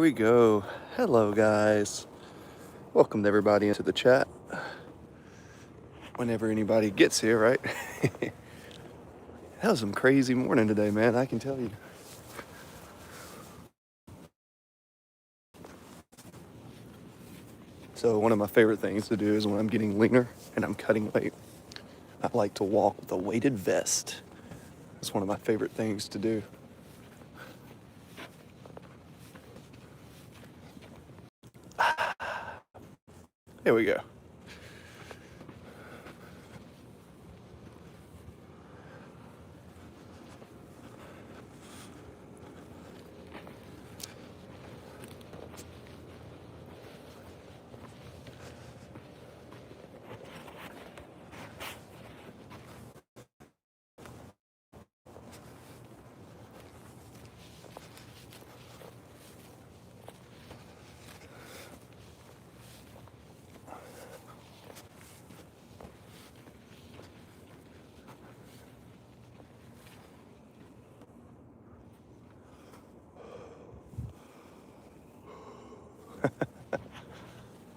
we go. Hello, guys. Welcome everybody into the chat. Whenever anybody gets here, right? That was some crazy morning today, man. I can tell you. So one of my favorite things to do is when I'm getting leaner and I'm cutting weight, I like to walk with a weighted vest. It's one of my favorite things to do. Here we go.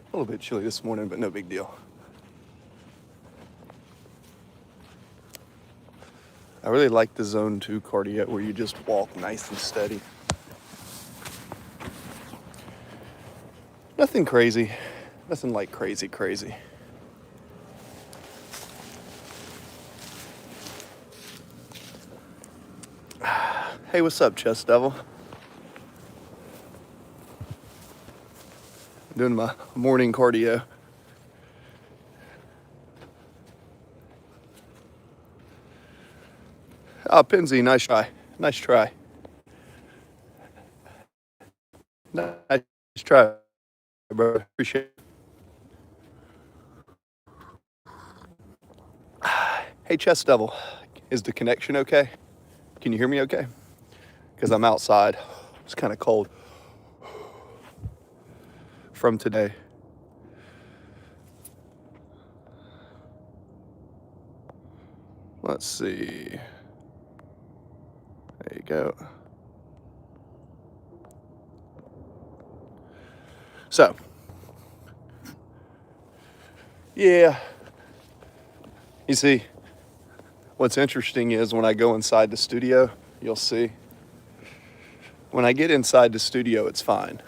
A little bit chilly this morning, but no big deal. I really like the zone 2 cardio where you just walk nice and steady. Nothing crazy. Nothing like crazy. Hey, what's up, Chest Devil? Doing my morning cardio. Oh, Pinsy, nice try. Nice try. Nice try, bro. Appreciate it. Hey, Chest Devil, is the connection okay? Can you hear me okay? Because I'm outside. It's kind of cold from today. Let's see. There you go. So, yeah. You see, what's interesting is when I go inside the studio, you'll see. When I get inside the studio, it's fine.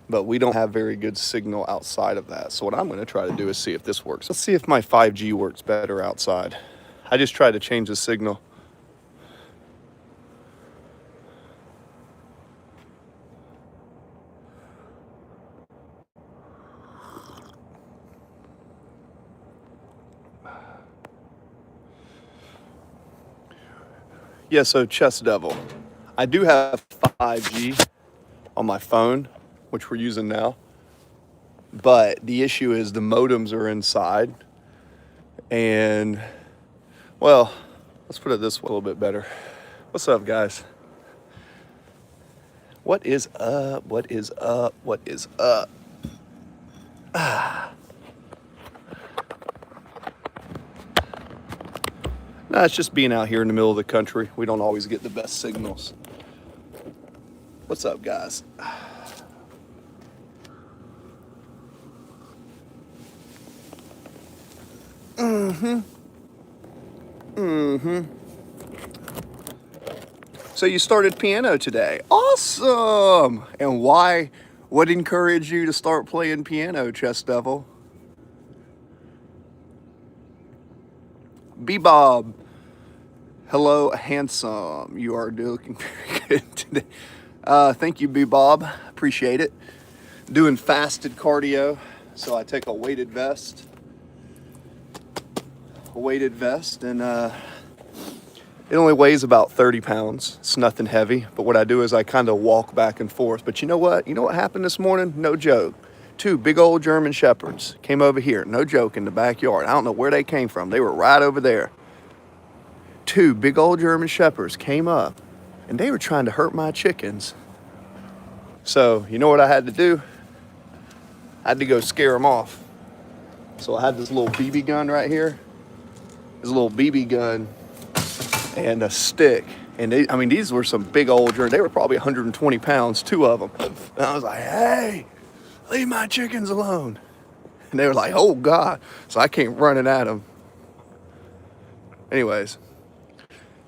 But we don't have very good signal outside of that. So what I'm going to try to do is see if this works. Let's see if my 5G works better outside. I just tried to change the signal. Yeah, so Chest Devil. I do have 5G on my phone, which we're using now. But the issue is the modems are inside. And, well, let's put it this way a little bit better. What's up, guys? What is up? What is up? What is up? Nah, it's just being out here in the middle of the country. We don't always get the best signals. What's up, guys? So you started piano today. Awesome! And why? What encouraged you to start playing piano, Chest Devil? Bebob. Hello, handsome. You are looking very good today. Thank you, Bebob. Appreciate it. Doing fasted cardio, so I take a weighted vest. And it only weighs about 30 pounds. It's nothing heavy, but what I do is I kind of walk back and forth. But you know what? You know what happened this morning? No joke. 2 big old German Shepherds came over here. No joke, in the backyard. I don't know where they came from. They were right over there. 2 big old German Shepherds came up, and they were trying to hurt my chickens. So, you know what I had to do? I had to go scare them off. So I had this little BB gun right here. This little BB gun and a stick, And they, I mean, these were some big old German. They were probably 120 pounds, two of them. And I was like, hey, leave my chickens alone. And they were like, oh God. So I came running at them. Anyways,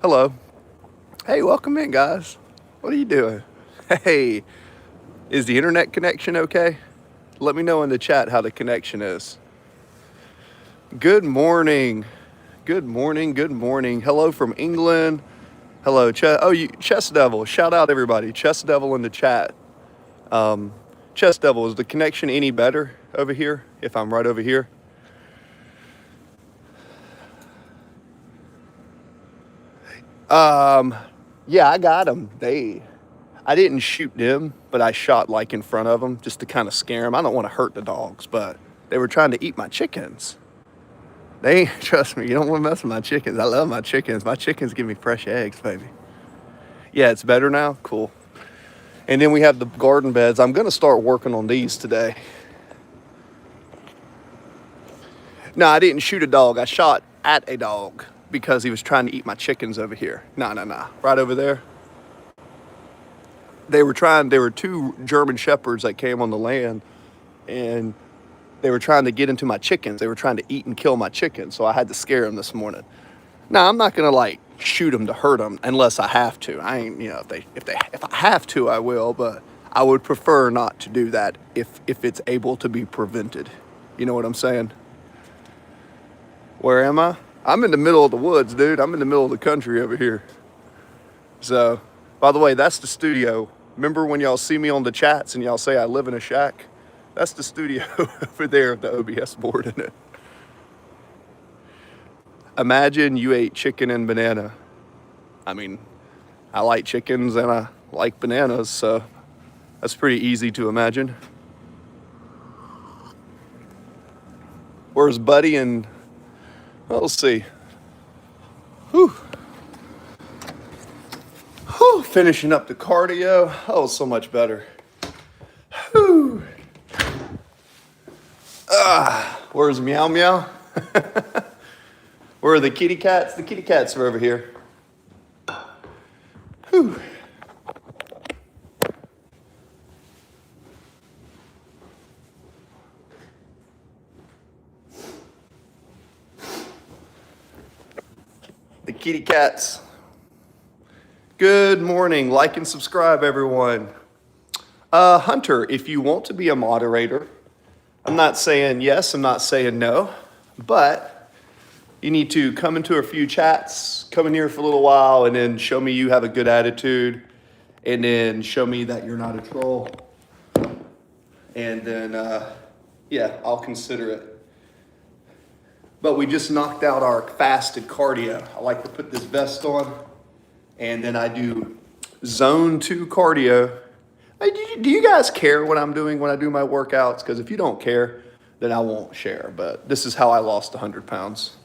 hello. Hey, welcome in, guys. What are you doing? Hey, is the internet connection okay? Let me know in the chat how the connection is. Good morning. Good morning. Good morning. Hello from England. Hello, Chess Devil. Shout out everybody. Chess Devil in the chat. Chess Devil, is the connection any better over here if I'm right over here? Yeah, I got them. I didn't shoot them, but I shot like in front of them just to kind of scare them. I don't want to hurt the dogs, but they were trying to eat my chickens. Trust me, you don't want to mess with my chickens. I love my chickens. My chickens give me fresh eggs, baby. Yeah, it's better now? Cool. And then we have the garden beds. I'm going to start working on these today. No, I didn't shoot a dog. I shot at a dog because he was trying to eat my chickens over here. No. Right over there. There were two German shepherds that came on the land, and they were trying to get into my chickens. They were trying to eat and kill my chickens, so I had to scare them this morning. Now, I'm not going to like shoot them to hurt them unless I have to. I ain't, if I have to, I will, but I would prefer not to do that if it's able to be prevented. You know what I'm saying? Where am I? I'm in the middle of the woods, dude. I'm in the middle of the country over here. So, by the way, that's the studio. Remember when y'all see me on the chats and y'all say I live in a shack? That's the studio over there with the OBS board in it. Imagine you ate chicken and banana. I mean, I like chickens and I like bananas, so that's pretty easy to imagine. Where's Buddy and... Well, let's see. Whew. Finishing up the cardio. Oh, so much better. Whew. Where's Meow Meow? Where are the kitty cats? The kitty cats are over here. Whew. The kitty cats. Good morning. Like and subscribe, everyone. Hunter, if you want to be a moderator, I'm not saying yes, I'm not saying no, but you need to come into a few chats, come in here for a little while, and then show me you have a good attitude, and then show me that you're not a troll. And then, yeah, I'll consider it. But we just knocked out our fasted cardio. I like to put this vest on, and then I do zone 2 cardio. Do you guys care what I'm doing when I do my workouts? Because if you don't care, then I won't share. But this is how I lost 100 pounds.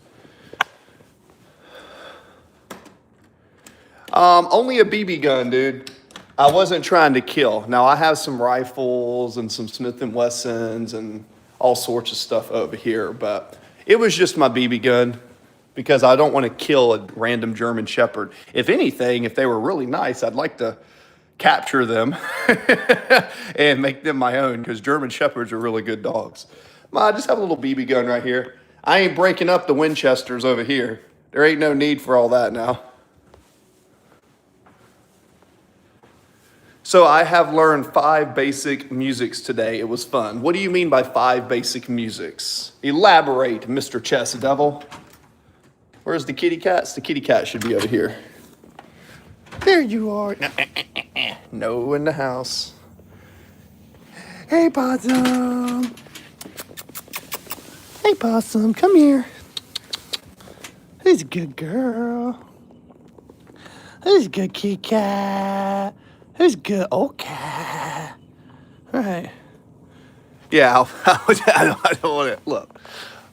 Only a BB gun, dude. I wasn't trying to kill. Now, I have some rifles and some Smith & Wessons and all sorts of stuff over here. But it was just my BB gun because I don't want to kill a random German Shepherd. If anything, if they were really nice, I'd like to capture them and make them my own because German Shepherds are really good dogs. I just have a little BB gun right here. I ain't breaking up the Winchesters over here. There ain't no need for all that now. So I have learned 5 basic musics today. It was fun. What do you mean by 5 basic musics? Elaborate, Mr. Chess Devil. Where's the kitty cats? The kitty cat should be over here. There you are. No in the house. Hey, Possum. Hey, Possum, come here. Who's a good girl? Who's a good kitty cat? Who's good? Okay. All right. Yeah, I don't want to look.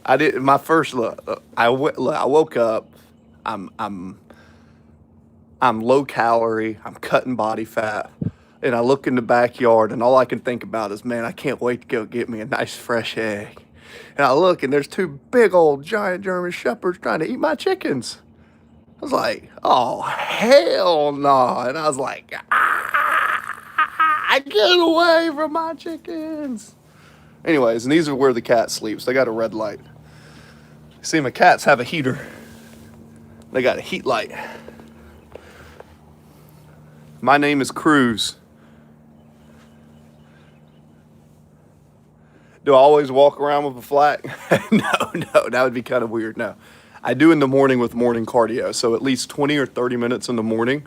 I did my first look. I woke up. I'm low calorie. I'm cutting body fat, and I look in the backyard, and all I can think about is, man, I can't wait to go get me a nice fresh egg. And I look, and there's 2 big old giant German Shepherds trying to eat my chickens. I was like, oh, hell no. And I was like, get away from my chickens. Anyways, and these are where the cat sleeps. They got a red light. See, my cats have a heater. They got a heat light. My name is Cruz. Do I always walk around with a flag? No, that would be kind of weird. No, I do in the morning with morning cardio. So at least 20 or 30 minutes in the morning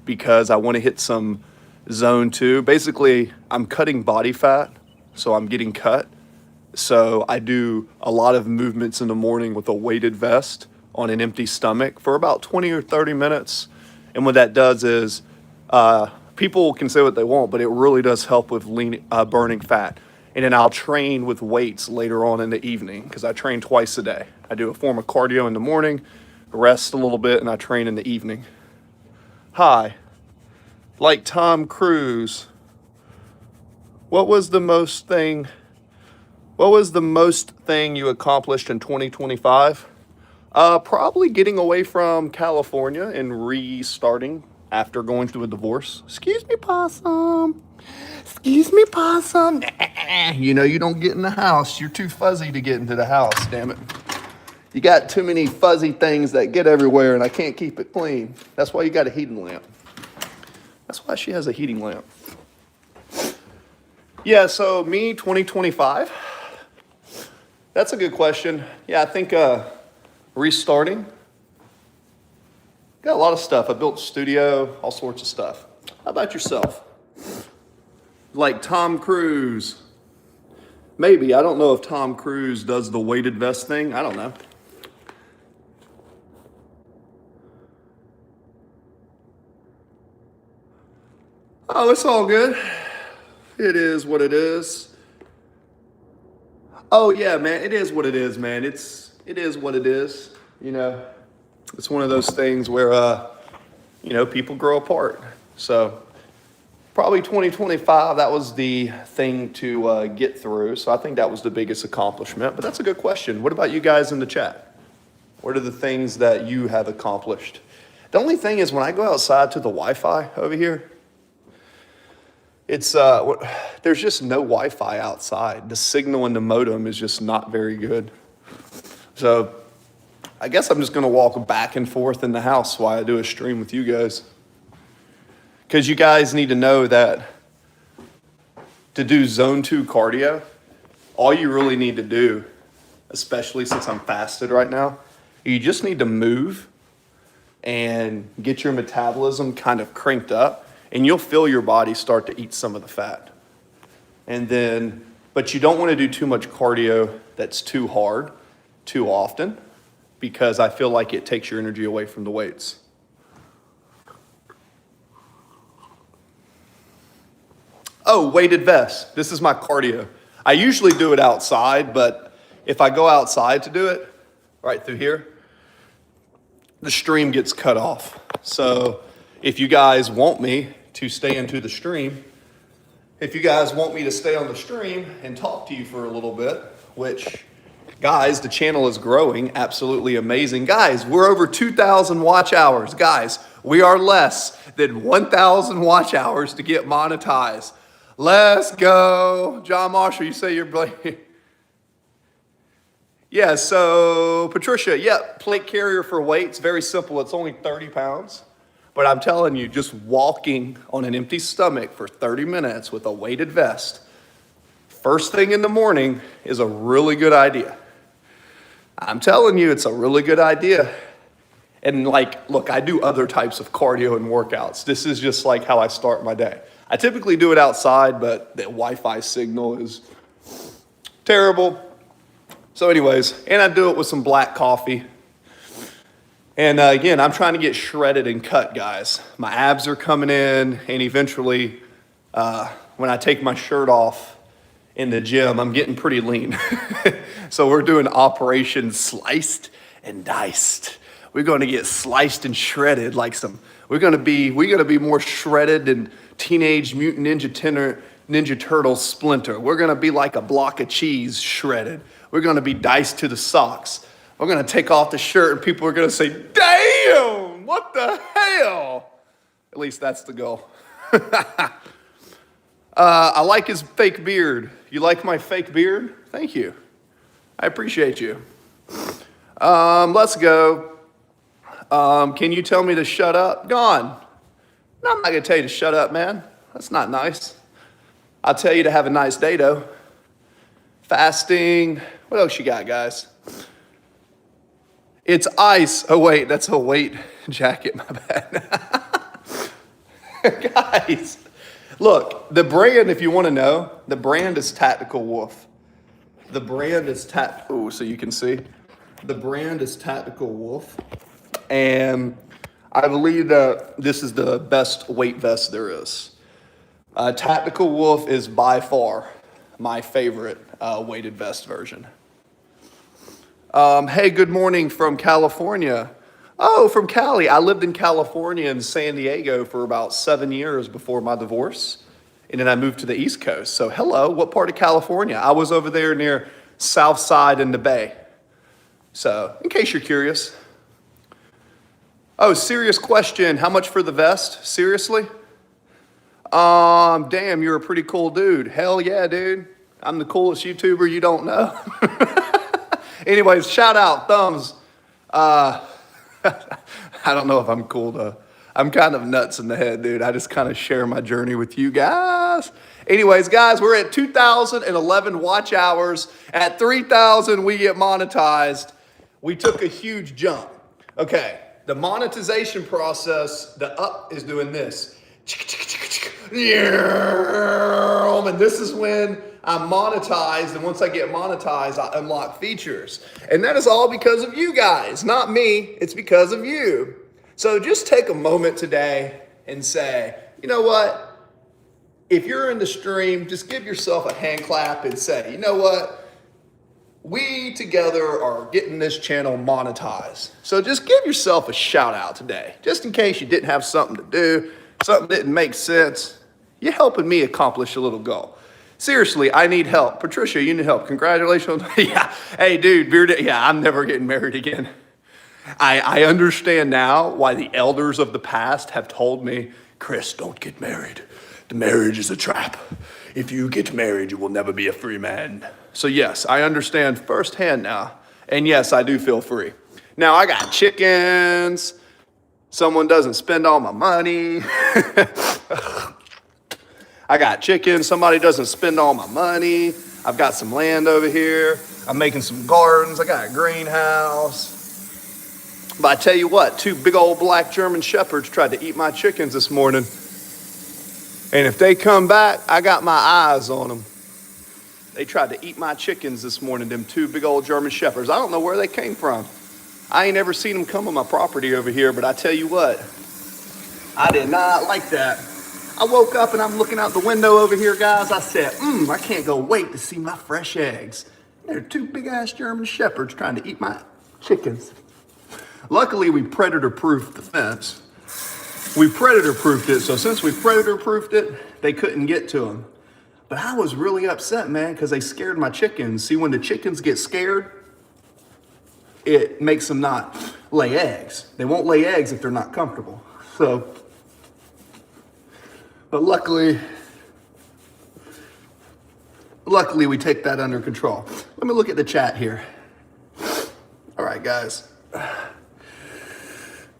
because I want to hit some zone 2. Basically, I'm cutting body fat, so I'm getting cut. So I do a lot of movements in the morning with a weighted vest on an empty stomach for about 20 or 30 minutes. And what that does is people can say what they want, but it really does help with burning fat. And then I'll train with weights later on in the evening because I train twice a day. I do a form of cardio in the morning, rest a little bit, and I train in the evening. Hi, like Tom Cruise, what was the most thing you accomplished in 2025? Probably getting away from California and restarting after going through a divorce. Excuse me, possum. Excuse me, possum. You know you don't get in the house. You're too fuzzy to get into the house, damn it. You got too many fuzzy things that get everywhere and I can't keep it clean. That's why you got a heating lamp. That's why she has a heating lamp. Yeah, so me, 2025. That's a good question. Yeah, I think restarting. Got a lot of stuff. I built a studio, all sorts of stuff. How about yourself? Like Tom Cruise. Maybe. I don't know if Tom Cruise does the weighted vest thing. I don't know. Oh, it's all good. It is what it is. Oh yeah, man. It is what it is, man. It is what it is. You know, it's one of those things where people grow apart. So probably 2025, that was the thing to get through. So I think that was the biggest accomplishment. But that's a good question. What about you guys in the chat? What are the things that you have accomplished? The only thing is when I go outside to the Wi-Fi over here, it's there's just no Wi-Fi outside. The signal in the modem is just not very good. So I guess I'm just going to walk back and forth in the house while I do a stream with you guys. Because you guys need to know that to do zone 2 cardio, all you really need to do, especially since I'm fasted right now, you just need to move and get your metabolism kind of cranked up, and you'll feel your body start to eat some of the fat. But you don't want to do too much cardio that's too hard, too often, because I feel like it takes your energy away from the weights. Oh, weighted vest. This is my cardio. I usually do it outside, but if I go outside to do it, right through here, the stream gets cut off. So if you guys want me to stay into the stream, if you guys want me to stay on the stream and talk to you for a little bit, which, guys, the channel is growing, absolutely amazing. Guys, we're over 2,000 watch hours. Guys, we are less than 1,000 watch hours to get monetized. Let's go. John Marshall, you say you're blaming. Yeah, so Patricia, plate carrier for weights, very simple. It's only 30 pounds. But I'm telling you, just walking on an empty stomach for 30 minutes with a weighted vest, first thing in the morning is a really good idea. I'm telling you, it's a really good idea. And look, I do other types of cardio and workouts. This is just like how I start my day. I typically do it outside, but the Wi-Fi signal is terrible. So anyways, and I do it with some black coffee. And again, I'm trying to get shredded and cut, guys. My abs are coming in, and eventually, when I take my shirt off in the gym, I'm getting pretty lean. So we're doing Operation Sliced and Diced. We're going to get sliced and shredded we're going to be more shredded than Teenage Mutant Ninja Turtle Splinter. We're going to be like a block of cheese shredded. We're going to be diced to the socks. We're going to take off the shirt and people are going to say, damn! What the hell? At least that's the goal. I like his fake beard. You like my fake beard? Thank you. I appreciate you. Let's go. Can you tell me to shut up? Gone. No, I'm not going to tell you to shut up, man. That's not nice. I'll tell you to have a nice day, though. Fasting. What else you got, guys? It's ice. Oh, wait, that's a weight jacket. My bad. Guys, look, the brand, if you want to know, the brand is Tactical Wolf. The brand is oh, so you can see. The brand is Tactical Wolf. And I believe that this is the best weight vest there is. Tactical Wolf is by far my favorite weighted vest version. Hey, good morning from California. Oh, from Cali. I lived in California and San Diego for about 7 years before my divorce. And then I moved to the East Coast. So hello, what part of California? I was over there near South Side in the Bay. So in case you're curious. Oh, serious question. How much for the vest? Seriously? Damn, you're a pretty cool dude. Hell yeah, dude. I'm the coolest YouTuber you don't know. Anyways, shout out, thumbs. I don't know if I'm cool though. I'm kind of nuts in the head, dude. I just kind of share my journey with you guys. Anyways, guys, we're at 2,011 watch hours. At 3,000, we get monetized. We took a huge jump. Okay, the monetization process, the up is doing this. And this is when I'm monetized, and once I get monetized, I unlock features. And that is all because of you guys, not me. It's because of you. So just take a moment today and say, you know what? If you're in the stream, just give yourself a hand clap and say, you know what? We together are getting this channel monetized. So just give yourself a shout out today, just in case you didn't have something to do, something didn't make sense. You're helping me accomplish a little goal. Seriously, I need help. Patricia, you need help. Congratulations. Yeah. Hey, dude, yeah, I'm never getting married again. I understand now why the elders of the past have told me, Chris, don't get married. The marriage is a trap. If you get married, you will never be a free man. So yes, I understand firsthand now. And yes, I do feel free. Now I got chickens. Someone doesn't spend all my money. I got chickens. Somebody doesn't spend all my money. I've got some land over here. I'm making some gardens. I got a greenhouse. But I tell you what, 2 big old black German shepherds tried to eat my chickens this morning. And if they come back, I got my eyes on them. They tried to eat my chickens this morning, them 2 big old German shepherds. I don't know where they came from. I ain't ever seen them come on my property over here, but I tell you what, I did not like that. I woke up and I'm looking out the window over here, guys. I said, I can't go wait to see my fresh eggs. There are 2 big-ass German shepherds trying to eat my chickens. Luckily, we predator-proofed the fence. We predator-proofed it, so since we predator-proofed it, they couldn't get to them. But I was really upset, man, because they scared my chickens. See, when the chickens get scared, it makes them not lay eggs. They won't lay eggs if they're not comfortable. So, but luckily we take that under control. Let me look at the chat here. All right, guys.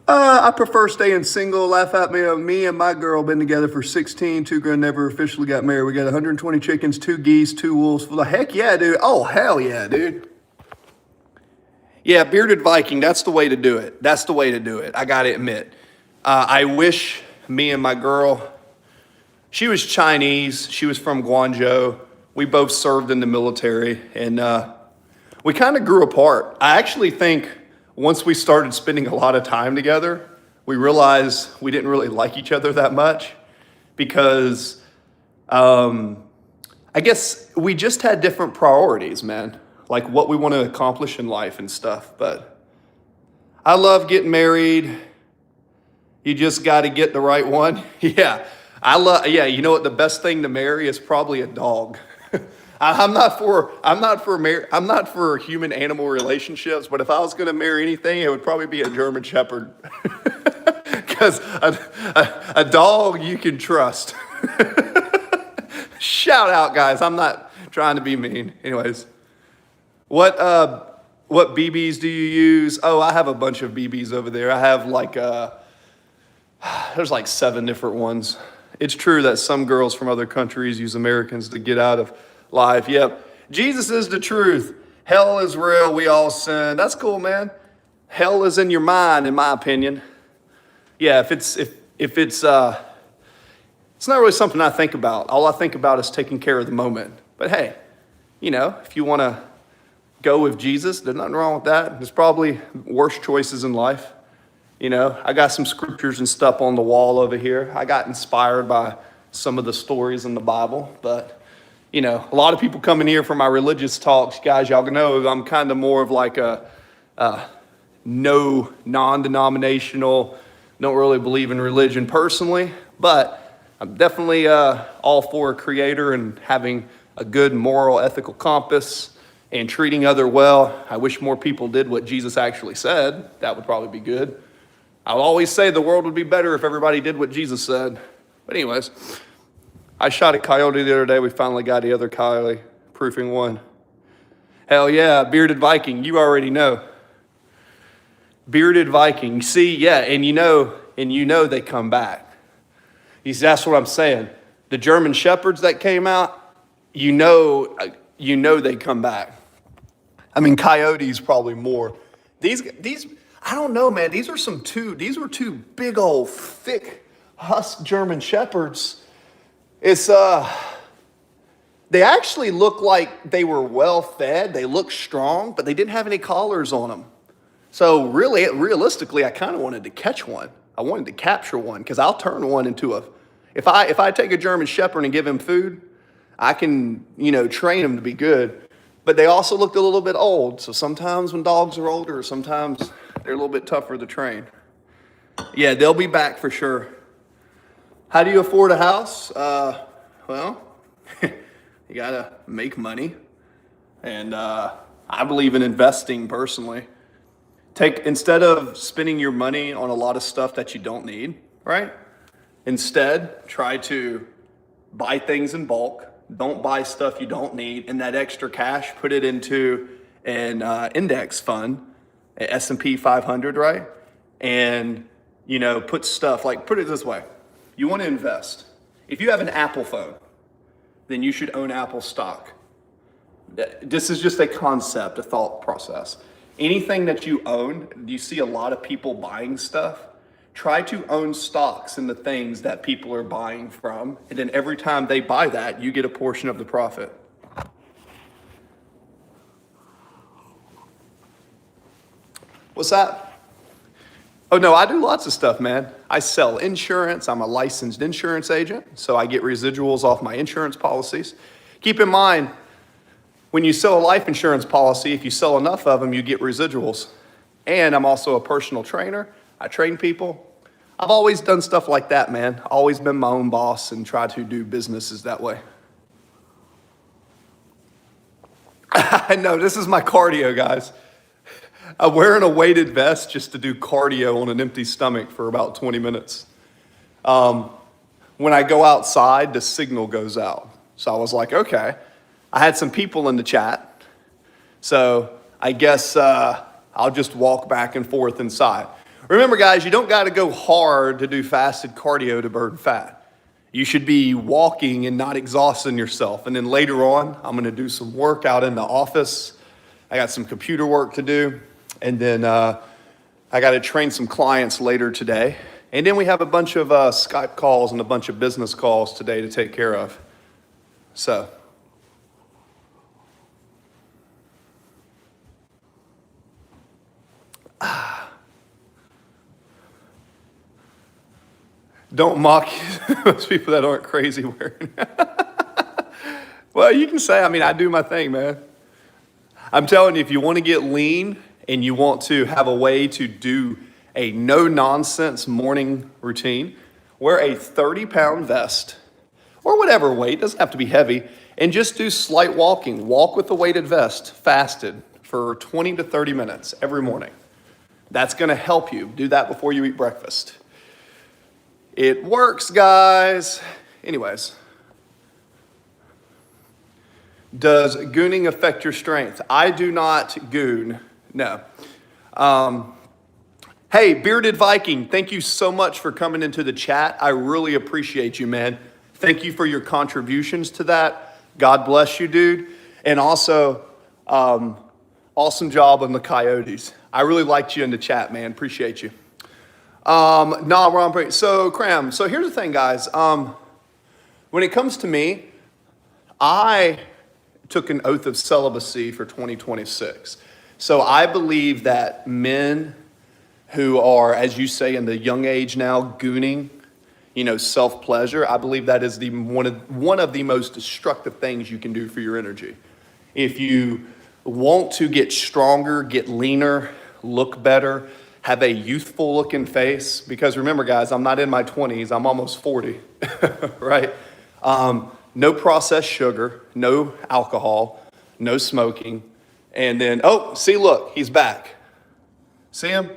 I prefer staying single. Laugh at me. Me and my girl been together for 16. 2 grand, never officially got married. We got 120 chickens, 2 geese, 2 wolves. Heck yeah, dude. Oh, hell yeah, dude. Yeah, bearded Viking, that's the way to do it. That's the way to do it. I gotta admit. I wish me and my girl, she was Chinese. She was from Guangzhou. We both served in the military, and we kind of grew apart. I actually think once we started spending a lot of time together, we realized we didn't really like each other that much because I guess we just had different priorities, man. Like what we want to accomplish in life and stuff. But I love getting married. You just got to get the right one. Yeah, you know what? The best thing to marry is probably a dog. I'm not for human animal relationships, but if I was going to marry anything, it would probably be a German Shepherd. because a dog you can trust. Shout out, guys. I'm not trying to be mean. Anyways, what BBs do you use? Oh, I have a bunch of BBs over there. I have there's like 7 different ones. It's true that some girls from other countries use Americans to get out of life. Yep. Jesus is the truth. Hell is real. We all sin. That's cool, man. Hell is in your mind, in my opinion. Yeah, if it's not really something I think about. All I think about is taking care of the moment. But hey, if you want to go with Jesus, there's nothing wrong with that. There's probably worse choices in life. I got some scriptures and stuff on the wall over here. I got inspired by some of the stories in the Bible. But, a lot of people come in here for my religious talks. Guys, y'all know I'm kind of more of like a non-denominational, don't really believe in religion personally. But I'm definitely all for a creator and having a good moral, ethical compass and treating other well. I wish more people did what Jesus actually said. That would probably be good. I'll always say the world would be better if everybody did what Jesus said. But anyways, I shot a coyote the other day. We finally got the other coyote, proofing one. Hell yeah, bearded Viking, you already know. Bearded Viking, see, yeah, and you know they come back. That's what I'm saying. The German Shepherds that came out, you know they come back. I mean, coyotes probably more. These, I don't know, man. These were two big old thick husk German Shepherds. They actually look like they were well fed. They looked strong, but they didn't have any collars on them. So realistically, I kind of wanted to catch one. I wanted to capture one because I'll turn one into if I take a German Shepherd and give him food, I can, train him to be good. But they also looked a little bit old. So sometimes when dogs are older, sometimes they're a little bit tougher to train. Yeah, they'll be back for sure. How do you afford a house? Well, you gotta make money. And I believe in investing personally. Instead of spending your money on a lot of stuff that you don't need, right? Instead, try to buy things in bulk. Don't buy stuff you don't need. And that extra cash, put it into an index fund, S&P 500, right? And, put it this way. You want to invest. If you have an Apple phone, then you should own Apple stock. This is just a concept, a thought process. Anything that you own, you see a lot of people buying stuff. Try to own stocks in the things that people are buying from. And then every time they buy that, you get a portion of the profit. What's that? Oh no, I do lots of stuff, man. I sell insurance. I'm a licensed insurance agent, so I get residuals off my insurance policies. Keep in mind, when you sell a life insurance policy, if you sell enough of them, you get residuals. And I'm also a personal trainer. I train people. I've always done stuff like that, man. Always been my own boss and try to do businesses that way. I know, this is my cardio, guys. I'm wearing a weighted vest just to do cardio on an empty stomach for about 20 minutes. When I go outside, the signal goes out. So I was like, okay. I had some people in the chat. So I guess I'll just walk back and forth inside. Remember, guys, you don't got to go hard to do fasted cardio to burn fat. You should be walking and not exhausting yourself. And then later on, I'm going to do some work out in the office. I got some computer work to do. And then I got to train some clients later today. And then we have a bunch of Skype calls and a bunch of business calls today to take care of. So. Don't mock those people that aren't crazy wearing. Well, you can say, I do my thing, man. I'm telling you, if you want to get lean and you want to have a way to do a no-nonsense morning routine, wear a 30-pound vest or whatever weight, doesn't have to be heavy, and just do slight walking. Walk with a weighted vest, fasted, for 20 to 30 minutes every morning. That's going to help you. Do that before you eat breakfast. It works, guys. Anyways, does gooning affect your strength? I do not goon, no. Hey, Bearded Viking, thank you so much for coming into the chat. I really appreciate you, man. Thank you for your contributions to that. God bless you, dude. And also, awesome job on the Coyotes. I really liked you in the chat, man. Appreciate you. No, Ron, so Cram, so here's the thing, guys. When it comes to me, I took an oath of celibacy for 2026. So I believe that men who are, as you say, in the young age now, gooning, self-pleasure, I believe that is one of the most destructive things you can do for your energy. If you want to get stronger, get leaner, look better, have a youthful looking face, because remember, guys, I'm not in my 20s, I'm almost 40, right? No processed sugar, no alcohol, no smoking, and then, see, look, he's back. See him?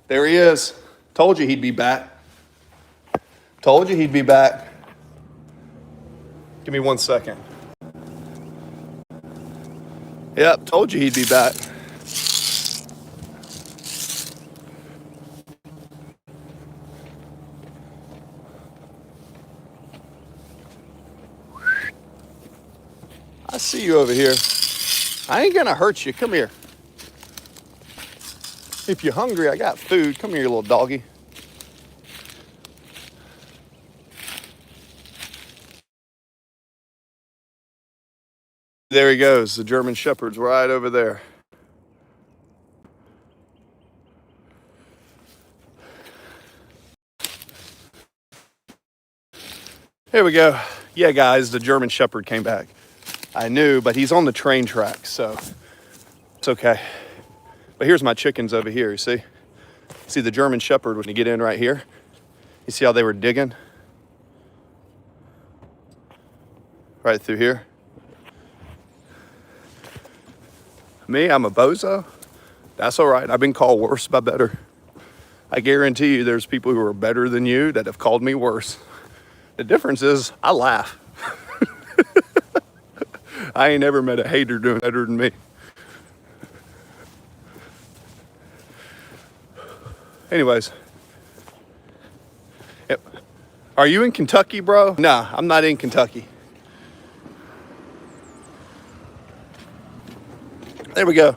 There he is. Told you he'd be back. Told you he'd be back. Give me 1 second. Yep, told you he'd be back. I see you over here. I ain't gonna hurt you. Come here. If you're hungry, I got food. Come here, you little doggy. There he goes. The German Shepherd's right over there. Here we go. Yeah, guys, the German Shepherd came back. I knew, but he's on the train track, so it's okay. But here's my chickens over here, you see? See the German Shepherd when you get in right here? You see how they were digging? Right through here. Me, I'm a bozo. That's all right. I've been called worse by better. I guarantee you there's people who are better than you that have called me worse. The difference is I laugh. I ain't ever met a hater doing better than me. Anyways. Yep. Are you in Kentucky, bro? Nah, I'm not in Kentucky. There we go.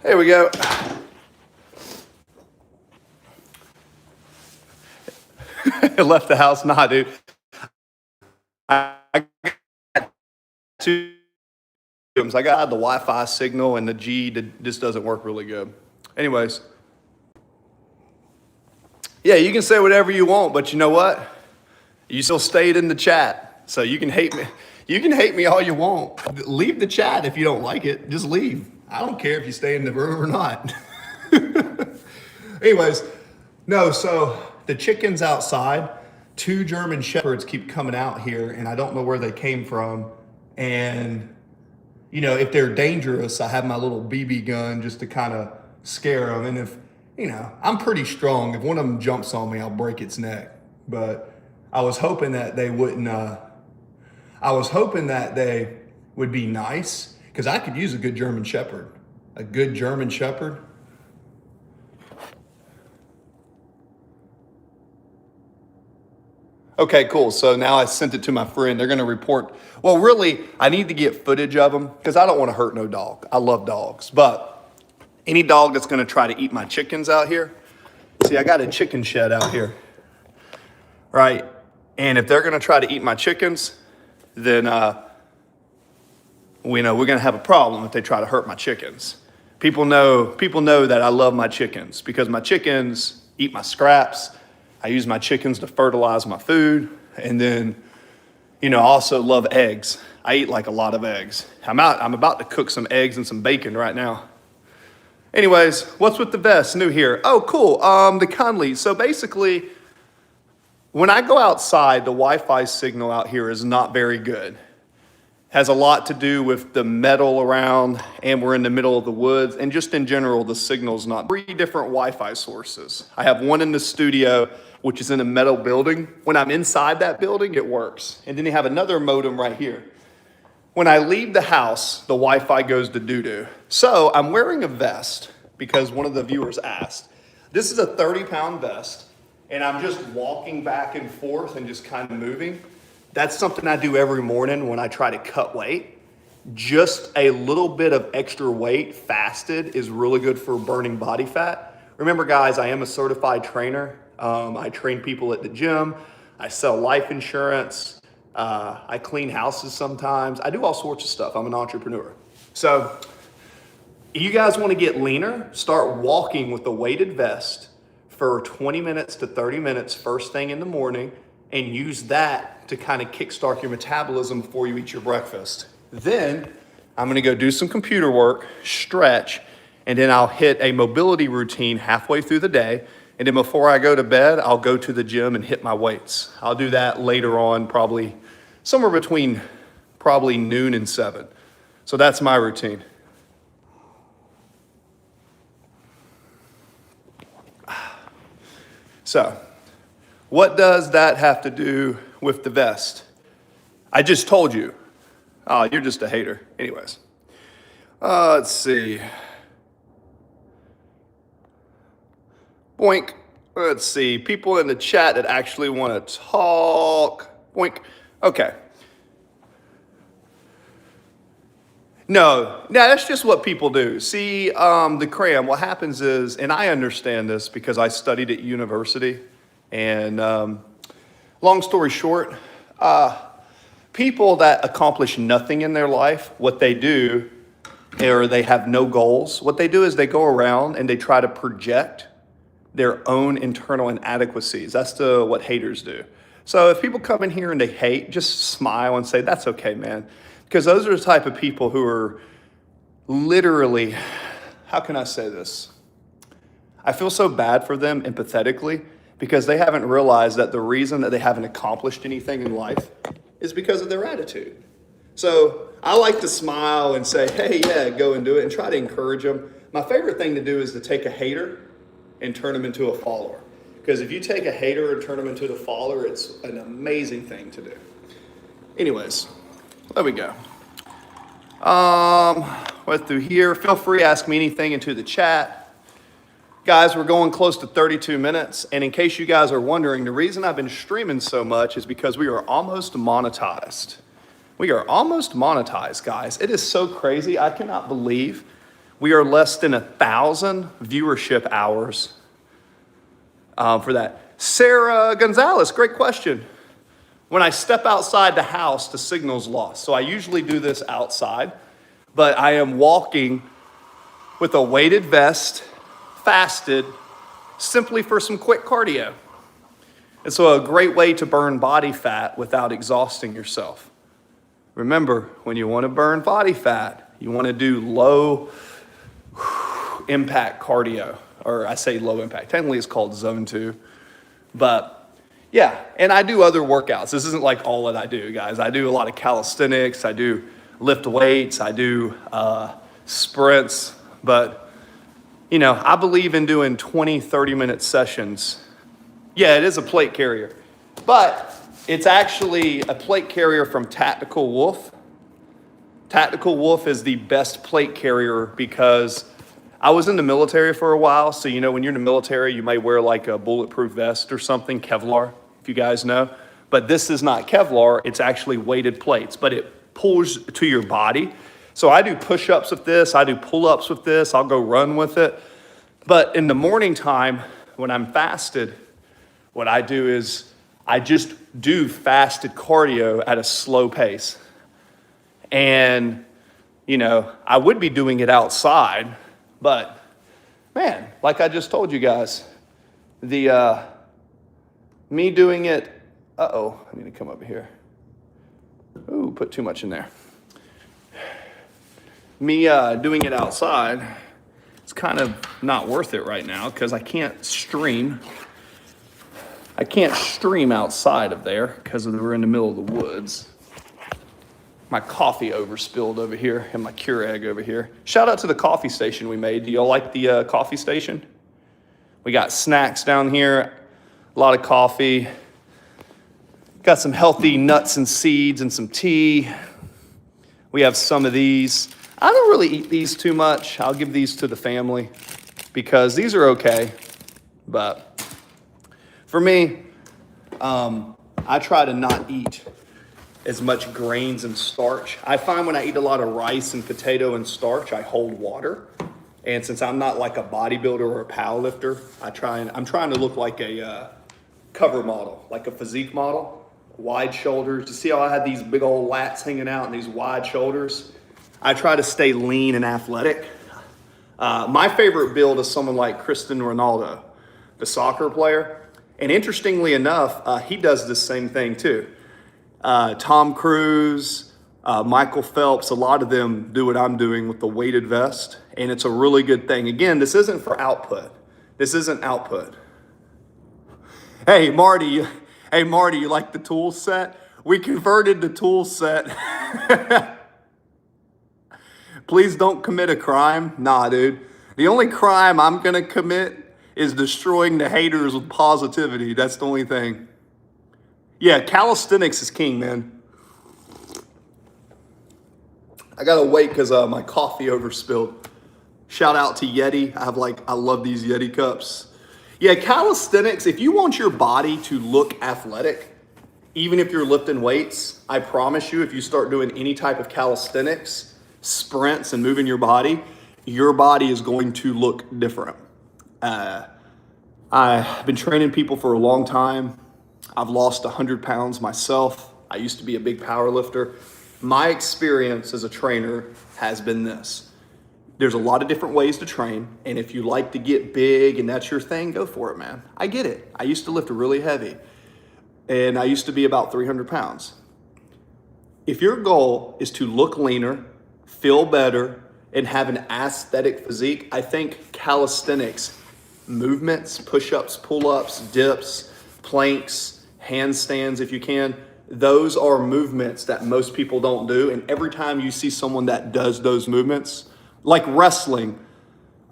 There we go. Left the house. Nah, dude. I got two. I got the Wi-Fi signal and the G just doesn't work really good. Anyways. Yeah, you can say whatever you want, but you know what? You still stayed in the chat, so you can hate me. You can hate me all you want. Leave the chat if you don't like it. Just leave. I don't care if you stay in the room or not. Anyways, no, so the chickens outside, 2 German Shepherds keep coming out here, and I don't know where they came from. And, if they're dangerous, I have my little BB gun just to kind of scare them. And if, I'm pretty strong. If one of them jumps on me, I'll break its neck. But I was hoping that they wouldn't, I was hoping that they would be nice, because I could use a good German Shepherd. A good German Shepherd. Okay, cool. So now I sent it to my friend. They're going to report. Well, really, I need to get footage of them because I don't want to hurt no dog. I love dogs. But any dog that's going to try to eat my chickens out here, see, I got a chicken shed out here, right? And if they're going to try to eat my chickens, then we're going to have a problem if they try to hurt my chickens. People know that I love my chickens because my chickens eat my scraps. I use my chickens to fertilize my food. And then, I also love eggs. I eat like a lot of eggs. I'm about to cook some eggs and some bacon right now. Anyways, what's with the vest? New here. Oh, cool. The Conley. So basically, When I go outside, the Wi-Fi signal out here is not very good. Has a lot to do with the metal around, and we're in the middle of the woods, and just in general, the signal's not. 3 different Wi-Fi sources. I have one in the studio, which is in a metal building. When I'm inside that building, it works. And then you have another modem right here. When I leave the house, the Wi-Fi goes to doo-doo. So I'm wearing a vest because one of the viewers asked. This is a 30-pound vest, and I'm just walking back and forth and just kind of moving. That's something I do every morning when I try to cut weight. Just a little bit of extra weight fasted is really good for burning body fat. Remember, guys, I am a certified trainer. I train people at the gym. I sell life insurance. I clean houses sometimes. I do all sorts of stuff. I'm an entrepreneur. So you guys want to get leaner, start walking with a weighted vest for 20 minutes to 30 minutes first thing in the morning, and use that to kind of kickstart your metabolism before you eat your breakfast. Then I'm gonna go do some computer work, stretch, and then I'll hit a mobility routine halfway through the day. And then before I go to bed, I'll go to the gym and hit my weights. I'll do that later on, probably somewhere between noon and 7. So that's my routine. So, what does that have to do with the vest? I just told you. Oh, you're just a hater. Anyways. Let's see. Boink. Let's see. People in the chat that actually want to talk. Boink. Okay. No, that's just what people do. See, the cram, what happens is, and I understand this because I studied at university, and long story short, people that accomplish nothing in their life, what they do, or they have no goals, what they do is they go around and they try to project their own internal inadequacies. That's what haters do. So if people come in here and they hate, just smile and say, that's okay, man. Because those are the type of people who are literally, how can I say this? I feel so bad for them empathetically because they haven't realized that the reason that they haven't accomplished anything in life is because of their attitude. So I like to smile and say, hey, yeah, go and do it, and try to encourage them. My favorite thing to do is to take a hater and turn them into a follower. Because if you take a hater and turn them into the follower, it's an amazing thing to do. Anyways. There we go. Went through here. Feel free to ask me anything into the chat. Guys, we're going close to 32 minutes. And in case you guys are wondering, the reason I've been streaming so much is because we are almost monetized. We are almost monetized, guys. It is so crazy. I cannot believe we are less than 1,000 viewership hours for that. Sarah Gonzalez, great question. When I step outside the house, the signal's lost. So I usually do this outside, but I am walking with a weighted vest, fasted, simply for some quick cardio. And so a great way to burn body fat without exhausting yourself. Remember, when you want to burn body fat, you want to do low impact cardio, or I say low impact. Technically it's called zone 2, but yeah, and I do other workouts. This isn't like all that I do, guys. I do a lot of calisthenics. I do lift weights. I do sprints. But, you know, I believe in doing 20, 30-minute sessions. Yeah, it is a plate carrier. But it's actually a plate carrier from Tactical Wolf. Tactical Wolf is the best plate carrier because I was in the military for a while. So, you know, when you're in the military, you may wear like a bulletproof vest or something, Kevlar, if you guys know. But this is not Kevlar, it's actually weighted plates, but it pulls to your body. So I do push-ups with this, I do pull-ups with this, I'll go run with it. But in the morning time, when I'm fasted, what I do is I just do fasted cardio at a slow pace. And, you know, I would be doing it outside, but man, like I just told you guys, me doing it, I need to come over here. Ooh, put too much in there. Me doing it outside, it's kind of not worth it right now because I can't stream. I can't stream outside of there because we're in the middle of the woods. My coffee overspilled over here and my Keurig over here. Shout out to the coffee station we made. Do y'all like the coffee station? We got snacks down here, a lot of coffee. Got some healthy nuts and seeds and some tea. We have some of these. I don't really eat these too much. I'll give these to the family because these are okay. But for me, I try to not eat as much grains and starch. I find when I eat a lot of rice and potato and starch, I hold water. And since I'm not like a bodybuilder or a powerlifter, I'm trying to look like a cover model, like a physique model, wide shoulders. You see how I had these big old lats hanging out and these wide shoulders? I try to stay lean and athletic. My favorite build is someone like Cristiano Ronaldo, the soccer player. And interestingly enough, he does the same thing too. Tom Cruise, Michael Phelps, a lot of them do what I'm doing with the weighted vest, and it's a really good thing. Again, this isn't for output. This isn't output. Hey, Marty, you like the tool set? We converted the tool set. Please don't commit a crime. Nah, dude. The only crime I'm going to commit is destroying the haters with positivity. That's the only thing. Yeah, calisthenics is king, man. I gotta wait because my coffee overspilled. Shout out to Yeti. I love these Yeti cups. Yeah, calisthenics, if you want your body to look athletic, even if you're lifting weights, I promise you, if you start doing any type of calisthenics, sprints and moving your body is going to look different. I've been training people for a long time. I've lost 100 pounds myself. I used to be a big power lifter. My experience as a trainer has been this. There's a lot of different ways to train, and if you like to get big and that's your thing, go for it, man. I get it. I used to lift really heavy, and I used to be about 300 pounds. If your goal is to look leaner, feel better, and have an aesthetic physique, I think calisthenics, movements, push-ups, pull-ups, dips, planks, handstands if you can, those are movements that most people don't do. And every time you see someone that does those movements, like wrestling,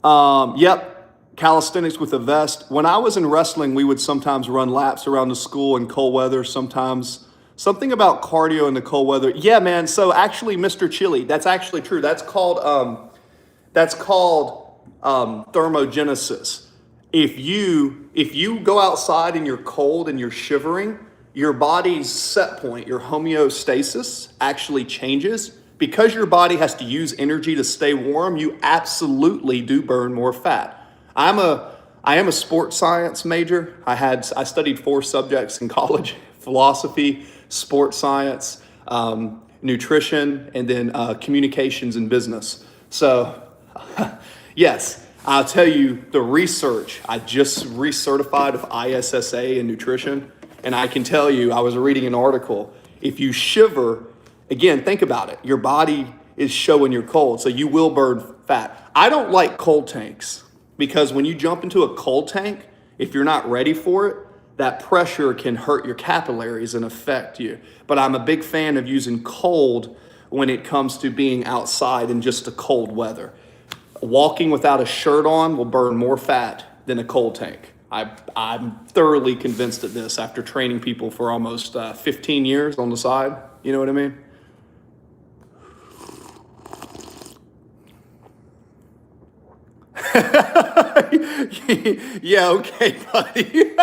calisthenics with a vest. When I was in wrestling, we would sometimes run laps around the school in cold weather, sometimes. Something about cardio in the cold weather. Yeah, man, so actually, Mr. Chili, that's actually true. That's called thermogenesis. If you go outside and you're cold and you're shivering, your body's set point, your homeostasis actually changes. Because your body has to use energy to stay warm, you absolutely do burn more fat. I am a sports science major. I studied 4 subjects in college: philosophy, sports science, nutrition, and then communications and business. So yes, I'll tell you the research. I just recertified of ISSA in nutrition, and I can tell you, I was reading an article. If you shiver, again, think about it. Your body is showing you're cold, so you will burn fat. I don't like cold tanks because when you jump into a cold tank, if you're not ready for it, that pressure can hurt your capillaries and affect you. But I'm a big fan of using cold when it comes to being outside in just the cold weather. Walking without a shirt on will burn more fat than a cold tank. I'm thoroughly convinced of this after training people for almost 15 years on the side. You know what I mean? Yeah, okay, buddy.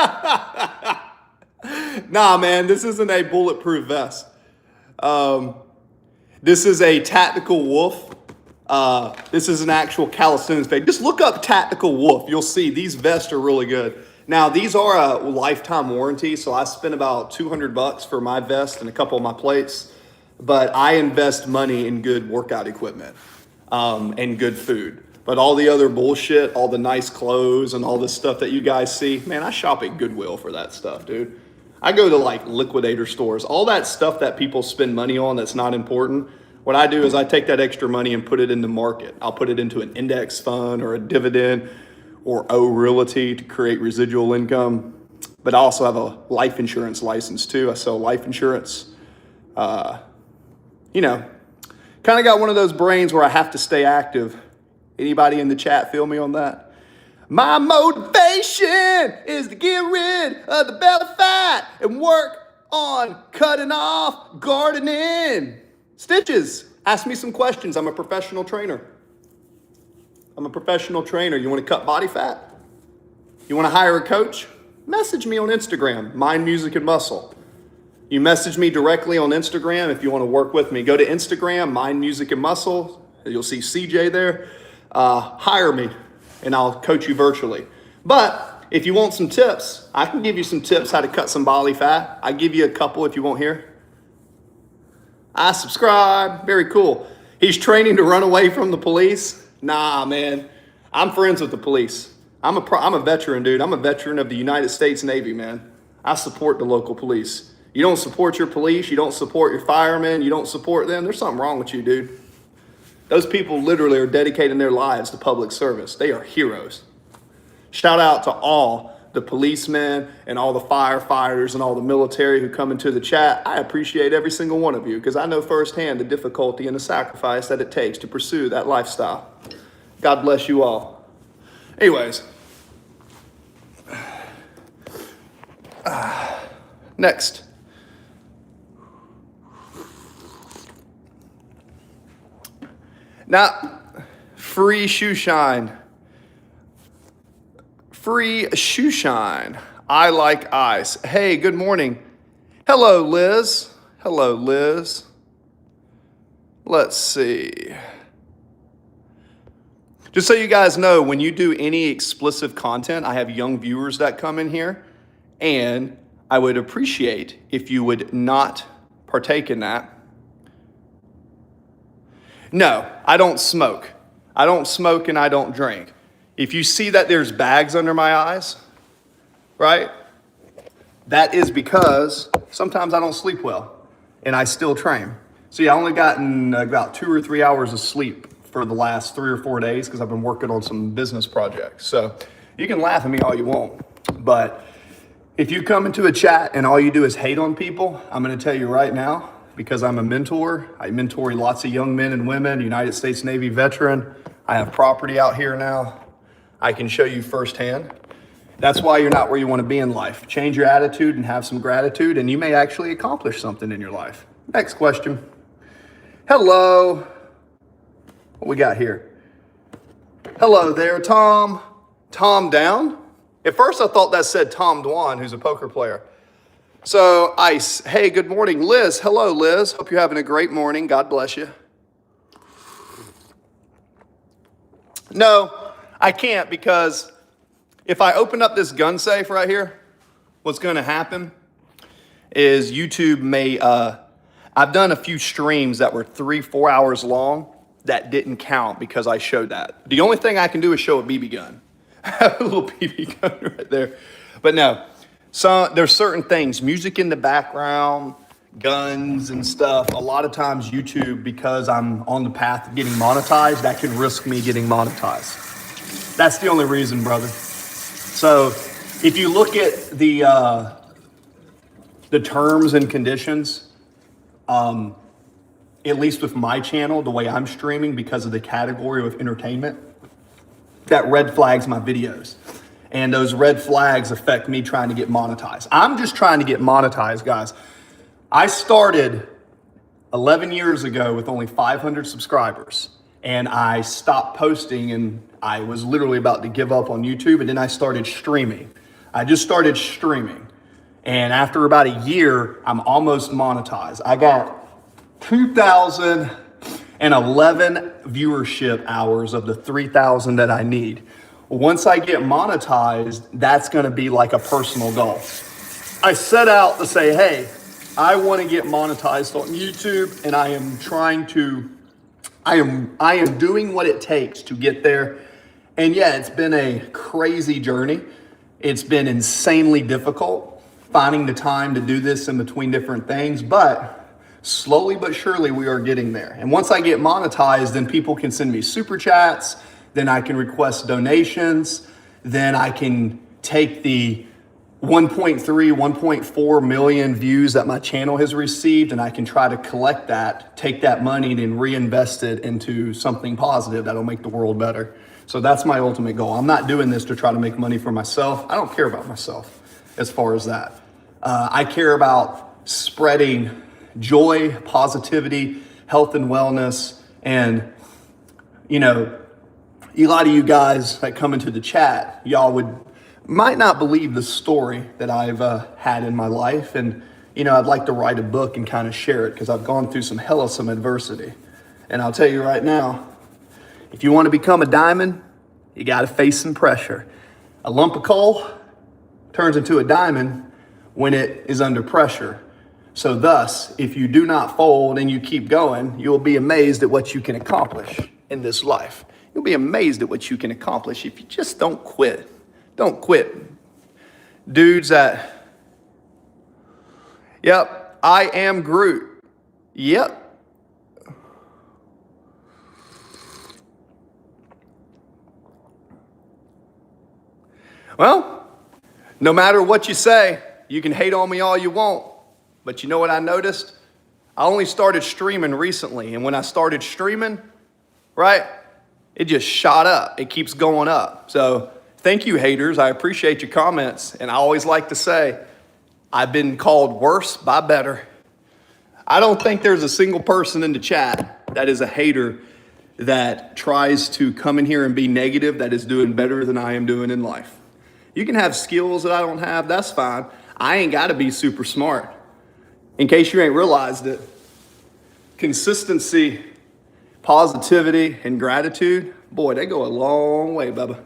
Nah, man, this isn't a bulletproof vest. This is a Tactical Wolf. This is an actual calisthenics bag. Just look up Tactical Wolf. You'll see these vests are really good. Now, these are a lifetime warranty, so I spent about $200 for my vest and a couple of my plates. But I invest money in good workout equipment and good food. But all the other bullshit, all the nice clothes and all this stuff that you guys see, man, I shop at Goodwill for that stuff, dude. I go to like liquidator stores. All that stuff that people spend money on that's not important, what I do is I take that extra money and put it in the market. I'll put it into an index fund or a dividend or O Realty to create residual income. But I also have a life insurance license too. I sell life insurance. You know, kind of got one of those brains where I have to stay active. Anybody in the chat feel me on that? My motivation is to get rid of the belly fat and work on cutting off gardening. Stitches, ask me some questions. I'm a professional trainer. You want to cut body fat? You want to hire a coach? Message me on Instagram, Mind, Music, and Muscle. You message me directly on Instagram if you want to work with me. Go to Instagram, Mind, Music, and Muscle. You'll see CJ there. Hire me, and I'll coach you virtually. But if you want some tips, I can give you some tips how to cut some body fat. I give you a couple if you want here. I subscribe. Very cool. He's training to run away from the police. Nah, man. I'm friends with the police. I'm a veteran, dude. I'm a veteran of the United States Navy, man. I support the local police. You don't support your police, you don't support your firemen, you don't support them, there's something wrong with you, dude. Those people literally are dedicating their lives to public service. They are heroes. Shout out to all the policemen and all the firefighters and all the military who come into the chat. I appreciate every single one of you because I know firsthand the difficulty and the sacrifice that it takes to pursue that lifestyle. God bless you all. Anyways. Next. Now, free shoe shine. Free shoe shine. I like ice. Hey, good morning. Hello, Liz. Hello, Liz. Let's see. Just so you guys know, when you do any explicit content, I have young viewers that come in here, and I would appreciate if you would not partake in that. No, I don't smoke. I don't smoke and I don't drink. If you see that there's bags under my eyes, right? That is because sometimes I don't sleep well and I still train. See, I only gotten about 2 or 3 hours of sleep for the last 3 or 4 days because I've been working on some business projects. So you can laugh at me all you want, but if you come into a chat and all you do is hate on people, I'm going to tell you right now, because I'm a mentor. I mentor lots of young men and women, United States Navy veteran. I have property out here now. I can show you firsthand. That's why you're not where you want to be in life. Change your attitude and have some gratitude, and you may actually accomplish something in your life. Next question. Hello. What we got here? Hello there, Tom. Tom Down? At first I thought that said Tom Dwan, who's a poker player. So, Ice, hey, good morning. Liz, hello, Liz. Hope you're having a great morning. God bless you. No, I can't because if I open up this gun safe right here, what's going to happen is YouTube may, I've done a few streams that were 3-4 hours long that didn't count because I showed that. The only thing I can do is show a BB gun. I have a little BB gun right there. But no. So there's certain things, music in the background, guns and stuff. A lot of times YouTube, because I'm on the path of getting monetized, that can risk me getting monetized. That's the only reason, brother. So if you look at the terms and conditions, at least with my channel, the way I'm streaming because of the category of entertainment, that red flags my videos. And those red flags affect me trying to get monetized. I'm just trying to get monetized, guys. I started 11 years ago with only 500 subscribers. And I stopped posting and I was literally about to give up on YouTube. And then I started streaming. I just started streaming. And after about a year, I'm almost monetized. I got 2,011 viewership hours of the 3,000 that I need. Once I get monetized, that's going to be like a personal goal. I set out to say, hey, I want to get monetized on YouTube, and I am doing what it takes to get there. And yeah, it's been a crazy journey. It's been insanely difficult finding the time to do this in between different things, but slowly but surely we are getting there. And once I get monetized, then people can send me super chats. Then I can request donations. Then I can take the 1.3, 1.4 million views that my channel has received, and I can try to collect that, take that money and reinvest it into something positive that'll make the world better. So that's my ultimate goal. I'm not doing this to try to make money for myself. I don't care about myself as far as that. I care about spreading joy, positivity, health and wellness. And, you know, a lot of you guys that come into the chat, y'all might not believe the story that I've had in my life. And, you know, I'd like to write a book and kind of share it because I've gone through some adversity. And I'll tell you right now, if you want to become a diamond, you got to face some pressure. A lump of coal turns into a diamond when it is under pressure. So thus, if you do not fold and you keep going, you'll be amazed at what you can accomplish in this life. You'll be amazed at what you can accomplish if you just don't quit. Don't quit. Dudes that, yep, I am Groot. Yep. Well, no matter what you say, you can hate on me all you want. But you know what I noticed? I only started streaming recently. And when I started streaming, right, it just shot up. It keeps going up. So thank you, haters. I appreciate your comments. And I always like to say, I've been called worse by better. I don't think there's a single person in the chat that is a hater that tries to come in here and be negative that is doing better than I am doing in life. You can have skills that I don't have, that's fine. I ain't gotta be super smart. In case you ain't realized it, consistency, positivity, and gratitude, boy, they go a long way, Bubba.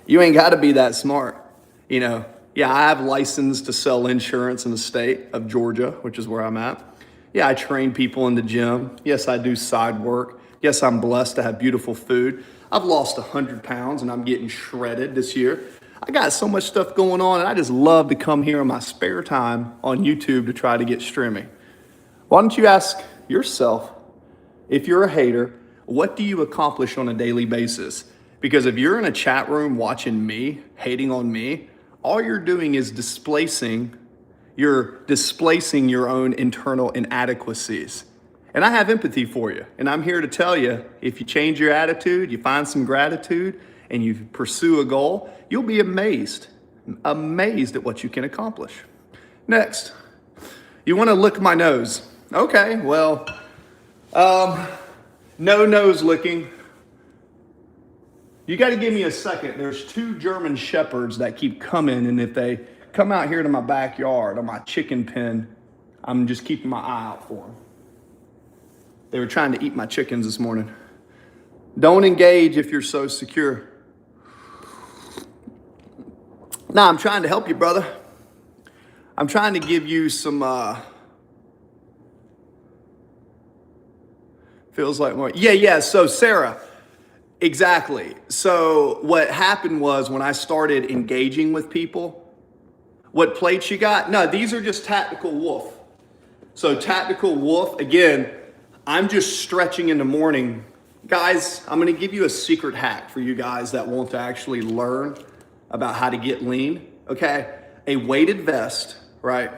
You ain't gotta be that smart. You know, yeah, I have license to sell insurance in the state of Georgia, which is where I'm at. Yeah, I train people in the gym. Yes, I do side work. Yes, I'm blessed to have beautiful food. I've lost 100 pounds and I'm getting shredded this year. I got so much stuff going on and I just love to come here in my spare time on YouTube to try to get streaming. Why don't you ask yourself, if you're a hater, what do you accomplish on a daily basis? Because if you're in a chat room watching me, hating on me, all you're doing is displacing your own internal inadequacies. And I have empathy for you. And I'm here to tell you, if you change your attitude, you find some gratitude, and you pursue a goal, you'll be amazed at what you can accomplish. Next, you want to lick my nose. Okay, well, no nose licking. You got to give me a second. There's 2 German shepherds that keep coming, and if they come out here to my backyard or my chicken pen, I'm just keeping my eye out for them. They were trying to eat my chickens this morning. Don't engage if you're so secure. Now, I'm trying to help you, brother. I'm trying to give you some, feels like more. Yeah, so Sarah, exactly. So what happened was when I started engaging with people, what plates you got? No, these are just Tactical Wolf. So Tactical Wolf, again, I'm just stretching in the morning. Guys, I'm gonna give you a secret hack for you guys that want to actually learn about how to get lean, okay? A weighted vest, right?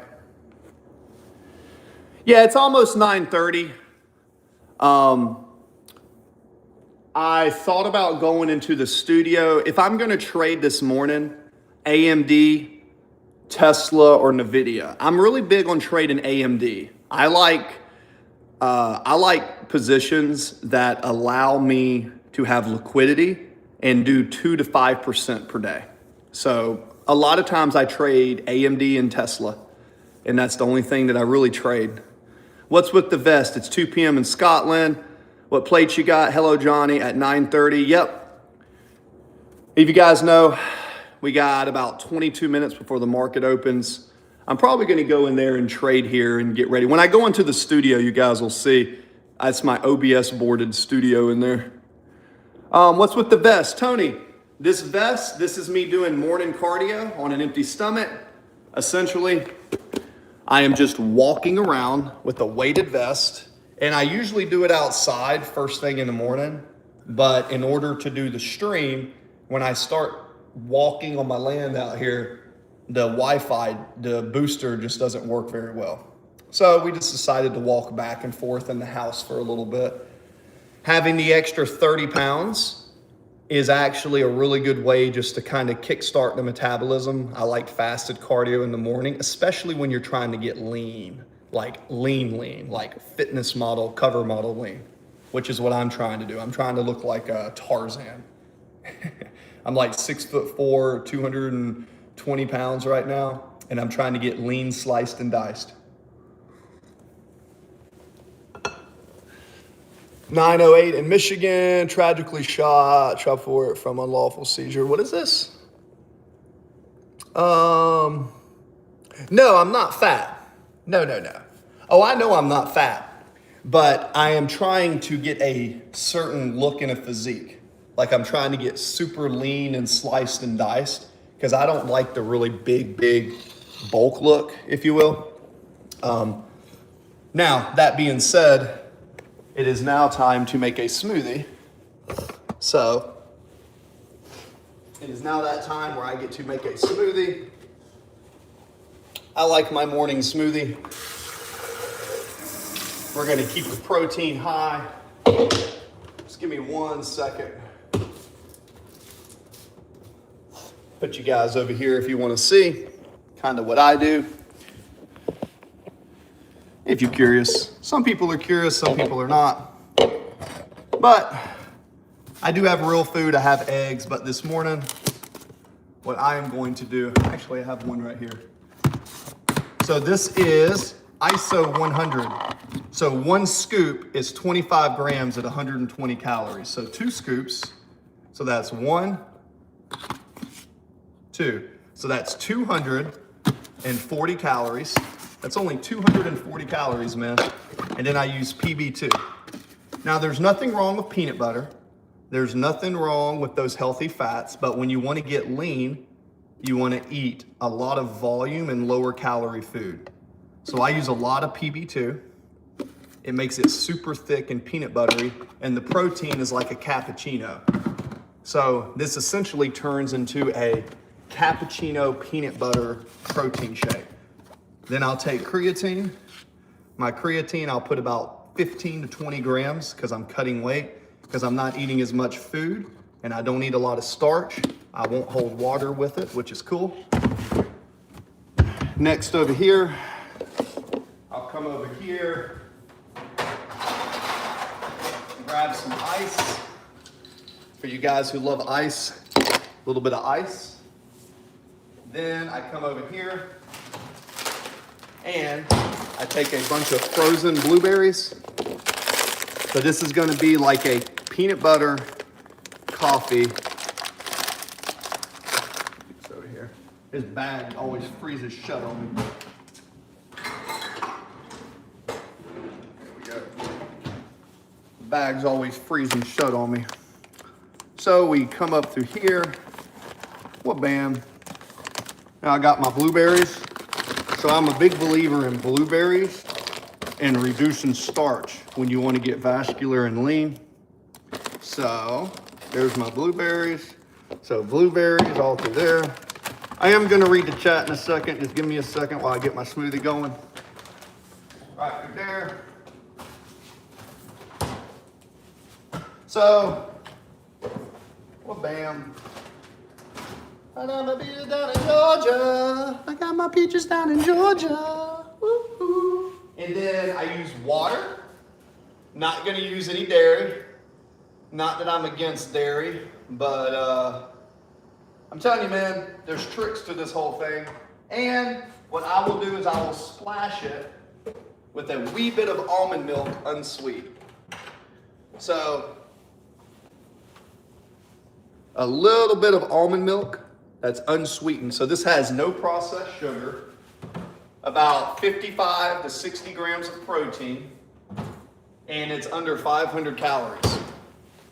Yeah, it's almost 9:30. I thought about going into the studio. If I'm gonna trade this morning, AMD, Tesla, or NVIDIA. I'm really big on trading AMD. I like positions that allow me to have liquidity and do 2 to 5% per day. So a lot of times I trade AMD and Tesla, and that's the only thing that I really trade. What's with the vest? It's 2 p.m. in Scotland. What plates you got? Hello, Johnny, at 9:30. Yep. If you guys know, we got about 22 minutes before the market opens. I'm probably going to go in there and trade here and get ready. When I go into the studio, you guys will see that's my OBS boarded studio in there. What's with the vest? Tony, this vest, this is me doing morning cardio on an empty stomach. Essentially, I am just walking around with a weighted vest, and I usually do it outside first thing in the morning. But in order to do the stream, when I start walking on my land out here, the Wi-Fi, the booster just doesn't work very well. So we just decided to walk back and forth in the house for a little bit. Having the extra 30 pounds is actually a really good way just to kind of kickstart the metabolism. I like fasted cardio in the morning, especially when you're trying to get lean, like lean, like fitness model, cover model lean, which is what I'm trying to do. I'm trying to look like a Tarzan. I'm like 6'4", 220 pounds right now, and I'm trying to get lean, sliced, and diced. 908 in Michigan, tragically shot for it from unlawful seizure. What is this? No, I'm not fat. No. Oh, I know I'm not fat, but I am trying to get a certain look and a physique. Like I'm trying to get super lean and sliced and diced because I don't like the really big bulk look, if you will. Now, that being said, it is now time to make a smoothie. So, it is now that time where I get to make a smoothie. I like my morning smoothie. We're gonna keep the protein high. Just give me 1 second. Put you guys over here if you want to see kind of what I do. If you're curious. Some people are curious, some people are not. But I do have real food. I have eggs, but this morning, what I am going to do, actually I have one right here. So this is ISO 100. So 1 scoop is 25 grams at 120 calories. So 2 scoops, so that's 1, 2. So that's 240 calories. That's only 240 calories, man. And then I use PB2. Now there's nothing wrong with peanut butter. There's nothing wrong with those healthy fats, but when you want to get lean, you want to eat a lot of volume and lower calorie food. So I use a lot of PB2. It makes it super thick and peanut buttery, and the protein is like a cappuccino. So this essentially turns into a cappuccino peanut butter protein shake. Then I'll take creatine. My creatine, I'll put about 15 to 20 grams because I'm cutting weight, because I'm not eating as much food and I don't eat a lot of starch. I won't hold water with it, which is cool. Next over here, I'll come over here, grab some ice. For you guys who love ice, a little bit of ice. Then I come over here and I take a bunch of frozen blueberries. So this is gonna be like a peanut butter coffee. It's over here. This bag always freezes shut on me. There we go. The bag's always freezing shut on me. So we come up through here. Well, bam. Now I got my blueberries. So I'm a big believer in blueberries and reducing starch when you want to get vascular and lean. So there's my blueberries. So blueberries all through there. I am going to read the chat in a second. Just give me a second while I get my smoothie going. Right through there. So, well, bam. I got my peaches down in Georgia. I got my peaches down in Georgia. Woo-hoo. And then I use water. Not gonna use any dairy. Not that I'm against dairy, but I'm telling you, man, there's tricks to this whole thing. And what I will do is I will splash it with a wee bit of almond milk unsweet. So, a little bit of almond milk that's unsweetened. So this has no processed sugar, about 55 to 60 grams of protein, and it's under 500 calories.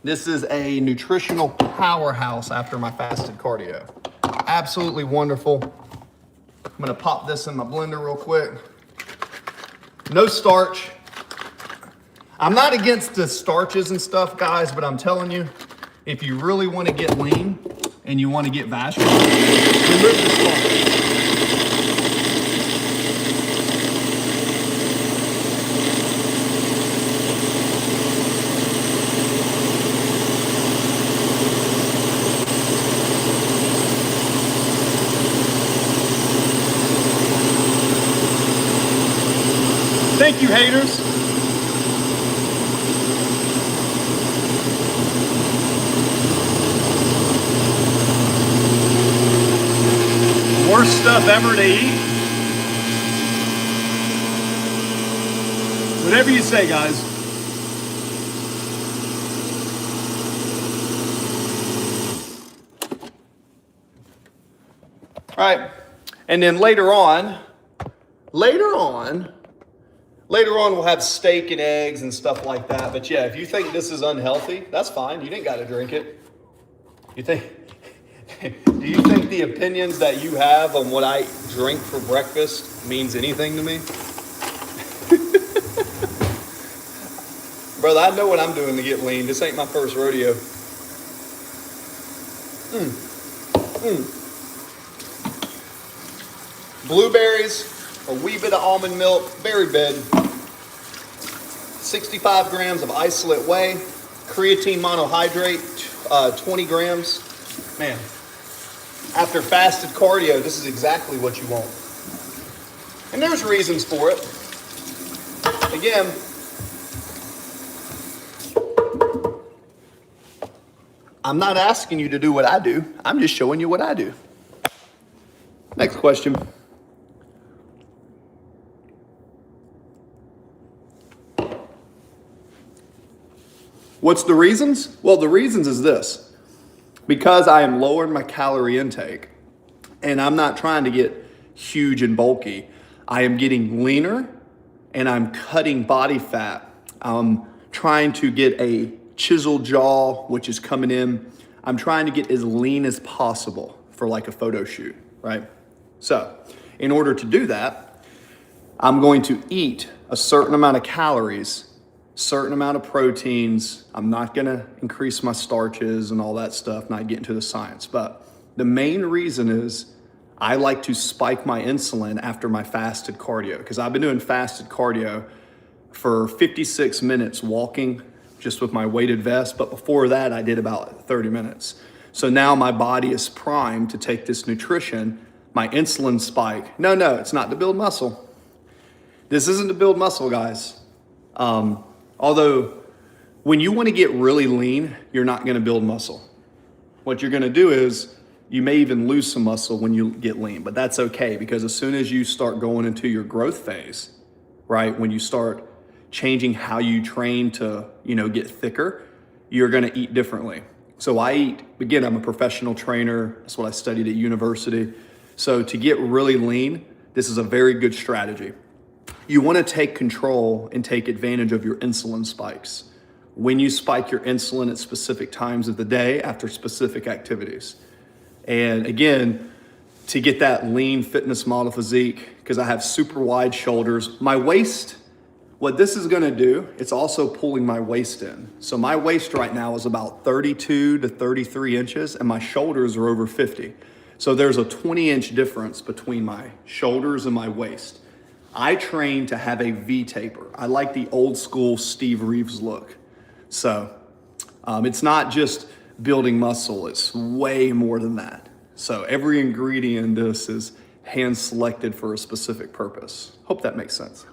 This is a nutritional powerhouse after my fasted cardio. Absolutely wonderful. I'm gonna pop this in my blender real quick. No starch. I'm not against the starches and stuff, guys, but I'm telling you, if you really want to get lean and you want to get vascular, remove the starch. Thank you, haters. Worst stuff ever to eat. Whatever you say, guys. All right. And then later on we'll have steak and eggs and stuff like that. But yeah, if you think this is unhealthy, that's fine. You didn't got to drink it. Do you think the opinions that you have on what I drink for breakfast means anything to me? Brother, I know what I'm doing to get lean. This ain't my first rodeo. Blueberries, a wee bit of almond milk, berry bed, 65 grams of isolate whey, creatine monohydrate, 20 grams. Man, after fasted cardio, this is exactly what you want. And there's reasons for it. Again, I'm not asking you to do what I do. I'm just showing you what I do. Next question. What's the reasons? Well, the reasons is this. Because I am lowering my calorie intake and I'm not trying to get huge and bulky, I am getting leaner and I'm cutting body fat. I'm trying to get a chiseled jaw, which is coming in. I'm trying to get as lean as possible for like a photo shoot, right? So in order to do that, I'm going to eat a certain amount of calories, certain amount of proteins. I'm not gonna increase my starches and all that stuff, not get into the science. But the main reason is I like to spike my insulin after my fasted cardio, because I've been doing fasted cardio for 56 minutes walking just with my weighted vest. But before that, I did about 30 minutes. So now my body is primed to take this nutrition, my insulin spike. No, it's not to build muscle. This isn't to build muscle, guys. Although when you want to get really lean, you're not going to build muscle. What you're going to do is you may even lose some muscle when you get lean, but that's okay, because as soon as you start going into your growth phase, right, when you start changing how you train to, get thicker, you're going to eat differently. So I eat, again, I'm a professional trainer. That's what I studied at university. So to get really lean, this is a very good strategy. You want to take control and take advantage of your insulin spikes. When you spike your insulin at specific times of the day after specific activities. And again, to get that lean fitness model physique, because I have super wide shoulders, my waist, what this is going to do, it's also pulling my waist in. So my waist right now is about 32 to 33 inches and my shoulders are over 50. So there's a 20-inch difference between my shoulders and my waist. I train to have a V taper. I like the old school Steve Reeves look. So it's not just building muscle, it's way more than that. So every ingredient in this is hand selected for a specific purpose. Hope that makes sense.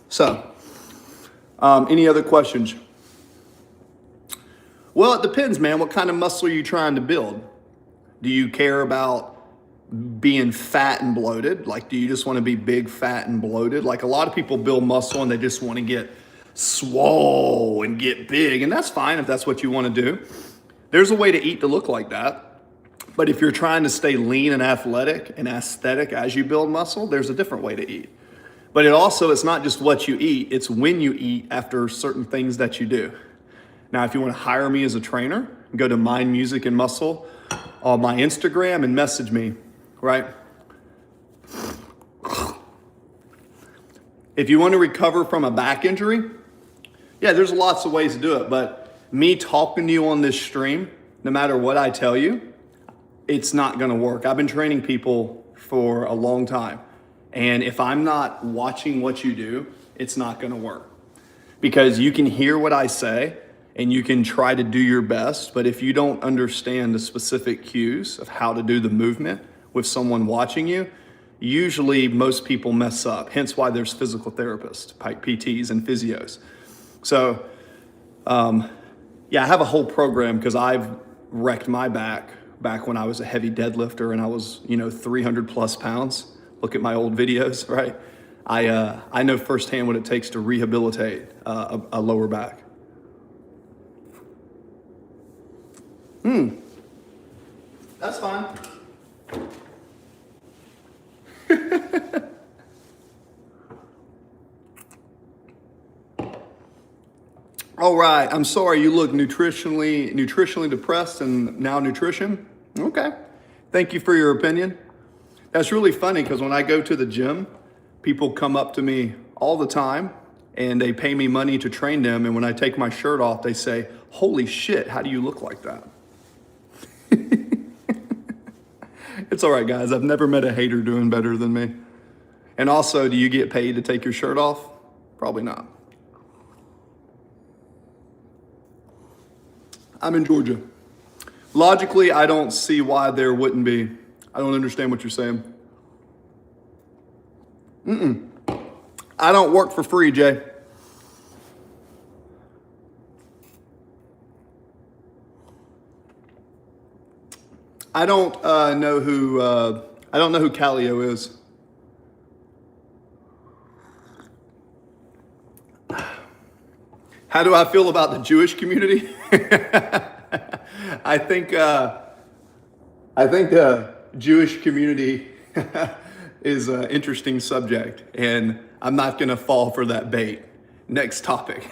So, any other questions? Well, it depends, man. What kind of muscle are you trying to build? Do you care about being fat and bloated? Like, do you just want to be big, fat, and bloated? Like, a lot of people build muscle and they just want to get swole and get big, and that's fine if that's what you want to do. There's a way to eat to look like that. But if you're trying to stay lean and athletic and aesthetic as you build muscle, there's a different way to eat. But it's not just what you eat, it's when you eat after certain things that you do. Now, if you want to hire me as a trainer, go to Mind Music and Muscle on my Instagram and message me, right? If you want to recover from a back injury, yeah, there's lots of ways to do it. But me talking to you on this stream, no matter what I tell you, it's not going to work. I've been training people for a long time. And if I'm not watching what you do, it's not going to work. Because you can hear what I say and you can try to do your best. But if you don't understand the specific cues of how to do the movement with someone watching you, usually most people mess up. Hence why there's physical therapists, PTs, and physios. So, yeah, I have a whole program because I've wrecked my back when I was a heavy deadlifter and I was, 300 plus pounds. Look at my old videos, right? I know firsthand what it takes to rehabilitate a lower back. That's fine. All right, I'm sorry you look nutritionally depressed and now nutrition. Okay, thank you for your opinion. That's really funny because when I go to the gym, people come up to me all the time and they pay me money to train them. And when I take my shirt off, they say, "Holy shit, how do you look like that?" It's all right, guys. I've never met a hater doing better than me. And also, do you get paid to take your shirt off? Probably not. I'm in Georgia. Logically, I don't see why there wouldn't be. I don't understand what you're saying. I don't work for free, Jay. I don't know who Calio is. How do I feel about the Jewish community? I think the Jewish community is an interesting subject, and I'm not going to fall for that bait. Next topic.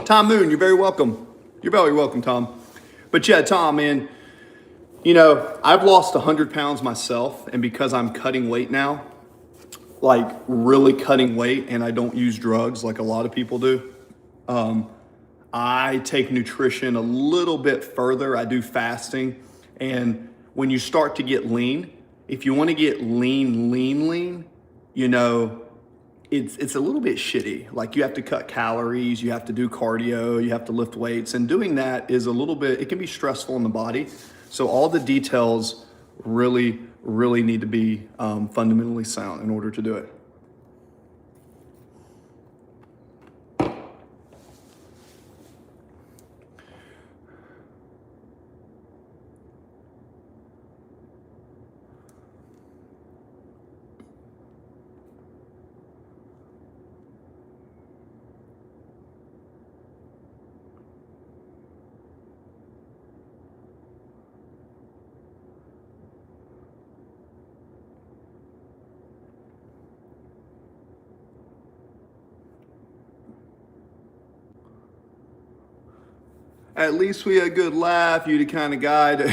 Tom Moon, you're very welcome. You're very welcome, Tom. But yeah, Tom, man, I've lost 100 pounds myself, and because I'm cutting weight now, like really cutting weight, and I don't use drugs like a lot of people do, I take nutrition a little bit further. I do fasting, and when you start to get lean, if you want to get lean, it's a little bit shitty. Like you have to cut calories, you have to do cardio, you have to lift weights, and doing that is it can be stressful in the body. So all the details really need to be fundamentally sound in order to do it. At least we had a good laugh. You the kind of guy to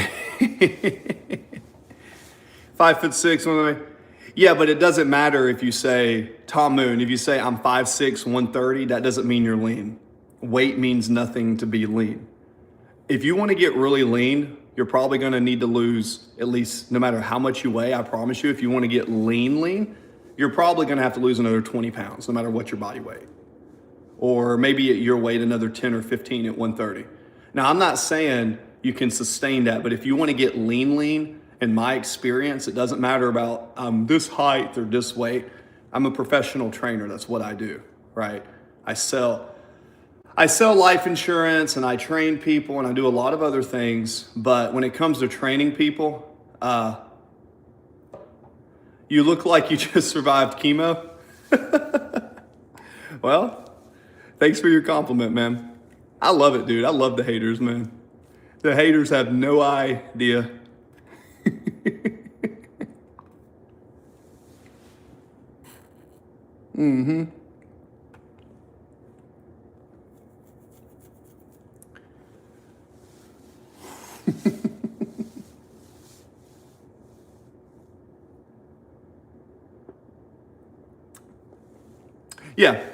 5'6". Yeah, but it doesn't matter if you say Tom Moon. If you say I'm 5'6", 130, that doesn't mean you're lean. Weight means nothing to be lean. If you want to get really lean, you're probably going to need to lose, at least no matter how much you weigh, I promise you, if you want to get lean, you're probably going to have to lose another 20 pounds, no matter what your body weight. Or maybe at your weight, another 10 or 15 at 130. Now, I'm not saying you can sustain that, but if you want to get lean, in my experience, it doesn't matter about this height or this weight. I'm a professional trainer. That's what I do, right? I sell life insurance and I train people and I do a lot of other things. But when it comes to training people, you look like you just survived chemo. Well, thanks for your compliment, man. I love it, dude. I love the haters, man. The haters have no idea. Yeah,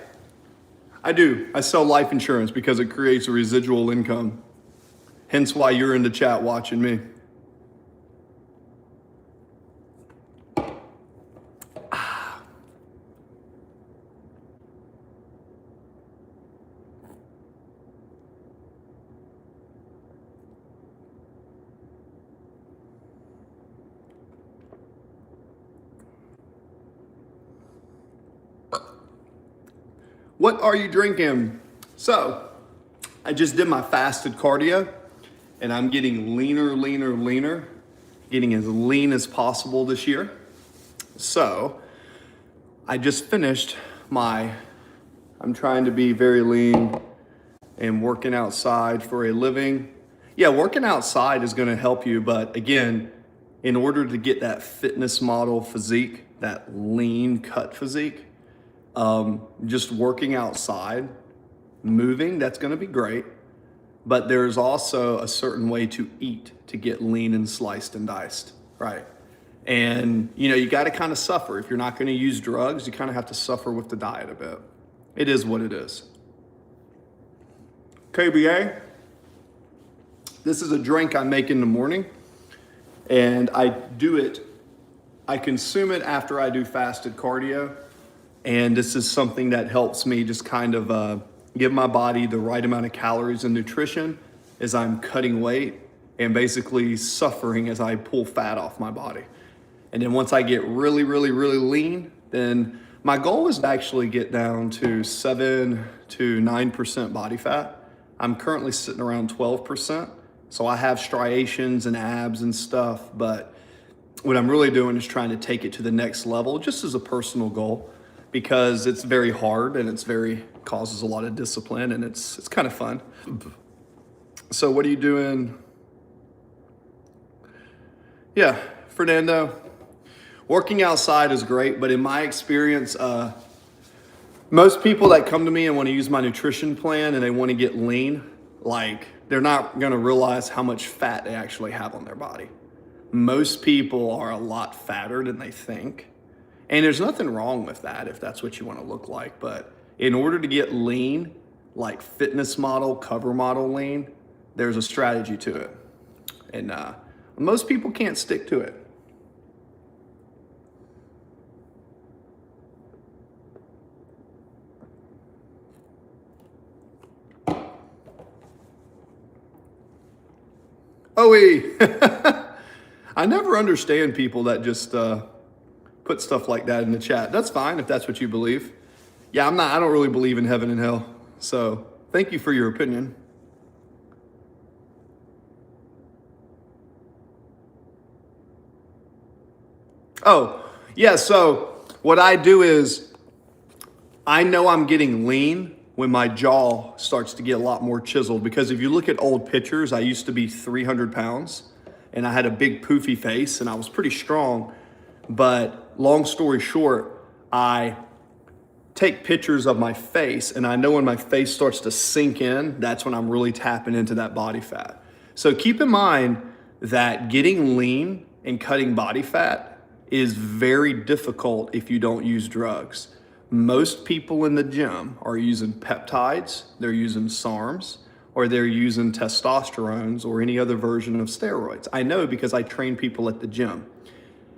I do. I sell life insurance because it creates a residual income. Hence why you're in the chat watching me. What are you drinking? So, I just did my fasted cardio and I'm getting leaner, getting as lean as possible this year. So, I just finished I'm trying to be very lean and working outside for a living. Yeah, working outside is gonna help you, but again, in order to get that fitness model physique, that lean cut physique, just working outside, moving, that's gonna be great. But there's also a certain way to eat to get lean and sliced and diced, right? And you gotta kind of suffer. If you're not gonna use drugs, you kind of have to suffer with the diet a bit. It is what it is. KBA, this is a drink I make in the morning and I consume it after I do fasted cardio. And this is something that helps me just kind of give my body the right amount of calories and nutrition as I'm cutting weight and basically suffering as I pull fat off my body. And then once I get really lean, then my goal is to actually get down to 7 to 9% body fat. I'm currently sitting around 12%. So I have striations and abs and stuff, but what I'm really doing is trying to take it to the next level just as a personal goal, because it's very hard and causes a lot of discipline and it's kind of fun. So what are you doing? Yeah, Fernando, working outside is great, but in my experience, most people that come to me and want to use my nutrition plan and they want to get lean, they're not going to realize how much fat they actually have on their body. Most people are a lot fatter than they think. And there's nothing wrong with that if that's what you want to look like. But in order to get lean, like fitness model, cover model lean, there's a strategy to it. And most people can't stick to it. I never understand people that just put stuff like that in the chat. That's fine if that's what you believe. Yeah, I don't really believe in heaven and hell. So thank you for your opinion. Oh, yeah, so what I do is I know I'm getting lean when my jaw starts to get a lot more chiseled, because if you look at old pictures, I used to be 300 pounds and I had a big poofy face and I was pretty strong. But long story short, I take pictures of my face and I know when my face starts to sink in, that's when I'm really tapping into that body fat. So keep in mind that getting lean and cutting body fat is very difficult if you don't use drugs. Most people in the gym are using peptides, they're using SARMs, or they're using testosterones or any other version of steroids. I know because I train people at the gym.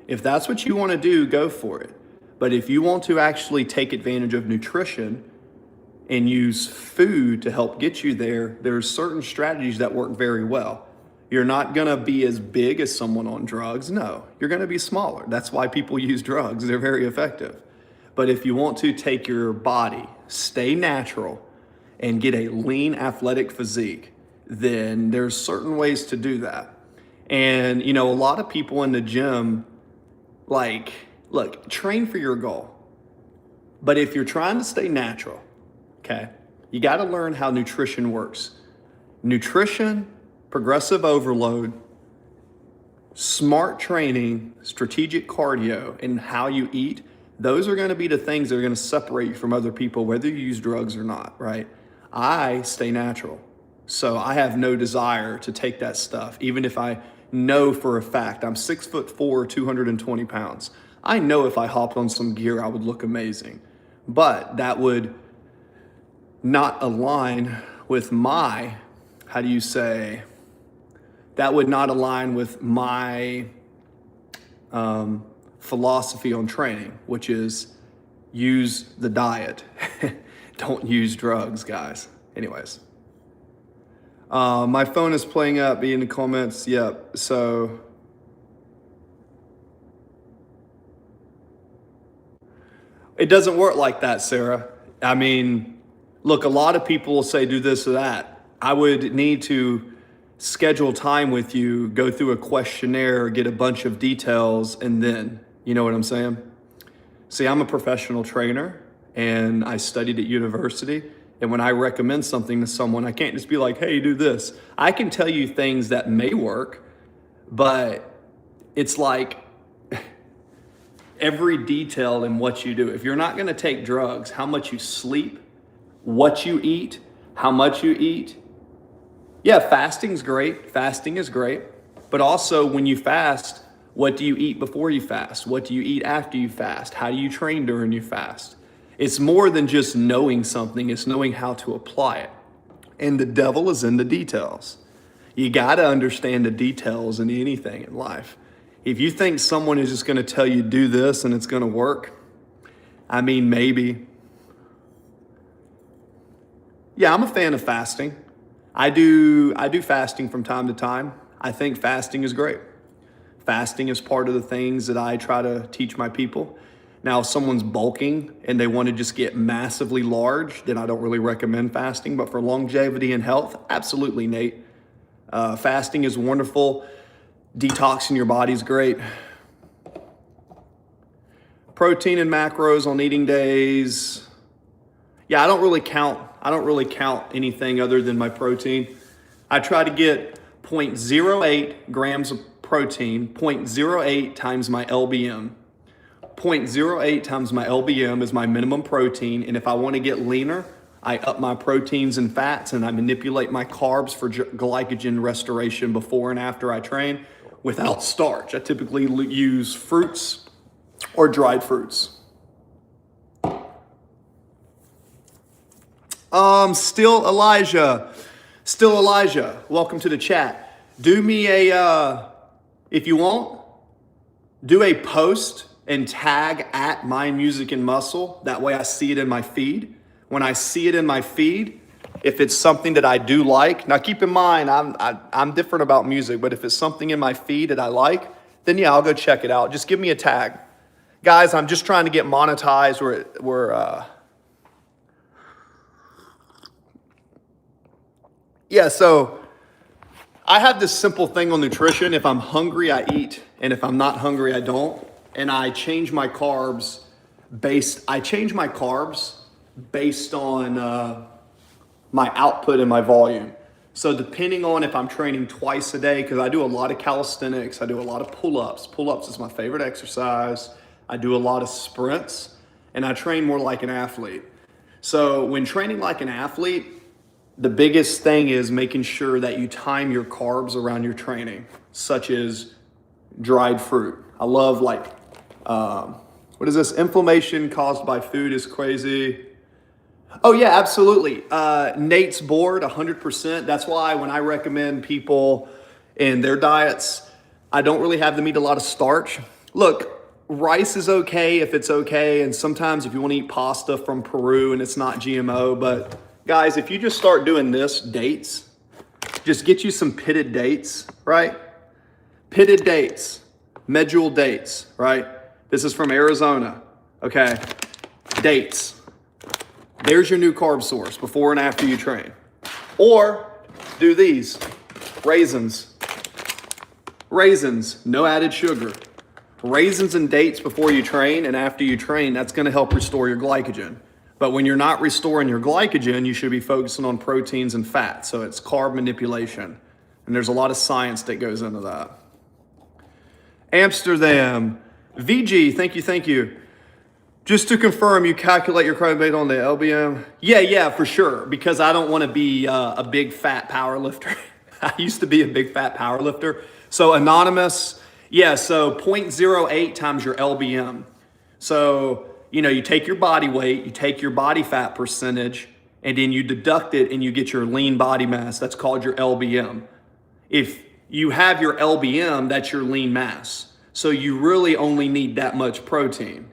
If that's what you want to do, go for it. But if you want to actually take advantage of nutrition and use food to help get you there, there's certain strategies that work very well. You're not gonna be as big as someone on drugs. No, you're gonna be smaller. That's why people use drugs. They're very effective. But if you want to take your body, stay natural, and get a lean athletic physique, then there's certain ways to do that. And a lot of people in the gym, look, train for your goal. But if you're trying to stay natural, okay, you gotta learn how nutrition works. Nutrition, progressive overload, smart training, strategic cardio, and how you eat, those are gonna be the things that are gonna separate you from other people, whether you use drugs or not, right? I stay natural. So I have no desire to take that stuff, even if I know for a fact I'm 6'4", 220 pounds. I know if I hopped on some gear, I would look amazing. But that would not align with my, that would not align with my philosophy on training, which is use the diet. Don't use drugs, guys. Anyways. My phone is playing up, be in the comments. Yep, so. It doesn't work like that, Sarah. I mean, look, a lot of people will say do this or that. I would need to schedule time with you, go through a questionnaire, get a bunch of details, and then, you know what I'm saying? See, I'm a professional trainer and I studied at university. And when I recommend something to someone, I can't just be like, hey, do this. I can tell you things that may work, but it's like every detail in what you do. If you're not gonna take drugs, how much you sleep, what you eat, how much you eat. Yeah, fasting's great. Fasting is great. But also when you fast, what do you eat before you fast? What do you eat after you fast? How do you train during you fast? It's more than just knowing something, it's knowing how to apply it. And the devil is in the details. You gotta understand the details in anything in life. If you think someone is just gonna tell you do this and it's gonna work, I mean, maybe. Yeah, I'm a fan of fasting. I do fasting from time to time. I think fasting is great. Fasting is part of the things that I try to teach my people. Now, if someone's bulking and they want to just get massively large, then I don't really recommend fasting. But for longevity and health, absolutely, Nate. Fasting is wonderful. Detoxing your body is great. Protein and macros on eating days. Yeah, I don't really count anything other than my protein. I try to get 0.08 grams of protein, 0.08 times my LBM. 0.08 times my LBM is my minimum protein, and if I want to get leaner, I up my proteins and fats, and I manipulate my carbs for glycogen restoration before and after I train without starch. I typically use fruits or dried fruits. Still Elijah, welcome to the chat. Do me if you want, do a post and tag at Mind Music and Muscle. That way I see it in my feed. When I see it in my feed, if it's something that I do like, now keep in mind, I'm different about music, but if it's something in my feed that I like, then yeah, I'll go check it out. Just give me a tag. Guys, I'm just trying to get monetized. Yeah, so I have this simple thing on nutrition. If I'm hungry, I eat. And if I'm not hungry, I don't. And I change my carbs based on my output and my volume. So depending on if I'm training twice a day, because I do a lot of calisthenics, I do a lot of pull-ups. Pull-ups is my favorite exercise. I do a lot of sprints, and I train more like an athlete. So when training like an athlete, the biggest thing is making sure that you time your carbs around your training, such as dried fruit. I love what is this? Inflammation caused by food is crazy. Oh yeah, absolutely. Nate's board, 100%. That's why when I recommend people in their diets, I don't really have them eat a lot of starch. Look, rice is okay if it's okay, and sometimes if you want to eat pasta from Peru and it's not GMO, but guys, if you just start doing this, dates, just get you some pitted dates, right? Pitted dates, medjool dates, right? This is from Arizona, okay? Dates. There's your new carb source before and after you train. Or do these, raisins. Raisins, no added sugar. Raisins and dates before you train and after you train, that's gonna help restore your glycogen. But when you're not restoring your glycogen, you should be focusing on proteins and fat. So it's carb manipulation. And there's a lot of science that goes into that. Amsterdam, VG, thank you. Just to confirm, you calculate your carb based on the LBM? Yeah, for sure. Because I don't want to be a big fat power lifter. I used to be a big fat power lifter. So anonymous, yeah, so 0.08 times your LBM. So, you take your body weight, you take your body fat percentage, and then you deduct it and you get your lean body mass. That's called your LBM. If you have your LBM, that's your lean mass. So you really only need that much protein.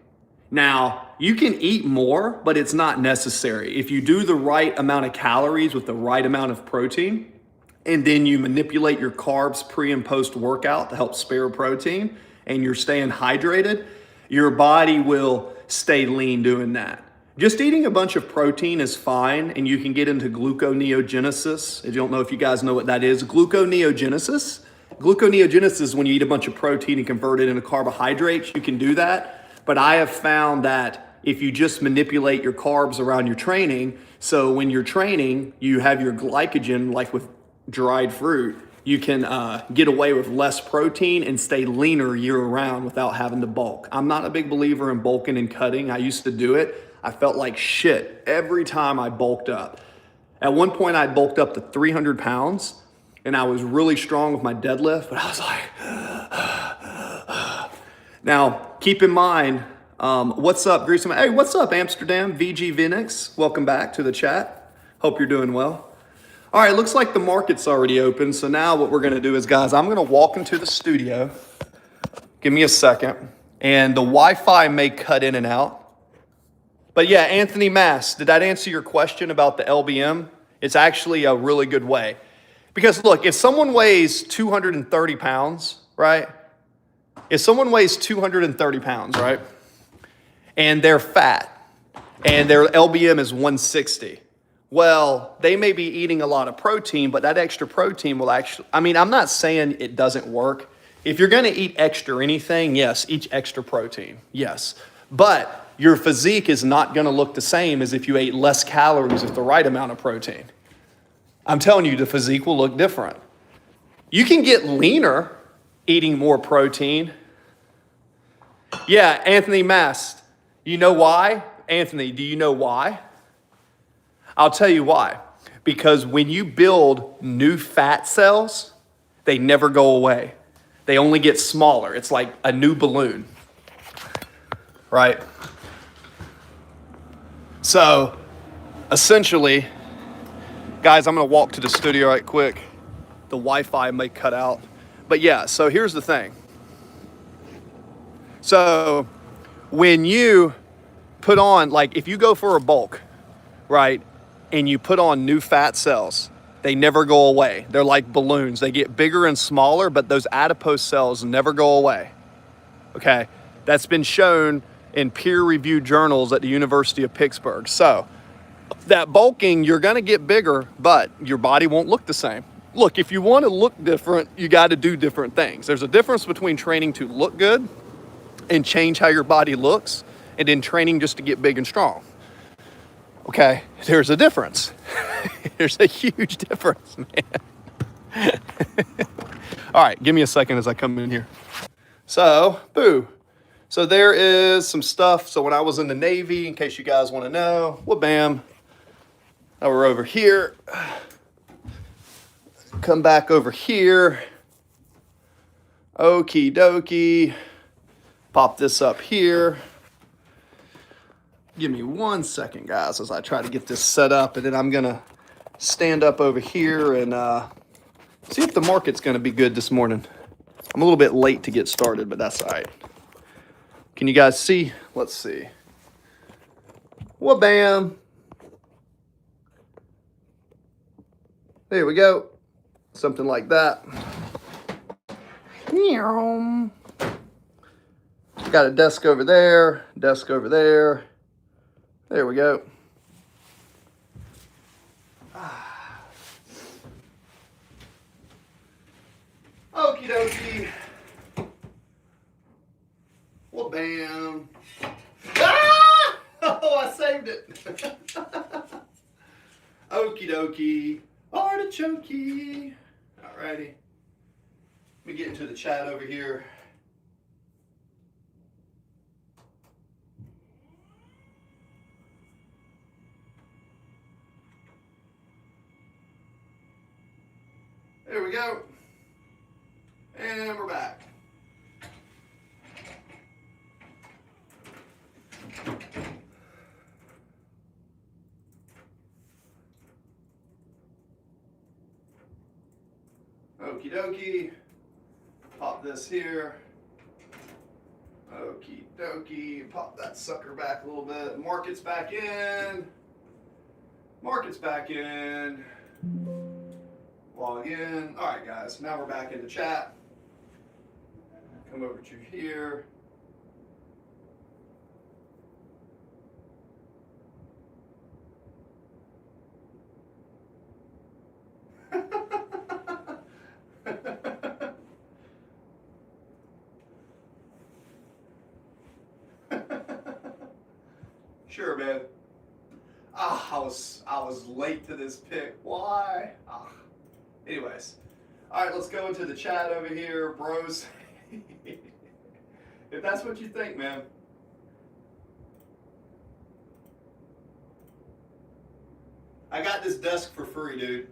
Now, you can eat more, but it's not necessary. If you do the right amount of calories with the right amount of protein, and then you manipulate your carbs pre and post workout to help spare protein, and you're staying hydrated, your body will stay lean doing that. Just eating a bunch of protein is fine, and you can get into gluconeogenesis. If you don't know if you guys know what that is, gluconeogenesis is when you eat a bunch of protein and convert it into carbohydrates. You can do that. But I have found that if you just manipulate your carbs around your training, so when you're training, you have your glycogen, like with dried fruit, you can get away with less protein and stay leaner year round without having to bulk. I'm not a big believer in bulking and cutting. I used to do it. I felt like shit every time I bulked up. At one point, I bulked up to 300 pounds, and I was really strong with my deadlift, but I was like, now, keep in mind, what's up, Greasy? Hey, what's up, Amsterdam? VG Vinix, welcome back to the chat. Hope you're doing well. All right, looks like the market's already open, so now what we're gonna do is, guys, I'm gonna walk into the studio. Give me a second, and the Wi-Fi may cut in and out. But yeah, Anthony Mass, did that answer your question about the LBM? It's actually a really good way. Because look, if someone weighs 230 pounds, right? If someone weighs 230 pounds, right? And they're fat, and their LBM is 160. Well, they may be eating a lot of protein, but that extra protein will actually, I mean, I'm not saying it doesn't work. If you're gonna eat extra anything, yes, eat extra protein, yes. But your physique is not gonna look the same as if you ate less calories with the right amount of protein. I'm telling you, the physique will look different. You can get leaner eating more protein. Yeah, Anthony Mast, you know why? Anthony, do you know why? I'll tell you why. Because when you build new fat cells, they never go away. They only get smaller. It's like a new balloon, right? So, essentially, guys, I'm gonna walk to the studio right quick. The Wi-Fi may cut out. But yeah, so here's the thing. So, when you put on, like if you go for a bulk, right, and you put on new fat cells, they never go away. They're like balloons. They get bigger and smaller, but those adipose cells never go away. Okay, that's been shown in peer-reviewed journals at the University of Pittsburgh. So that bulking, you're gonna get bigger, but your body won't look the same. Look, if you wanna look different, you gotta do different things. There's a difference between training to look good and change how your body looks, and then training just to get big and strong. Okay, there's a difference. There's a huge difference, man. All right, give me a second as I come in here. So, boo. So there is some stuff. So when I was in the Navy, in case you guys want to know, well, bam. Now we're over here. Come back over here. Okie dokie. Pop this up here. Give me 1 second, guys, as I try to get this set up, and then I'm gonna stand up over here and see if the market's gonna be good this morning. I'm a little bit late to get started, but that's all right. Can you guys see? Let's see. Well, bam. There we go. Something like that. Got a desk over there, desk over there. There we go. Okie dokie. Well, bam. Ah! Oh, I saved it. Okie dokie. Artichokey. Alrighty. Let me get into the chat over here. There we go. And we're back. Okie dokie. Pop this here. Okie dokie. Pop that sucker back a little bit. Market's back in. Market's back in. Log in. All right, guys. Now we're back in the chat. Come over to here. Sure, man. I was late to this pick. Why? Anyways. All right, let's go into the chat over here, bros. If that's what you think, man. I got this desk for free, dude.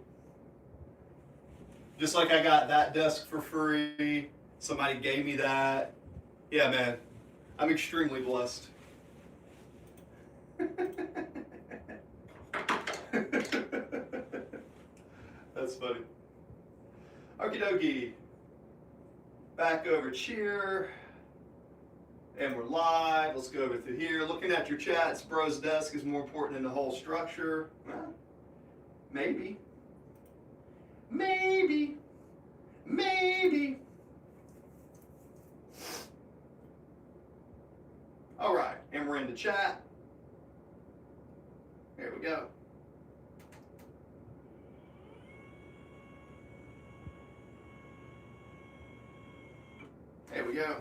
Just like I got that desk for free. Somebody gave me that. Yeah, man. I'm extremely blessed. That's funny. Okie dokie. Back over cheer. And we're live. Let's go over through here. Looking at your chats, bro's desk is more important than the whole structure. Well, maybe. Maybe. Maybe. All right, and we're in the chat. There we go. There we go.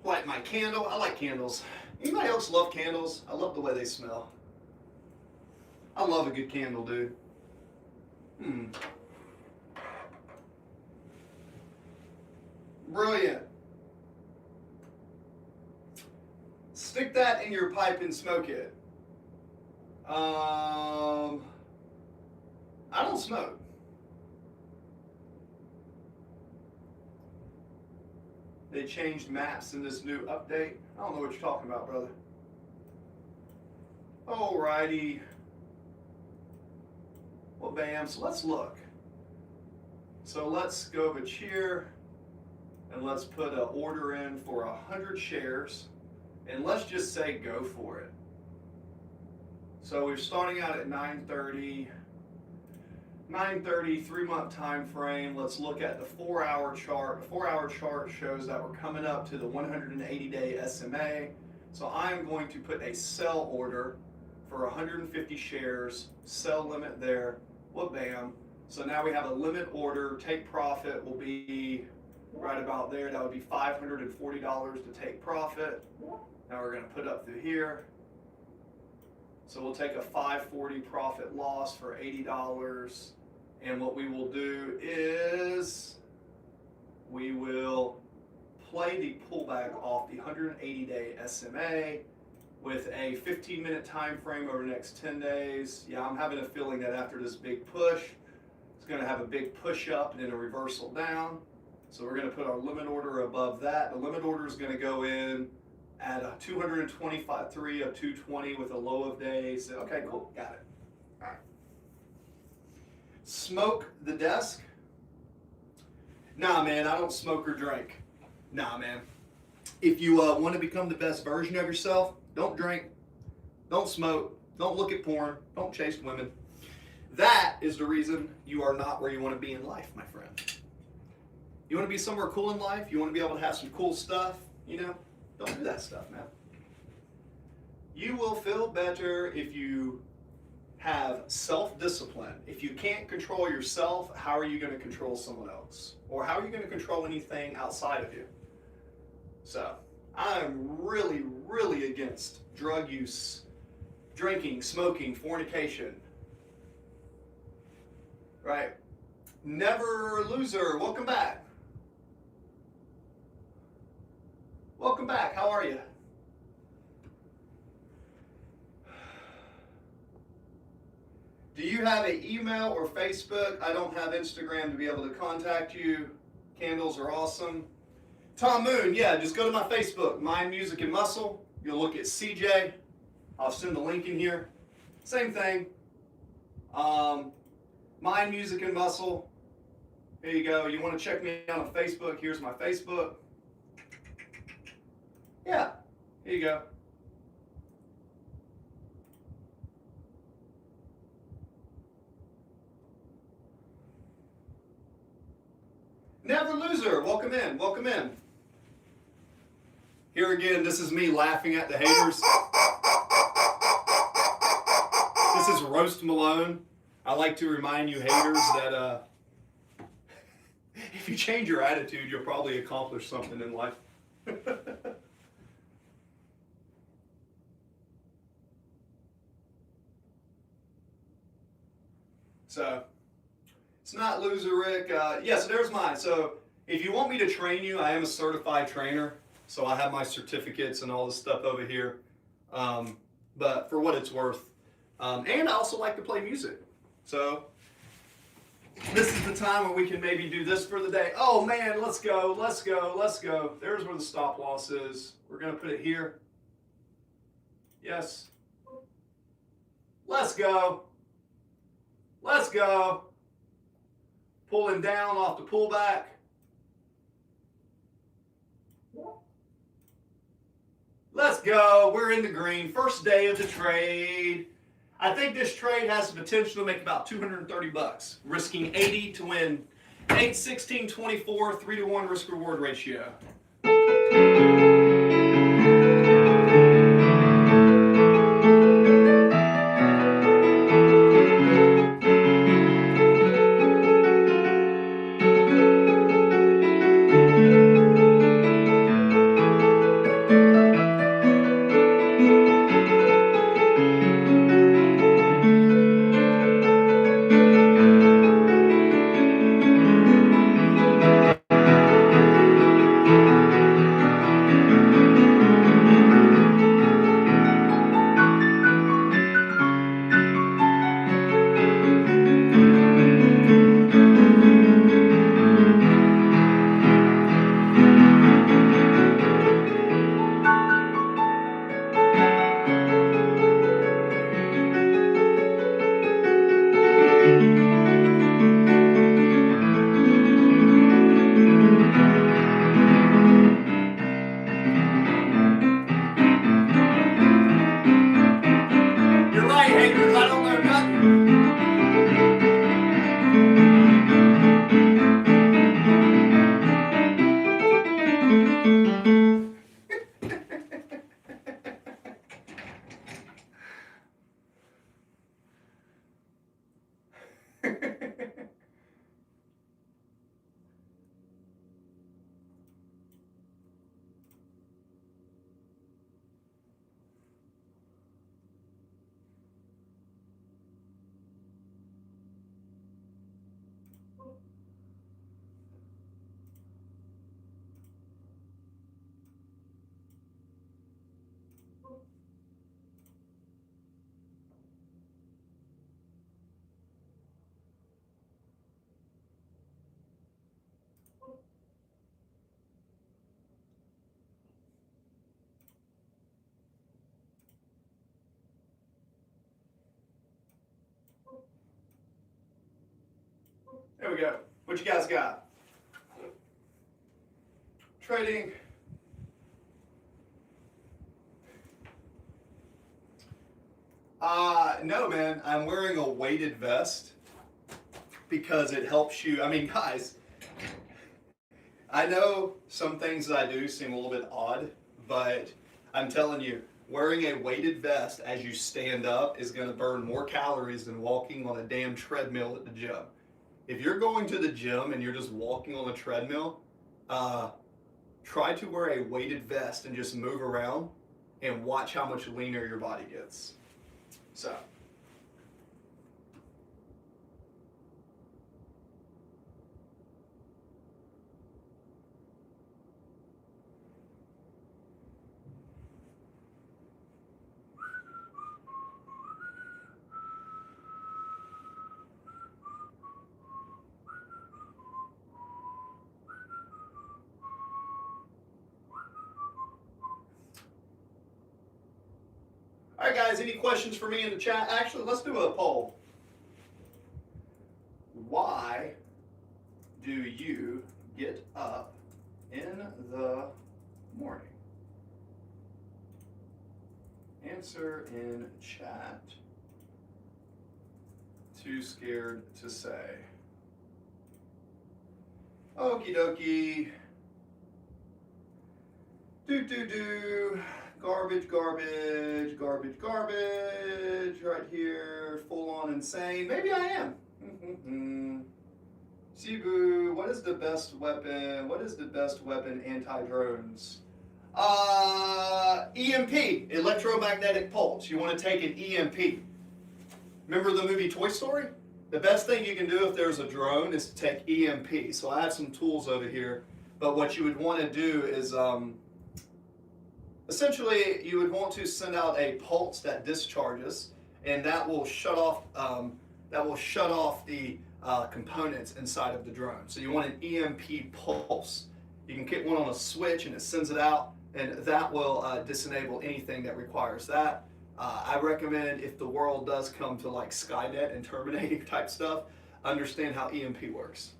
Light my candle. I like candles. Anybody else love candles? I love the way they smell. I love a good candle, dude. Brilliant. Stick that in your pipe and smoke it. I don't smoke. They changed maps in this new update. I don't know what you're talking about, brother. Alrighty. Well, bam. So let's look. So let's go over here and let's put an order in for 100 shares. And let's just say go for it. So we're starting out at 9:30. 9:30, 3-month time frame. Let's look at the 4-hour chart. The 4-hour chart shows that we're coming up to the 180-day SMA. So I'm going to put a sell order for 150 shares, sell limit there. Well, bam. So now we have a limit order. Take profit will be right about there. That would be $540 to take profit. Now we're going to put up through here. So we'll take a $540 profit loss for $80. And what we will do is we will play the pullback off the 180-day SMA with a 15-minute time frame over the next 10 days. Yeah, I'm having a feeling that after this big push, it's going to have a big push up and then a reversal down. So we're going to put our limit order above that. The limit order is going to go in at a 225.3 of 220 with a low of days. Okay, cool, got it. All right. Smoke the desk? Nah, man, I don't smoke or drink. Nah, man. If you want to become the best version of yourself, don't drink, don't smoke, don't look at porn, don't chase women. That is the reason you are not where you want to be in life, my friend. You want to be somewhere cool in life? You want to be able to have some cool stuff? You know, don't do that stuff, man. You will feel better if you have self-discipline. If you can't control yourself, how are you going to control someone else? Or how are you going to control anything outside of you? So, I'm really, really against drug use, drinking, smoking, fornication. Right? Never Loser, welcome back. Welcome back, how are you? Do you have an email or Facebook? I don't have Instagram to be able to contact you. Candles are awesome. Tom Moon, yeah, just go to my Facebook, Mind, Music, and Muscle. You'll look at CJ. I'll send the link in here. Same thing. Mind, Music, and Muscle. Here you go. You want to check me out on Facebook? Here's my Facebook. Yeah, here you go. Never Loser, welcome in, welcome in. Here again, this is me laughing at the haters. This is Roast Malone. I like to remind you haters that if you change your attitude, you'll probably accomplish something in life. So it's not Loser Rick. Yeah, so there's mine. So if you want me to train you, I am a certified trainer. So I have my certificates and all this stuff over here. But for what it's worth. And I also like to play music. So this is the time where we can maybe do this for the day. Oh man, let's go, let's go, let's go. There's where the stop loss is. We're gonna put it here. Yes. Let's go. Let's go. Pulling down off the pullback. Let's go. We're in the green. First day of the trade. I think this trade has the potential to make about 230 bucks, risking 80 to win 8, 16, 24, 3-to-1 risk reward ratio. There we go. What you guys got? Trading. No, man. I'm wearing a weighted vest because it helps you. I mean, guys, I know some things that I do seem a little bit odd, but I'm telling you, wearing a weighted vest as you stand up is going to burn more calories than walking on a damn treadmill at the gym. If you're going to the gym and you're just walking on a treadmill, try to wear a weighted vest and just move around and watch how much leaner your body gets. So. All right, guys, any questions for me in the chat? Actually, let's do a poll. Why do you get up in the morning? Answer in chat. Too scared to say. Okie dokie. Do. Garbage, garbage, garbage, garbage. Right here, full on insane. Maybe I am. Cebu, what is the best weapon? What is the best weapon anti-drones? EMP, electromagnetic pulse. You want to take an EMP. Remember the movie Toy Story? The best thing you can do if there's a drone is to take EMP. So I have some tools over here, but what you would want to do is essentially you would want to send out a pulse that discharges, and that will shut off the components inside of the drone. So you want an EMP pulse. You can get one on a switch and it sends it out, and that will disenable anything that requires that. I recommend if the world does come to like Skynet and Terminator type stuff, understand how EMP works.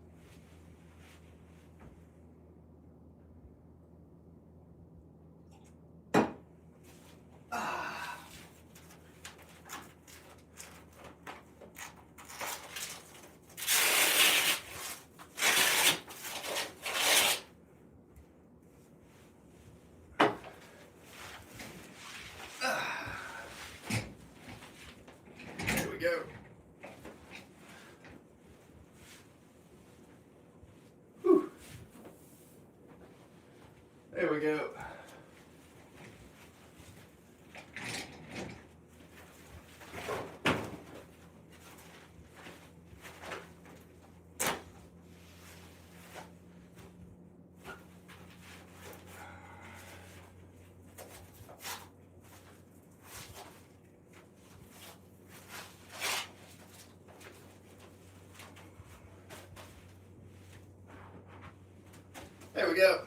Here we go. Whew. There we go. There we go.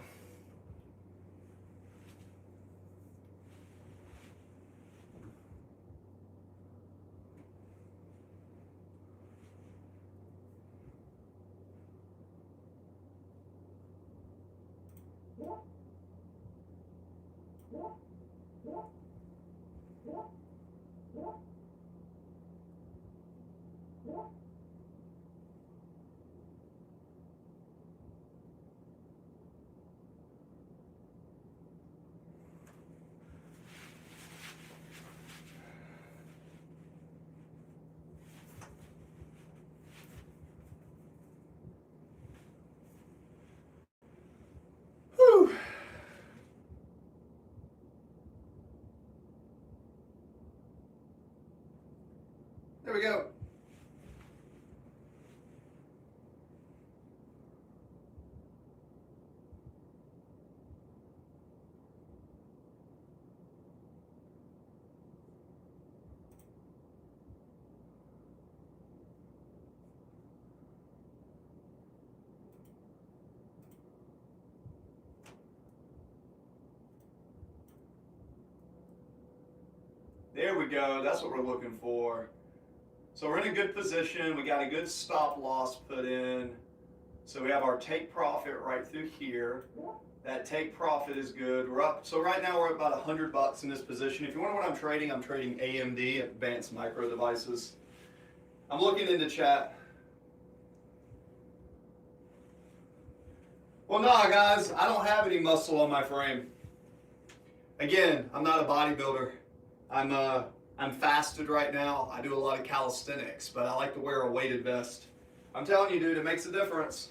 Whew. There we go. There we go. That's what we're looking for. So we're in a good position. We got a good stop loss put in. So we have our take profit right through here. That take profit is good. We're up. So right now we're at about $100 in this position. If you wonder what I'm trading AMD, Advanced Micro Devices. I'm looking into chat. Well, nah, guys, I don't have any muscle on my frame. Again, I'm not a bodybuilder. I'm fasted right now. I do a lot of calisthenics, but I like to wear a weighted vest. I'm telling you, dude, it makes a difference.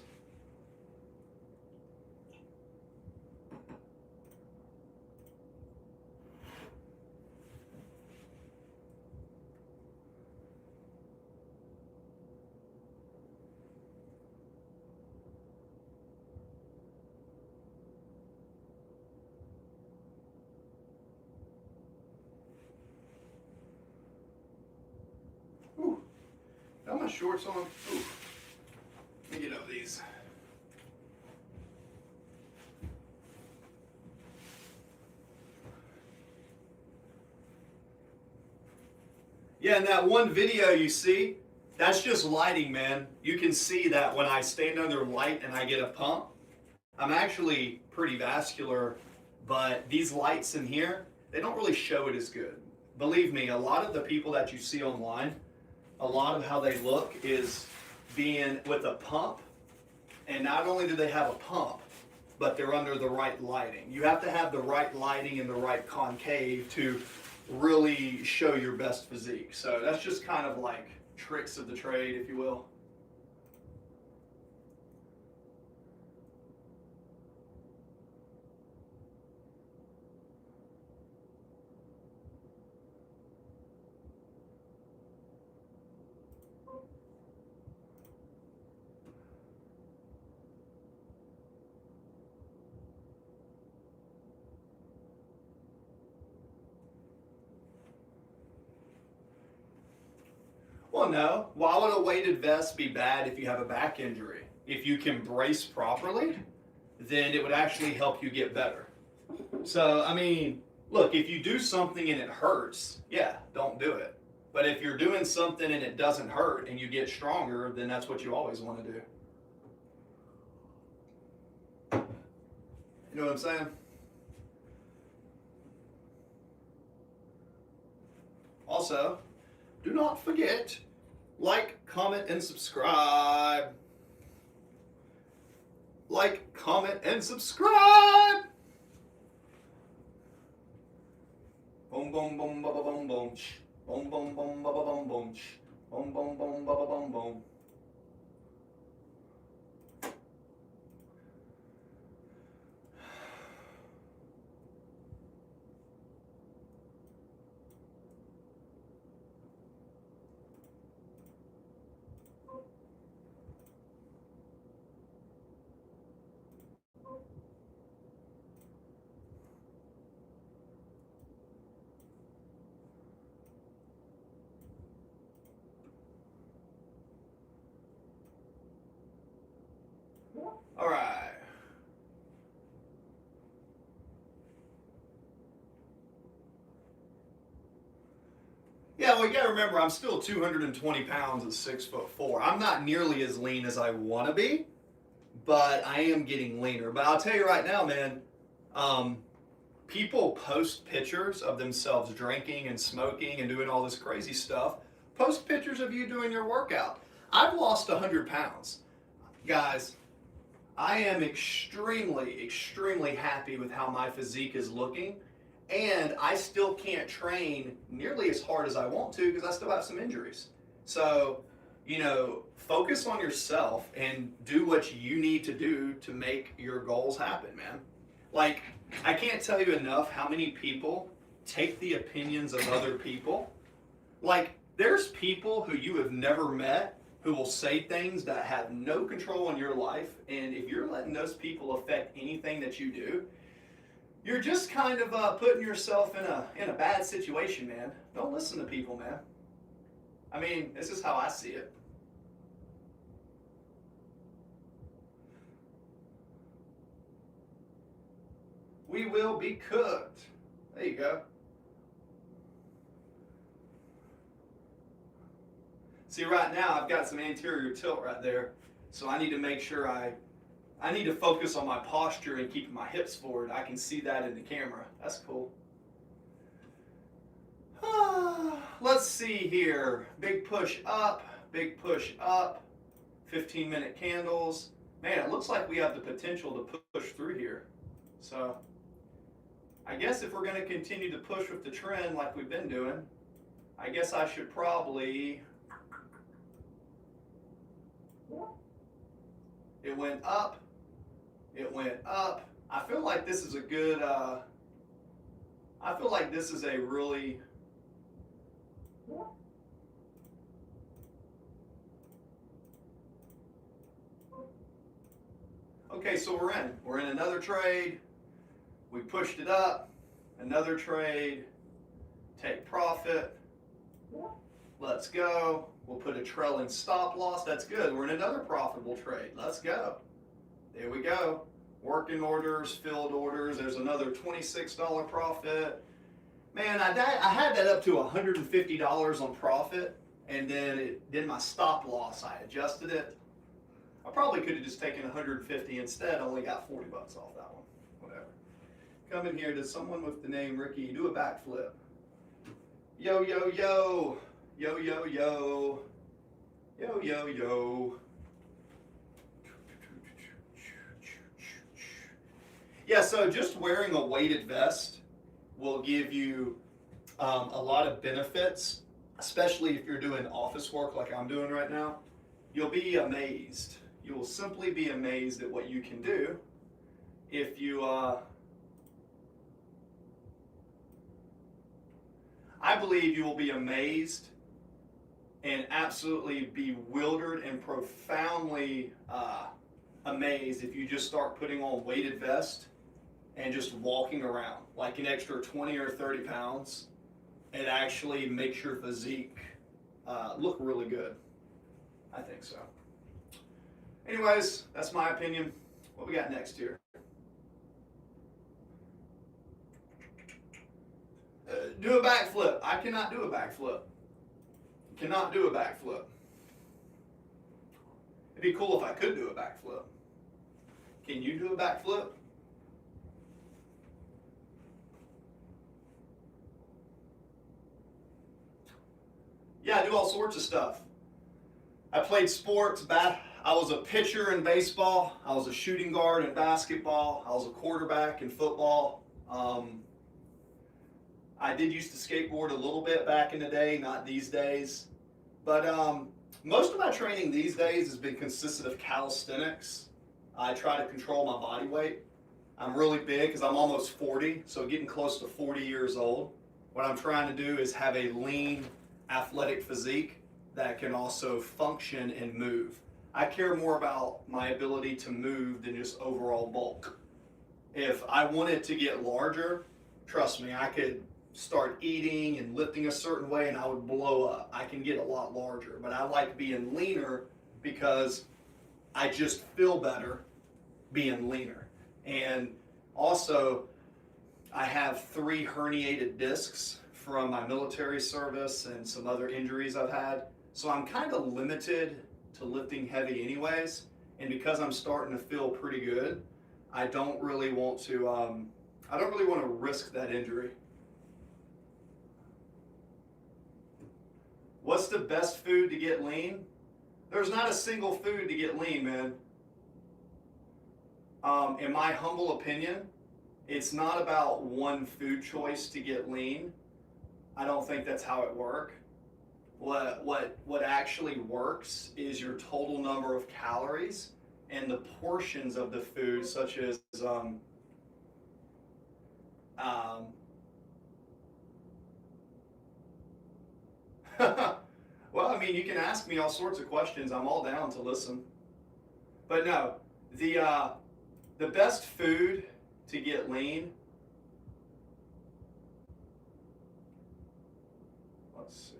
Ooh, got my shorts on. Ooh, let me get over these. Yeah, and that one video you see, that's just lighting, man. You can see that when I stand under light and I get a pump, I'm actually pretty vascular, but these lights in here, they don't really show it as good. Believe me, a lot of the people that you see online, a lot of how they look is being with a pump, and not only do they have a pump, but they're under the right lighting. You have to have the right lighting and the right concave to really show your best physique. So that's just kind of like tricks of the trade, if you will. don't know. Why would a weighted vest be bad if you have a back injury? If you can brace properly, then it would actually help you get better. So, I mean, look, if you do something and it hurts, yeah, don't do it. But if you're doing something and it doesn't hurt and you get stronger, then that's what you always want to do. You know what I'm saying? Also, do not forget, like, comment, and subscribe. Like, comment, and subscribe. Boom, boom, boom, ba, ba, boom, boom. Boom, boom, boom, ba, ba, boom, boom. Boom, boom, boom, ba, ba, boom, boom. All right. Yeah, well, you gotta remember, I'm still 220 pounds at 6'4". I'm not nearly as lean as I want to be, but I am getting leaner. But I'll tell you right now, man, people post pictures of themselves drinking and smoking and doing all this crazy stuff. Post pictures of you doing your workout. I've lost 100 pounds. Guys, I am extremely, extremely happy with how my physique is looking. And I still can't train nearly as hard as I want to because I still have some injuries. So, you know, focus on yourself and do what you need to do to make your goals happen, man. Like, I can't tell you enough how many people take the opinions of other people. Like, there's people who you have never met who will say things that have no control in your life. And if you're letting those people affect anything that you do, you're just kind of putting yourself in a bad situation, man. Don't listen to people, man. I mean, this is how I see it. We will be cooked. There you go. See, right now I've got some anterior tilt right there, so I need to make sure I need to focus on my posture and keeping my hips forward. I can see that in the camera. That's cool. Let's see here. Big push up, big push up, 15-minute candles. Man, it looks like we have the potential to push through here. So I guess if we're going to continue to push with the trend like we've been doing, I guess I should probably... It went up. It went up. I feel like this is a good, I feel like this is a really, okay, so we're in another trade. We pushed it up, another trade, take profit. Let's go. We'll put a trailing stop loss. That's good. We're in another profitable trade. Let's go. There we go. Working orders, filled orders. There's another $26 profit. Man, I had that up to $150 on profit, and then my stop loss, I adjusted it. I probably could have just taken 150 instead. Only got 40 bucks off that one. Whatever. Come in here. Does someone with the name Ricky do a backflip? Yo, yo, yo. Yo, yo, yo. Yo, yo, yo. Yeah, so just wearing a weighted vest will give you a lot of benefits, especially if you're doing office work like I'm doing right now. You'll be amazed. You will simply be amazed at what you can do if you... I believe you will be amazed and absolutely bewildered and profoundly amazed if you just start putting on weighted vest and just walking around like an extra 20 or 30 pounds. It actually makes your physique look really good. I think so. Anyways, that's my opinion. What we got next here? Do a backflip. I cannot do a backflip. Cannot do a backflip. It'd be cool if I could do a backflip. Can you do a backflip? Yeah, I do all sorts of stuff. I played sports. I was a pitcher in baseball. I was a shooting guard in basketball. I was a quarterback in football. I did used to skateboard a little bit back in the day, not these days. But most of my training these days has been consisted of calisthenics. I try to control my body weight. I'm really big because I'm almost 40, so getting close to 40 years old. What I'm trying to do is have a lean, athletic physique that can also function and move. I care more about my ability to move than just overall bulk. If I wanted to get larger, trust me, I could start eating and lifting a certain way and I would blow up. I can get a lot larger, but I like being leaner because I just feel better being leaner. And also, I have 3 herniated discs from my military service and some other injuries I've had. So I'm kind of limited to lifting heavy anyways. And because I'm starting to feel pretty good, I don't really want to risk that injury. What's the best food to get lean? There's not a single food to get lean, man. In my humble opinion, it's not about one food choice to get lean. I don't think that's how it works. What actually works is your total number of calories and the portions of the food, such as well, I mean, you can ask me all sorts of questions. I'm all down to listen. But no, the best food to get lean. Let's see.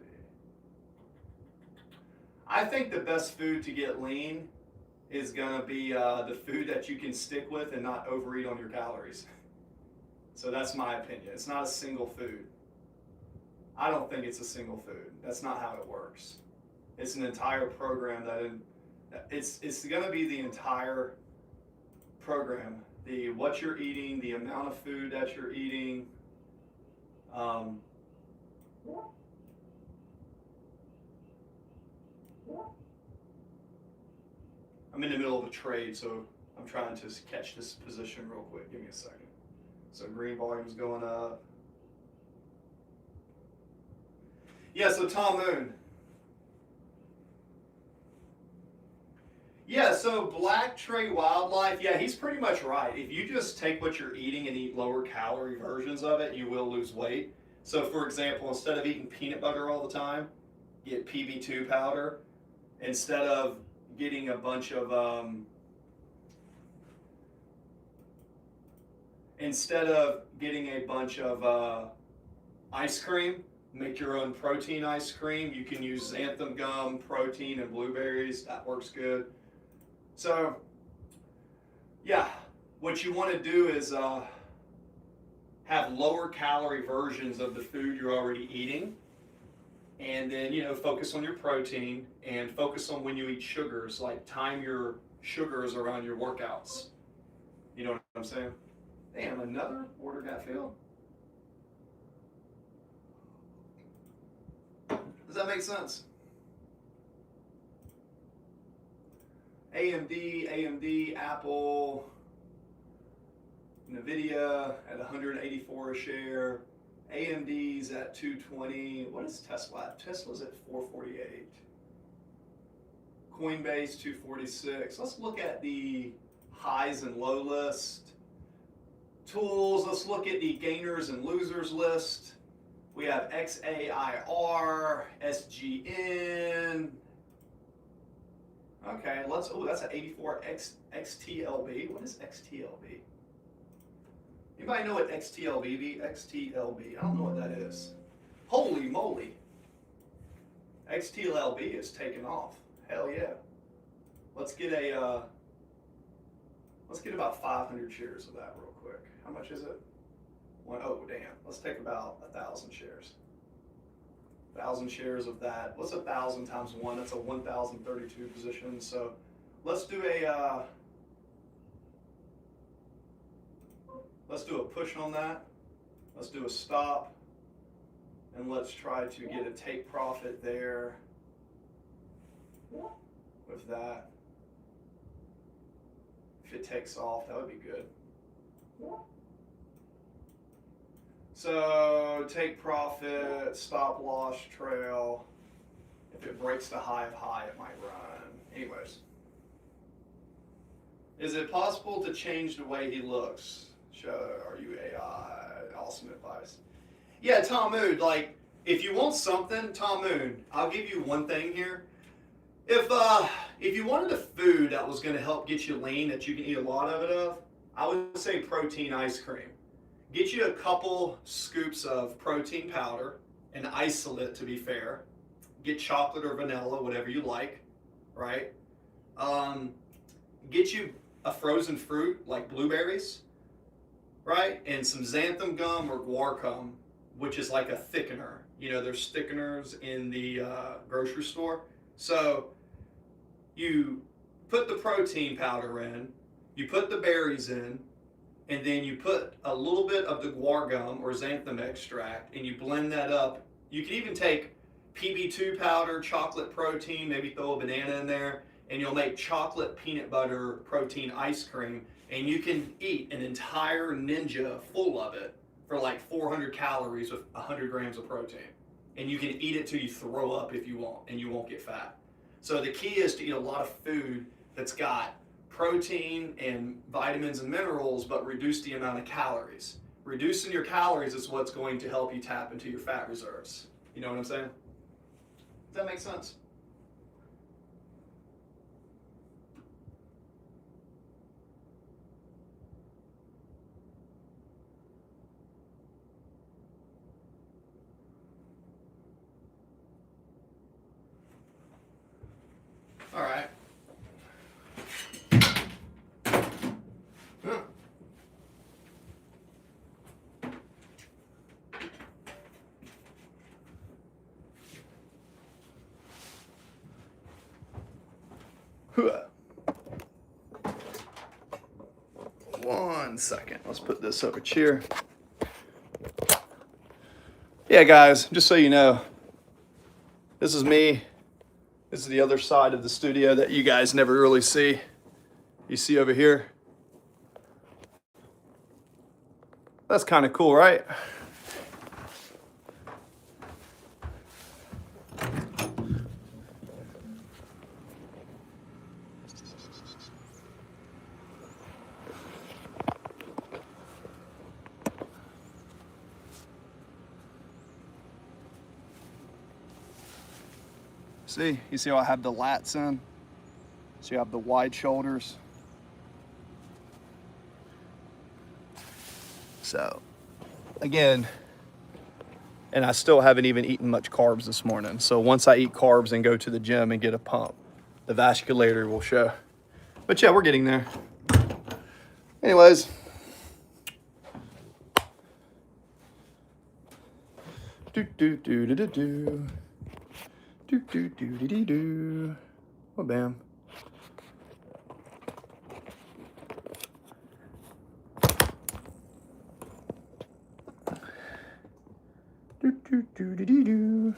I think the best food to get lean is gonna be the food that you can stick with and not overeat on your calories. So that's my opinion. It's not a single food. I don't think it's a single food. That's not how it works. It's an entire program it's going to be the entire program. The what you're eating, the amount of food that you're eating. I'm in the middle of a trade, so I'm trying to catch this position real quick. Give me a second. So green volume's going up. Yeah, so Tom Moon. Yeah, so Black Tray Wildlife, yeah, he's pretty much right. If you just take what you're eating and eat lower calorie versions of it, you will lose weight. So for example, instead of eating peanut butter all the time, get PB2 powder. Instead of getting a bunch of ice cream, make your own protein ice cream. You can use xanthan gum, protein, and blueberries. That works good. So, yeah, what you want to do is have lower calorie versions of the food you're already eating. And then, focus on your protein and focus on when you eat sugars, like time your sugars around your workouts. You know what I'm saying? Damn, another order got filled. Does that make sense? AMD, Apple, NVIDIA at 184 a share. AMD's at 220. What is Tesla? Tesla's at 448. Coinbase 246. Let's look at the highs and low list. Tools, let's look at the gainers and losers list. We have XAIR, SGN. Okay, that's an 84 XTLB. What is XTLB? Anybody know what XTLB? XTLB. I don't know what that is. Holy moly. XTLB is taking off. Hell yeah. Let's get about 500 shares of that real quick. How much is it? Oh damn. Let's take about 1,000 shares. 1,000 shares of that. What's 1,000 times 1? That's a 1,032 position. So let's do a push on that. Let's do a stop. And let's try to get a take profit there with that. If it takes off, that would be good. So take profit, stop loss trail. If it breaks the high of high, it might run. Anyways. Is it possible to change the way he looks? Are you AI? Awesome advice. Yeah, Tom Moon, like, if you want something, Tom Moon, I'll give you one thing here. If you wanted a food that was going to help get you lean, that you can eat a lot of it, I would say protein ice cream. Get you a couple scoops of protein powder, and isolate to be fair. Get chocolate or vanilla, whatever you like, right? Get you a frozen fruit like blueberries, right? And some xanthan gum or guar gum, which is like a thickener. You know, there's thickeners in the grocery store. So you put the protein powder in, you put the berries in, and then you put a little bit of the guar gum or xanthan extract, and you blend that up. You can even take PB2 powder, chocolate protein, maybe throw a banana in there, and you'll make chocolate peanut butter protein ice cream, and you can eat an entire Ninja full of it for like 400 calories with 100 grams of protein. And you can eat it till you throw up if you want, and you won't get fat. So the key is to eat a lot of food that's got protein and vitamins and minerals, but reduce the amount of calories. Reducing your calories is what's going to help you tap into your fat reserves. You know what I'm saying? Does that make sense? All right. One second. Let's put this over here. Yeah, guys, just so you know, this is me. This is the other side of the studio that you guys never really see. You see over here? That's kind of cool, right? See, you see how I have the lats in? So you have the wide shoulders. So, again, and I still haven't even eaten much carbs this morning. So once I eat carbs and go to the gym and get a pump, the vasculator will show. But yeah, we're getting there. Anyways. Do do do do do do. Do do do do do do. Oh, bam. Do do do do do do.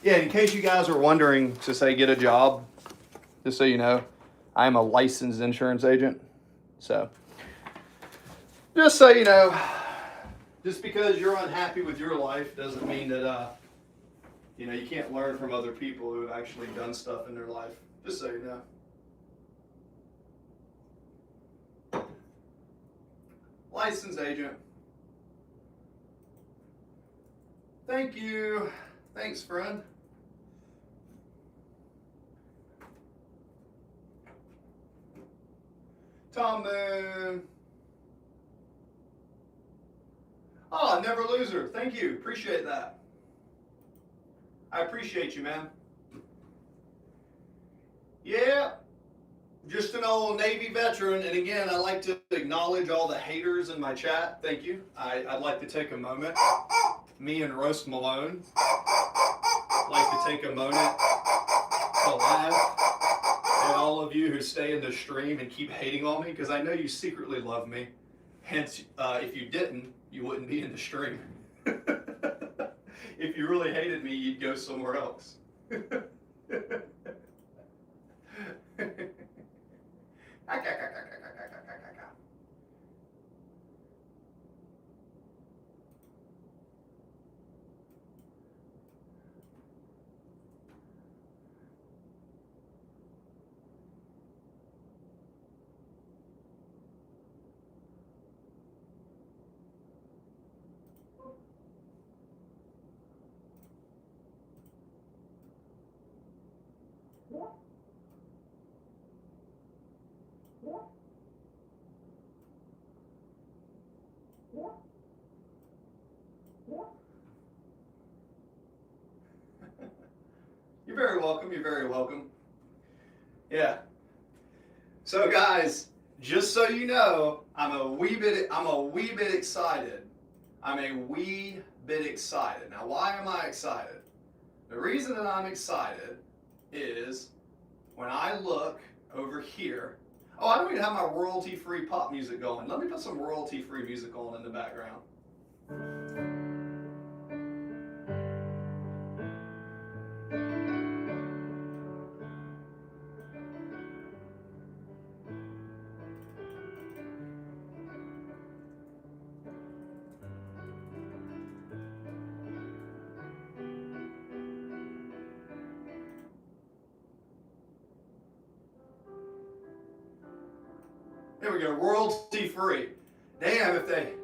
Yeah, in case you guys are wondering to say get a job, just so you know, I am a licensed insurance agent. So, just so you know, just because you're unhappy with your life doesn't mean that you know, you can't learn from other people who have actually done stuff in their life. Just so you know. Licensed agent. Thank you. Thanks, friend. Tom Moon. Oh, never loser. Thank you. Appreciate that. I appreciate you, man. Yeah, just an old Navy veteran. And again, I like to acknowledge all the haters in my chat. Thank you. I'd like to take a moment. Me and Roast Malone like to take a moment to laugh at all of you who stay in the stream and keep hating on me, because I know you secretly love me. Hence, if you didn't, you wouldn't be in the stream. If you really hated me, you'd go somewhere else. You're very welcome. You're very welcome. Yeah. So guys, just so you know, I'm a wee bit excited. I'm a wee bit excited. Now, why am I excited? The reason that I'm excited is when I look over here. Oh, I don't even have my royalty-free pop music going. Let me put some royalty-free music on in the background. There we go, royalty free. Damn, if they.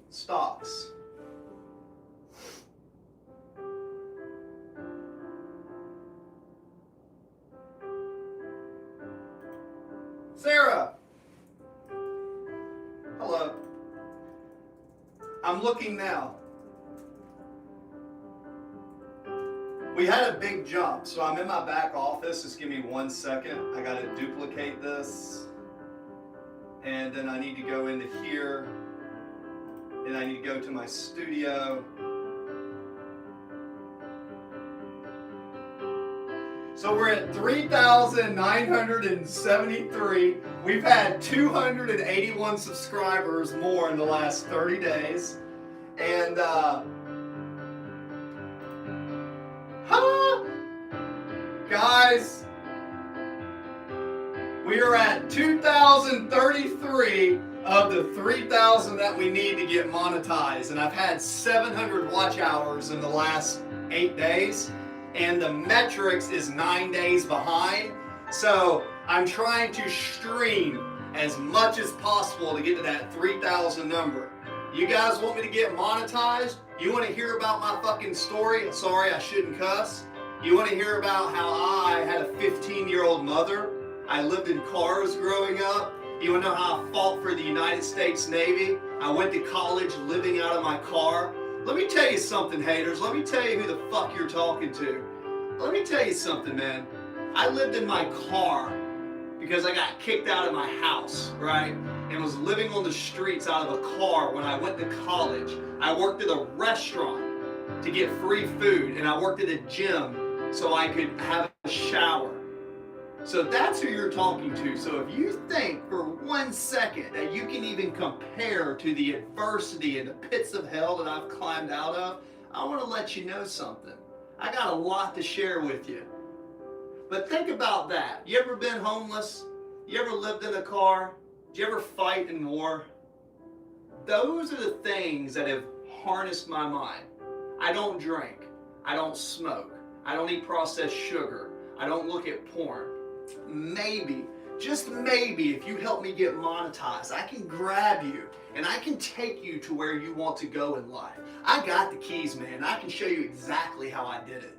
Stocks. Sarah. Hello. I'm looking now. We had a big jump, so I'm in my back office. Just give me 1 second. I got to duplicate this. And then I need to go into here. And I need to go to my studio. So we're at 3,973. We've had 281 subscribers more in the last 30 days. And, guys, we are at 2,033 of the 3,000 that we need to get monetized. And I've had 700 watch hours in the last 8 days. And the metrics is 9 days behind. So I'm trying to stream as much as possible to get to that 3,000 number. You guys want me to get monetized? You want to hear about my fucking story? Sorry, I shouldn't cuss. You want to hear about how I had a 15-year-old mother? I lived in cars growing up. You want to know how I fought for the United States Navy? I went to college living out of my car. Let me tell you something, haters. Let me tell you who the fuck you're talking to. Let me tell you something, man. I lived in my car because I got kicked out of my house, right? And was living on the streets out of a car when I went to college. I worked at a restaurant to get free food, and I worked at a gym so I could have a shower. So that's who you're talking to. So if you think for 1 second that you can even compare to the adversity and the pits of hell that I've climbed out of, I want to let you know something. I got a lot to share with you. But think about that. You ever been homeless? You ever lived in a car? Did you ever fight in war? Those are the things that have harnessed my mind. I don't drink. I don't smoke. I don't eat processed sugar. I don't look at porn. Maybe, just maybe, if you help me get monetized, I can grab you and I can take you to where you want to go in life. I got the keys, man. I can show you exactly how I did it.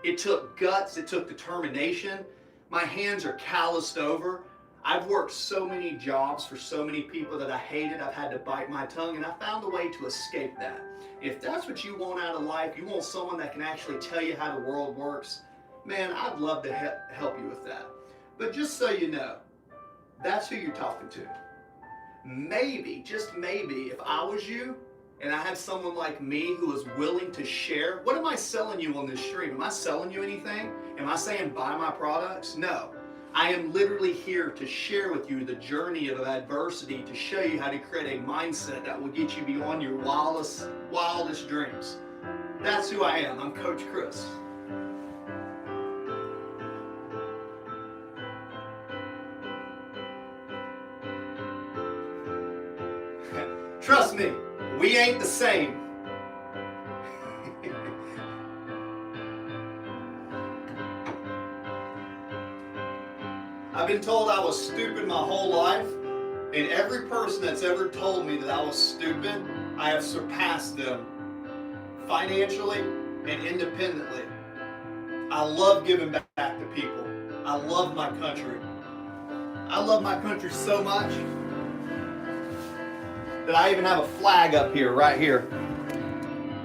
It took guts. It took determination. My hands are calloused over. I've worked so many jobs for so many people that I hated. I've had to bite my tongue, and I found a way to escape that. If that's what you want out of life, you want someone that can actually tell you how the world works, man, I'd love to help you with that. But just so you know, that's who you're talking to. Maybe, just maybe, if I was you and I had someone like me who was willing to share, what am I selling you on this stream? Am I selling you anything? Am I saying buy my products? No. I am literally here to share with you the journey of adversity, to show you how to create a mindset that will get you beyond your wildest dreams. That's who I am. I'm Coach Chris. Trust me, we ain't the same. I've been told I was stupid my whole life, and every person that's ever told me that I was stupid, I have surpassed them financially and independently. I love giving back to people. I love my country. I love my country so much that I even have a flag up here, right here.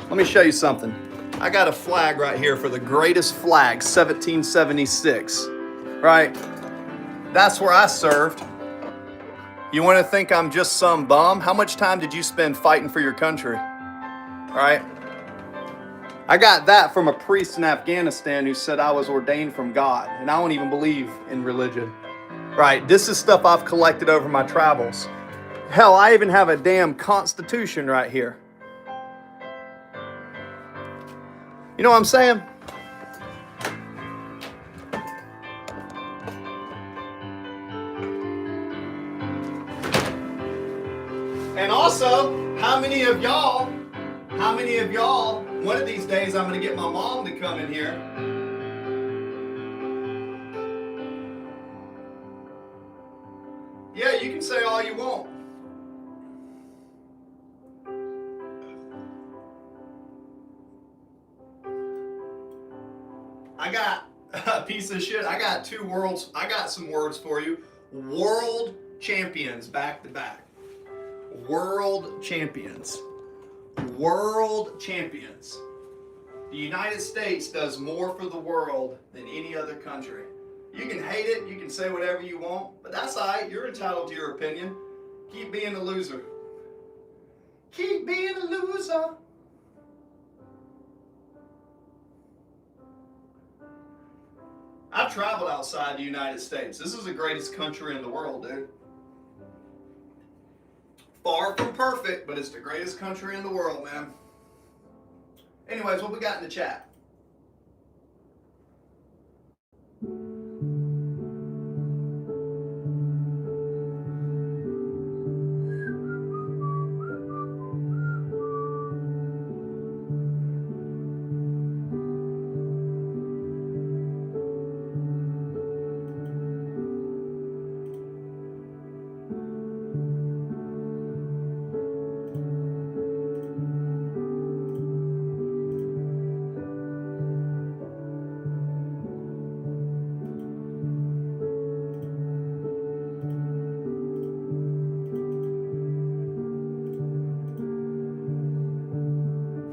Let me show you something. I got a flag right here for the greatest flag, 1776, right? That's where I served. You want to think I'm just some bum? How much time did you spend fighting for your country? All right? I got that from a priest in Afghanistan who said I was ordained from God, and I don't even believe in religion. Right? This is stuff I've collected over my travels. Hell, I even have a damn constitution right here. You know what I'm saying? And also, how many of y'all, one of these days I'm going to get my mom to come in here. Yeah, you can say all you want. I got a piece of shit. I got some words for you. World champions back to back. World champions. World champions. The United States does more for the world than any other country. You can hate it, you can say whatever you want, but that's all right. You're entitled to your opinion. Keep being a loser. Keep being a loser. I've traveled outside the United States. This is the greatest country in the world, dude. Far from perfect, but it's the greatest country in the world, man. Anyways, what we got in the chat?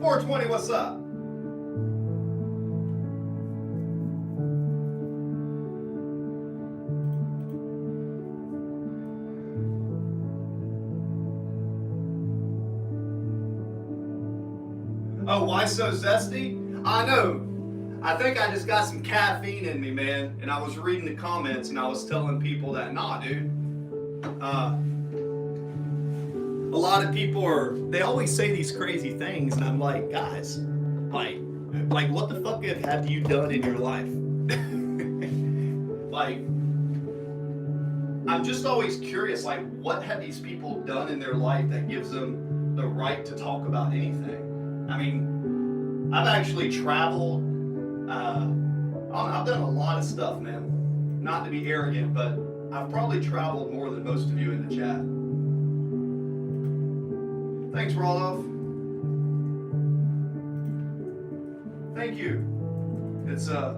.420, what's up? Oh, why so zesty? I know. I think I just got some caffeine in me, man. And I was reading the comments and I was telling people that, nah, dude. A lot of people they always say these crazy things, and I'm like, guys, like what the fuck have you done in your life? Like, I'm just always curious, like, what have these people done in their life that gives them the right to talk about anything? I mean, I've actually traveled. I've done a lot of stuff, man. Not to be arrogant, but I've probably traveled more than most of you in the chat. Thanks, Roloff. Thank you. It's a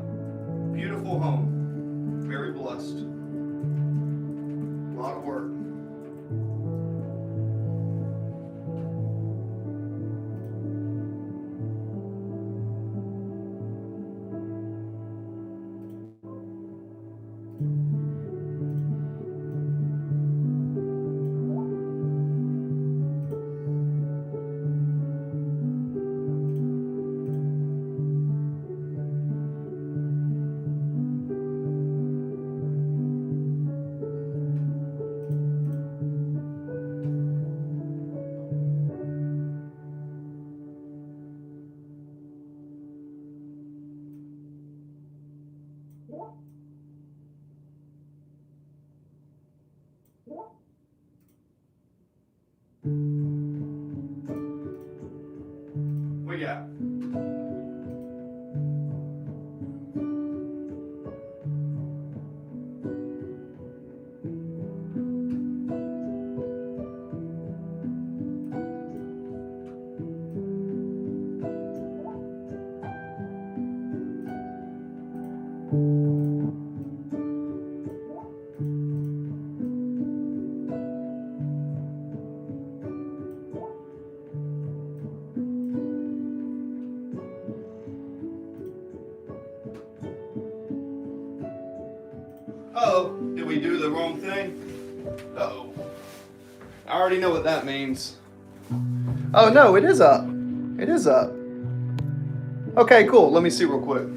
beautiful home. Very blessed. A lot of work. What you got? Uh-oh, did we do the wrong thing? Uh-oh. I already know what that means. Oh no, it is up. It is up. Okay, cool. Let me see real quick.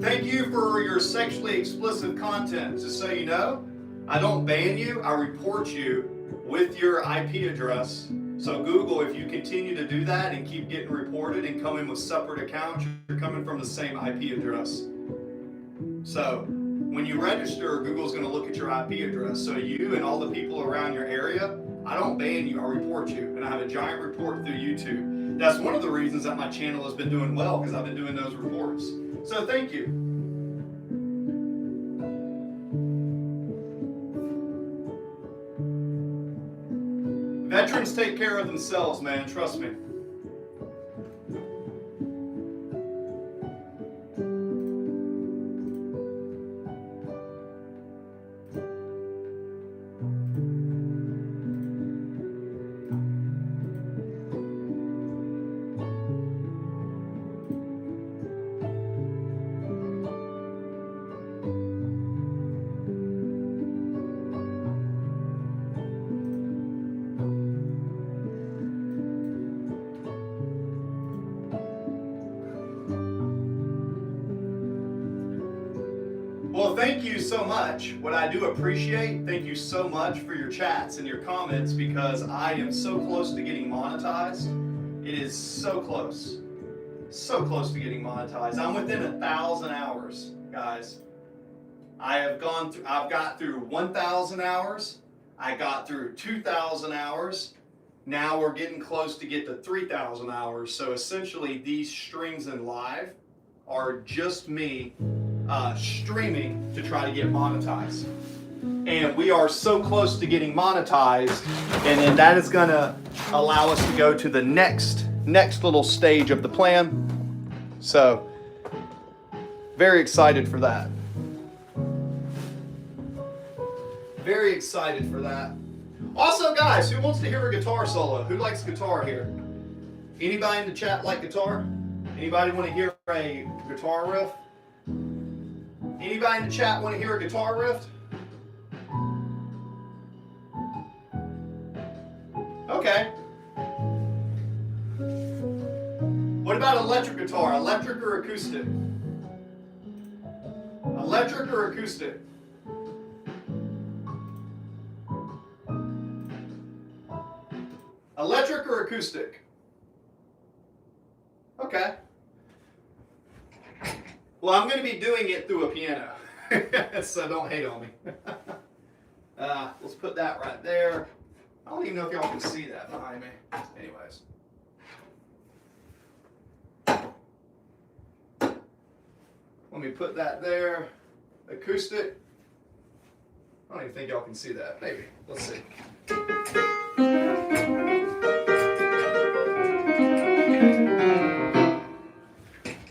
Thank you for your sexually explicit content. Just so you know, I don't ban you, I report you with your IP address. So Google, if you continue to do that and keep getting reported and come in with separate accounts, you're coming from the same IP address. So when you register, Google's going to look at your IP address. So you and all the people around your area, I don't ban you, I report you. And I have a giant report through YouTube. That's one of the reasons that my channel has been doing well, because I've been doing those reports. So thank you. Veterans take care of themselves, man, trust me. Well, thank you so much. What I do appreciate, thank you so much for your chats and your comments, because I am so close to getting monetized. It is so close to getting monetized. I'm within 1,000 hours, guys. I've got through 1,000 hours. I got through 2,000 hours. Now we're getting close to get to 3,000 hours. So essentially these streams in live are just me streaming to try to get monetized. And we are so close to getting monetized, and then that is gonna allow us to go to the next little stage of the plan. So very excited for that. Very excited for that. Also, guys, who wants to hear a guitar solo? Who likes guitar here? Anybody in the chat like guitar? Anybody want to hear a guitar riff? Anybody in the chat want to hear a guitar riff? Okay. What about electric guitar? Electric or acoustic? Electric or acoustic? Electric or acoustic? Okay. Well, I'm going to be doing it through a piano, so don't hate on me. Let's put that right there. I don't even know if y'all can see that behind me. Anyways. Let me put that there. acoustic. I don't even think y'all can see that. Maybe. Let's see.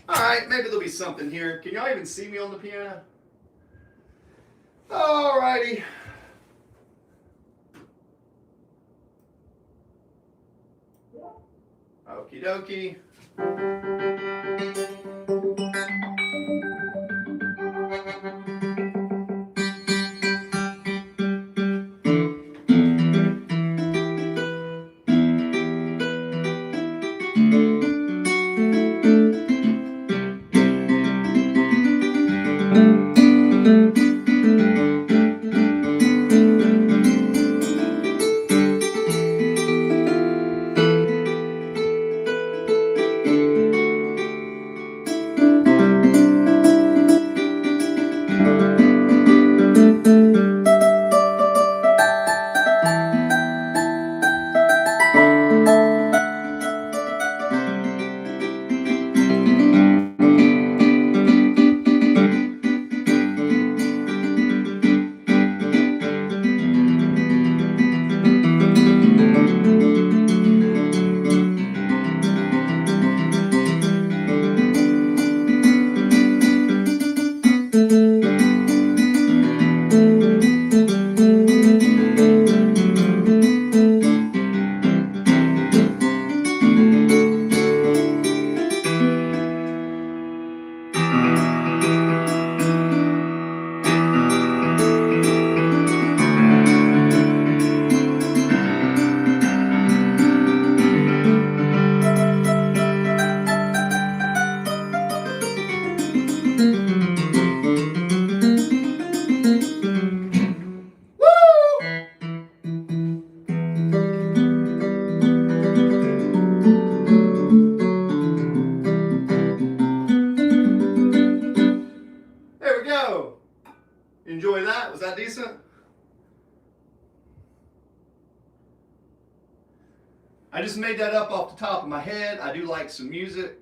Alright, maybe there'll be something here. Can y'all even see me on the piano? Alrighty. Okie dokie. There we go. Enjoy that? Was that decent? I just made that up off the top of my head. I do like some music.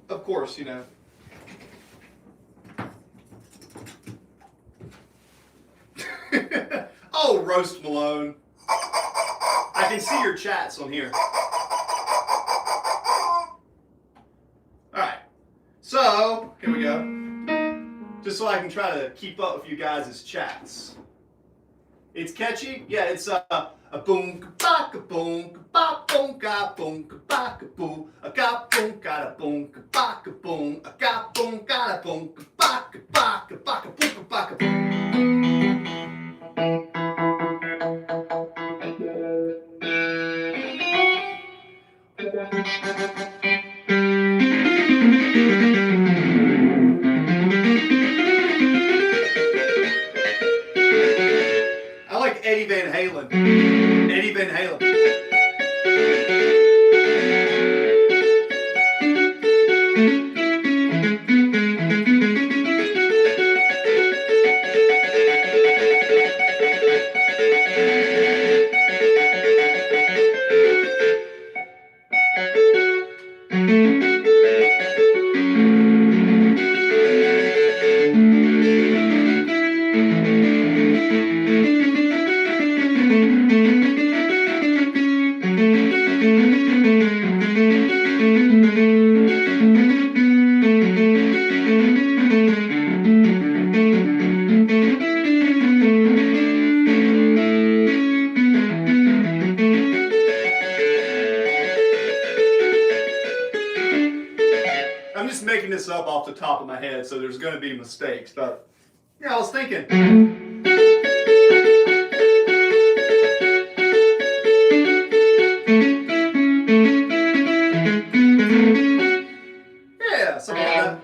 Of course, you know. Oh, Roast Malone. I can see your chats on here. Alright. So, here we go. Just so I can try to keep up with you guys' chats. It's catchy? Yeah, it's a boom ka ba boom ka ba boom ka boom ka ba ka boo a ka boom ka boom ka ba ka boom a ka boom ka boom ka ba ka ba ka ba ka boom ka ba ka boom. I like Eddie Van Halen. Eddie Van Halen. I'm just making this up off the top of my head, so there's going to be mistakes. But yeah, I was thinking. Yeah, something like that.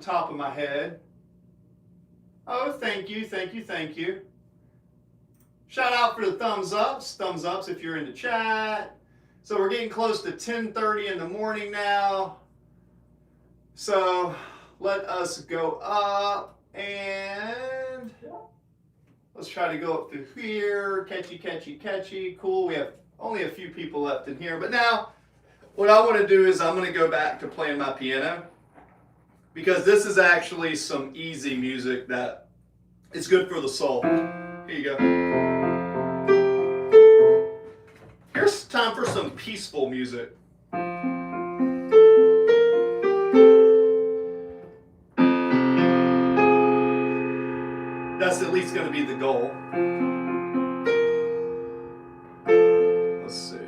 top of my head. Oh, thank you, thank you, thank you. Shout out for the thumbs ups if you're in the chat. So we're getting close to 10:30 in the morning now. So let us go up and let's try to go up through here. Catchy, catchy, catchy. Cool. We have only a few people left in here. But now what I want to do is I'm going to go back to playing my piano because this is actually some easy music that is good for the soul. Here you go. Here's time for some peaceful music. That's at least going to be the goal. Let's see.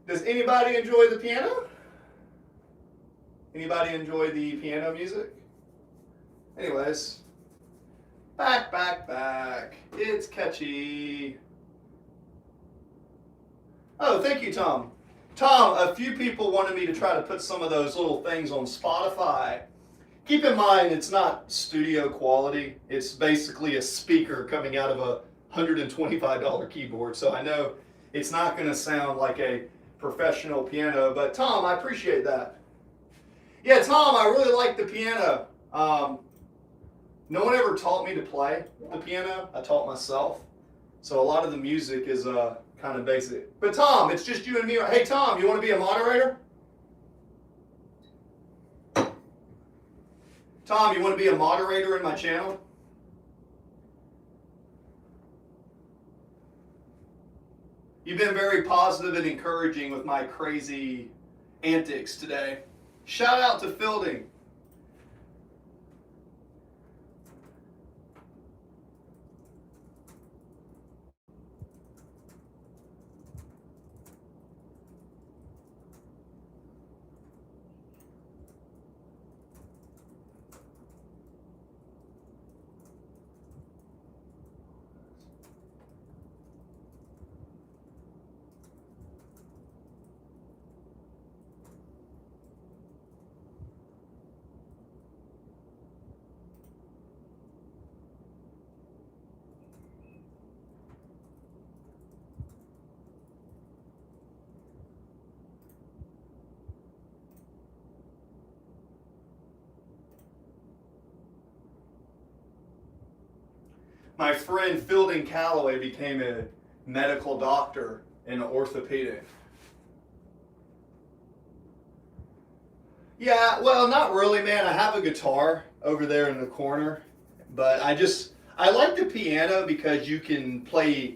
Does anybody enjoy the piano? Anybody enjoy the piano music? Anyways, back. It's catchy. Oh, thank you, Tom. Tom, a few people wanted me to try to put some of those little things on Spotify. Keep in mind, it's not studio quality. It's basically a speaker coming out of a $125 keyboard. So I know it's not going to sound like a professional piano, but Tom, I appreciate that. Yeah, Tom, I really like the piano. No one ever taught me to play the piano. I taught myself. So a lot of the music is kind of basic. But Tom, it's just you and me. Hey, Tom, you want to be a moderator? Tom, you want to be a moderator in my channel? You've been very positive and encouraging with my crazy antics today. Shout out to Fielding. My friend Fielding Calloway became a medical doctor in orthopedic. Yeah, well, not really, man. I have a guitar over there in the corner, but I like the piano because you can play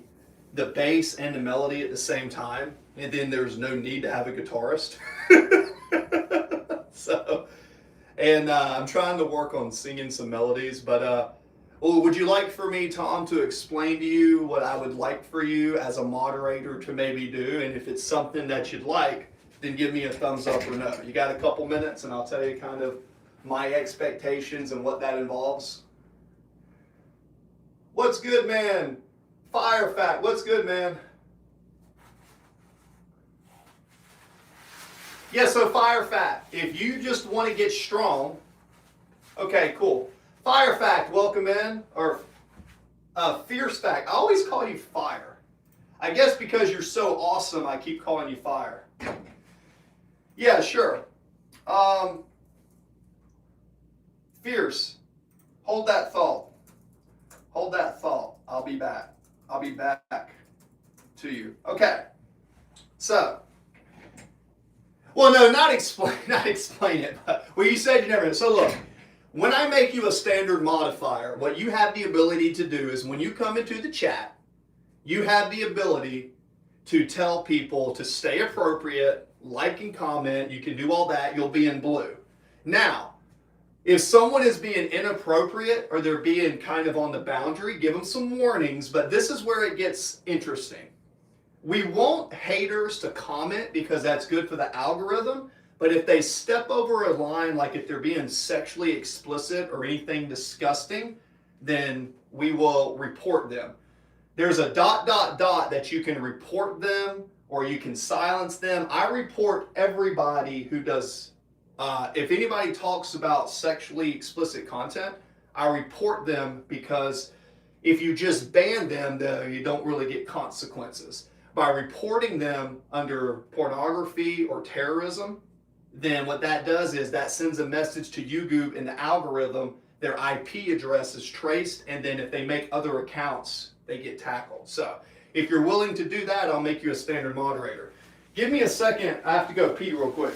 the bass and the melody at the same time, and then there's no need to have a guitarist. So, and I'm trying to work on singing some melodies, but well, would you like for me, Tom, to explain to you what I would like for you as a moderator to maybe do? And if it's something that you'd like, then give me a thumbs up or no. You got a couple minutes and I'll tell you kind of my expectations and what that involves. What's good, man? Fire Fact, what's good, man? Yeah, so Fire Fact, if you just want to get strong, okay, cool. Fire Fact, welcome in, or Fierce Fact. I always call you Fire. I guess because you're so awesome, I keep calling you Fire. Yeah, sure. Fierce, hold that thought. Hold that thought. I'll be back. I'll be back to you. Okay. So, well, no, not explain it. But, well, you said you never. So look. When I make you a standard modifier, what you have the ability to do is when you come into the chat, you have the ability to tell people to stay appropriate, like and comment. You can do all that. You'll be in blue. Now, if someone is being inappropriate or they're being kind of on the boundary, give them some warnings, but this is where it gets interesting. We want haters to comment because that's good for the algorithm. But if they step over a line, like if they're being sexually explicit or anything disgusting, then we will report them. There's a ... that you can report them or you can silence them. I report everybody who does, if anybody talks about sexually explicit content, I report them because if you just ban them, you don't really get consequences. By reporting them under pornography or terrorism, then what that does is that sends a message to YouTube in the algorithm, their IP address is traced, and then if they make other accounts, they get tackled. So if you're willing to do that, I'll make you a standard moderator. Give me a second, I have to go pee real quick.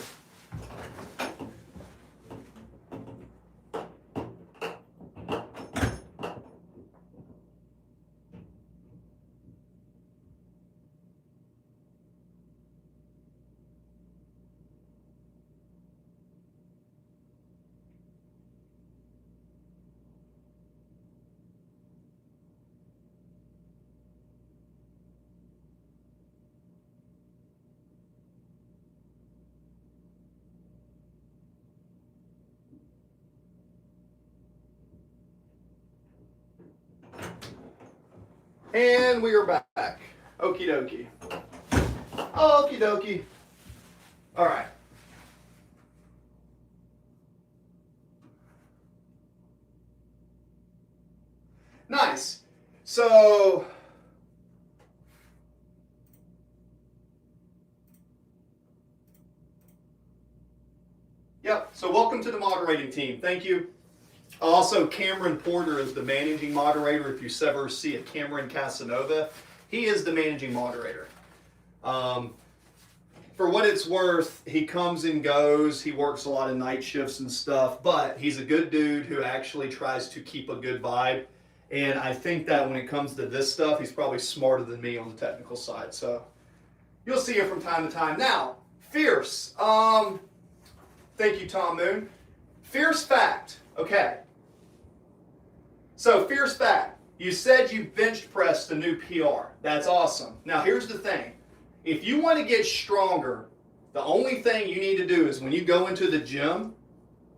And we are back. Okie dokie. Okie dokie. All right. Nice. So, yep. So welcome to the moderating team. Thank you. Also, Cameron Porter is the managing moderator. If you ever see a Cameron Casanova, he is the managing moderator. For what it's worth, he comes and goes. He works a lot of night shifts and stuff, but he's a good dude who actually tries to keep a good vibe. And I think that when it comes to this stuff, he's probably smarter than me on the technical side. So You'll see it from time to time. Now, fierce. Thank you, Tom Moon. Fierce fact. Okay. So, fierce fact. You said you bench pressed a new PR. That's awesome. Now, here's the thing. If you want to get stronger, the only thing you need to do is when you go into the gym,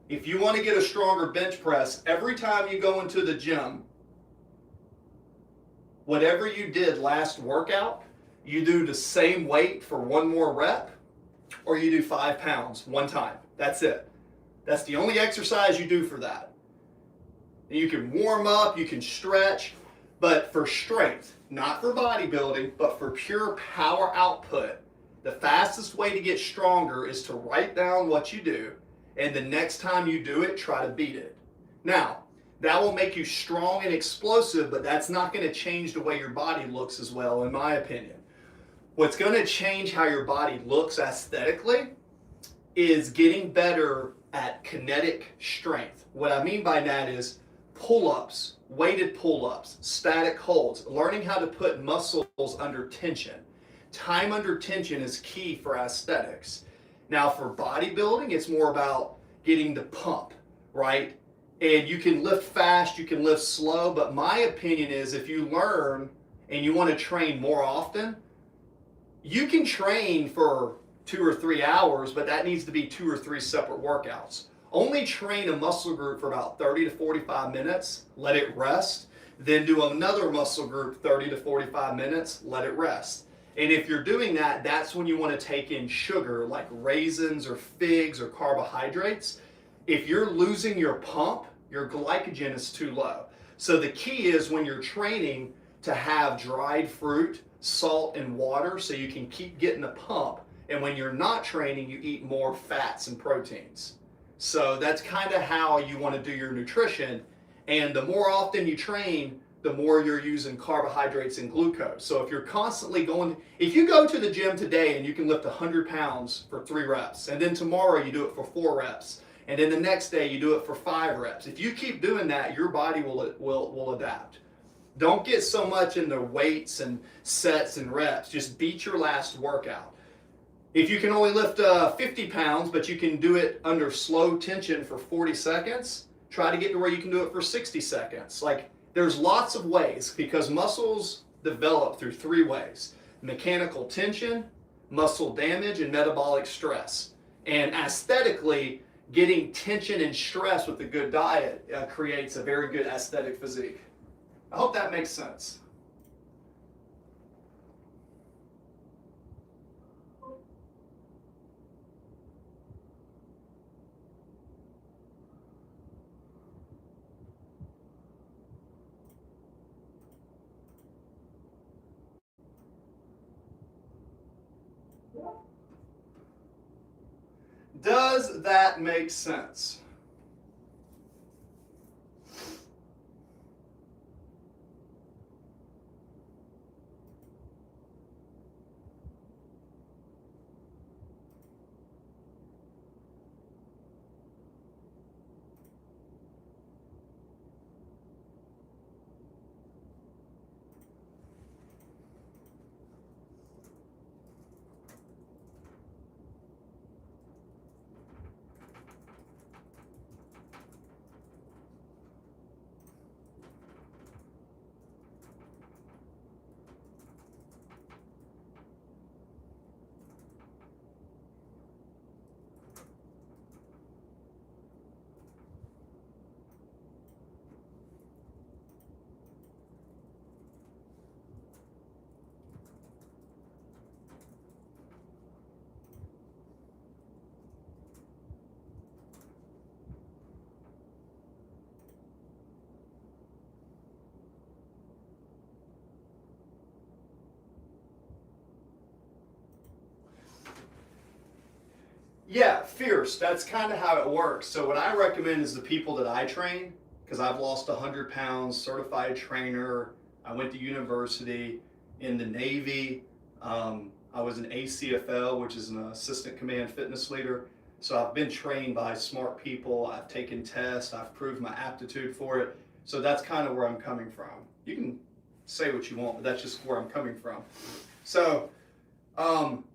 if you want to get a stronger bench press, every time you go into the gym, whatever you did last workout, you do the same weight for one more rep, or you do 5 pounds one time. That's it. That's the only exercise you do for that. And you can warm up, you can stretch, but for strength, not for bodybuilding, but for pure power output, the fastest way to get stronger is to write down what you do, and the next time you do it, try to beat it. Now, that will make you strong and explosive, but that's not going to change the way your body looks as well, in my opinion. What's going to change how your body looks aesthetically is getting better at kinetic strength. What I mean by that is pull-ups, weighted pull-ups, static holds, learning how to put muscles under tension. Time under tension is key for aesthetics. Now for bodybuilding, it's more about getting the pump, right? And you can lift fast, you can lift slow, but my opinion is if you learn and you want to train more often, you can train for 2 or 3 hours, but that needs to be 2 or 3 separate workouts. Only train a muscle group for about 30 to 45 minutes, let it rest, then do another muscle group 30 to 45 minutes, let it rest. And if you're doing that, that's when you want to take in sugar like raisins or figs or carbohydrates. If you're losing your pump, your glycogen is too low. So the key is when you're training to have dried fruit, salt, and water so you can keep getting the pump. And when you're not training, you eat more fats and proteins. So that's kind of how you want to do your nutrition. And the more often you train, the more you're using carbohydrates and glucose. So if you're constantly if you go to the gym today and you can lift 100 pounds for 3 reps, and then tomorrow you do it for 4 reps, and then the next day you do it for 5 reps. If you keep doing that, your body will adapt. Don't get so much into weights and sets and reps. Just beat your last workout. If you can only lift 50 pounds, but you can do it under slow tension for 40 seconds, try to get to where you can do it for 60 seconds. There's lots of ways because muscles develop through 3 ways: mechanical tension, muscle damage, and metabolic stress. And aesthetically, getting tension and stress with a good diet creates a very good aesthetic physique. I hope that makes sense. Does that make sense? Yeah, fierce. That's kind of how it works. So what I recommend is the people that I train, because I've lost 100 pounds, certified trainer. I went to university in the Navy. I was an ACFL, which is an assistant command fitness leader. So I've been trained by smart people. I've taken tests. I've proved my aptitude for it. So that's kind of where I'm coming from. You can say what you want, but that's just where I'm coming from. So Um,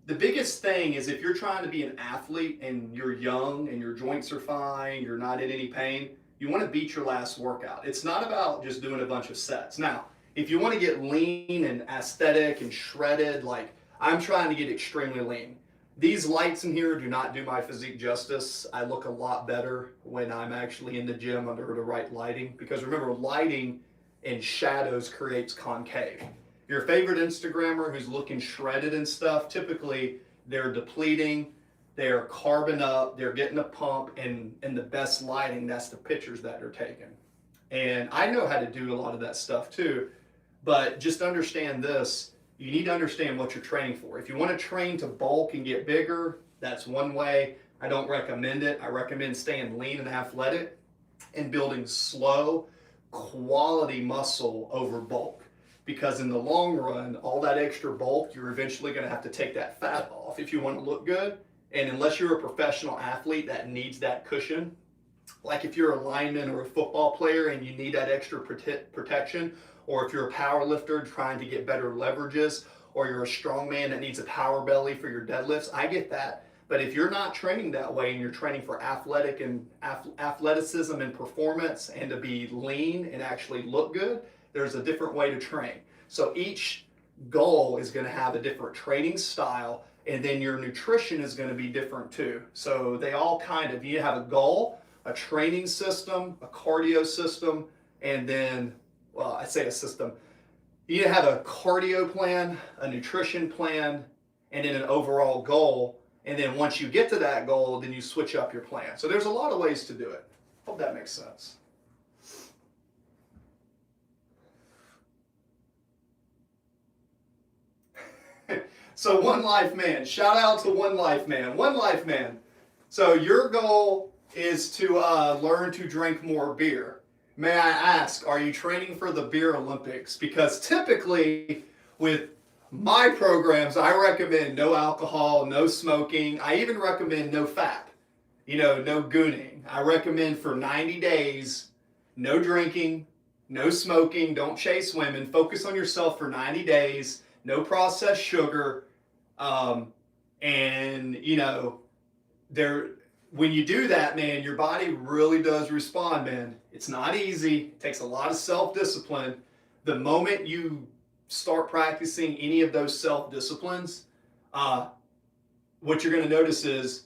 the biggest thing is if you're trying to be an athlete and you're young and your joints are fine, you're not in any pain, you want to beat your last workout. It's not about just doing a bunch of sets. Now, if you want to get lean and aesthetic and shredded, like I'm trying to get extremely lean. These lights in here do not do my physique justice. I look a lot better when I'm actually in the gym under the right lighting, because remember, lighting and shadows creates concave. Your favorite Instagrammer who's looking shredded and stuff, typically they're depleting, they're carbon up, they're getting a pump, and the best lighting, that's the pictures that they're taking. And I know how to do a lot of that stuff too, but just understand this, you need to understand what you're training for. If you want to train to bulk and get bigger, that's one way. I don't recommend it. I recommend staying lean and athletic and building slow, quality muscle over bulk. Because in the long run, all that extra bulk, you're eventually going to have to take that fat off if you want to look good. And unless you're a professional athlete that needs that cushion, like if you're a lineman or a football player and you need that extra protection, or if you're a power lifter trying to get better leverages, or you're a strongman that needs a power belly for your deadlifts, I get that. But if you're not training that way and you're training for athleticism and performance and to be lean and actually look good, there's a different way to train. So each goal is going to have a different training style, and then your nutrition is going to be different too. So they all kind of, you have a goal, a training system, a cardio system, and then, well, I say a system. You need to have a cardio plan, a nutrition plan, and then an overall goal. And then once you get to that goal, then you switch up your plan. So there's a lot of ways to do it. Hope that makes sense. So One Life Man, shout out to One Life Man. One Life Man. So your goal is to learn to drink more beer. May I ask, are you training for the Beer Olympics? Because typically with my programs, I recommend no alcohol, no smoking. I even recommend no fat, no gooning. I recommend for 90 days, no drinking, no smoking, don't chase women, focus on yourself for 90 days, no processed sugar. And when you do that, man, your body really does respond, man. It's not easy. It takes a lot of self-discipline. The moment you start practicing any of those self-disciplines, what you're going to notice is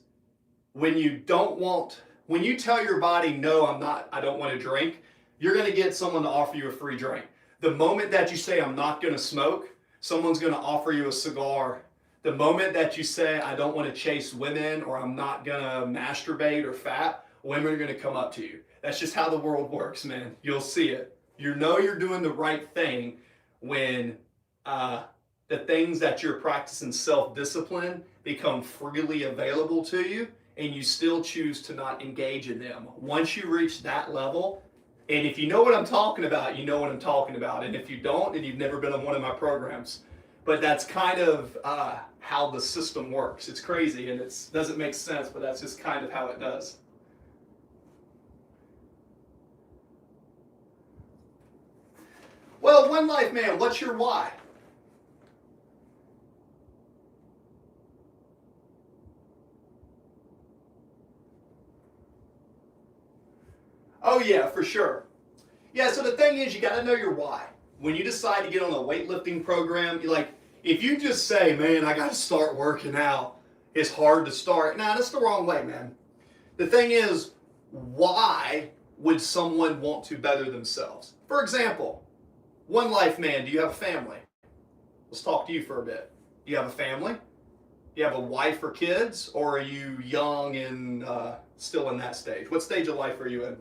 when you tell your body, no, I don't want to drink, you're going to get someone to offer you a free drink. The moment that you say, I'm not going to smoke, someone's going to offer you a cigar. The moment that you say, I don't want to chase women, or I'm not going to masturbate or fat, women are going to come up to you. That's just how the world works, man. You'll see it. You know you're doing the right thing when the things that you're practicing self-discipline become freely available to you, and you still choose to not engage in them. Once you reach that level, and if you know what I'm talking about, you know what I'm talking about. And if you don't, then you've never been on one of my programs. But that's kind of how the system works. It's crazy and it doesn't make sense, but that's just kind of how it does. Well, One Life Man, what's your why? Oh yeah, for sure. Yeah, so the thing is, you got to know your why. When you decide to get on a weightlifting program, if you just say, man, I got to start working out, it's hard to start. Nah, that's the wrong way, man. The thing is, why would someone want to better themselves? For example, One Life Man, do you have a family? Let's talk to you for a bit. Do you have a family? Do you have a wife or kids? Or are you young and still in that stage? What stage of life are you in?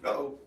Uh-oh.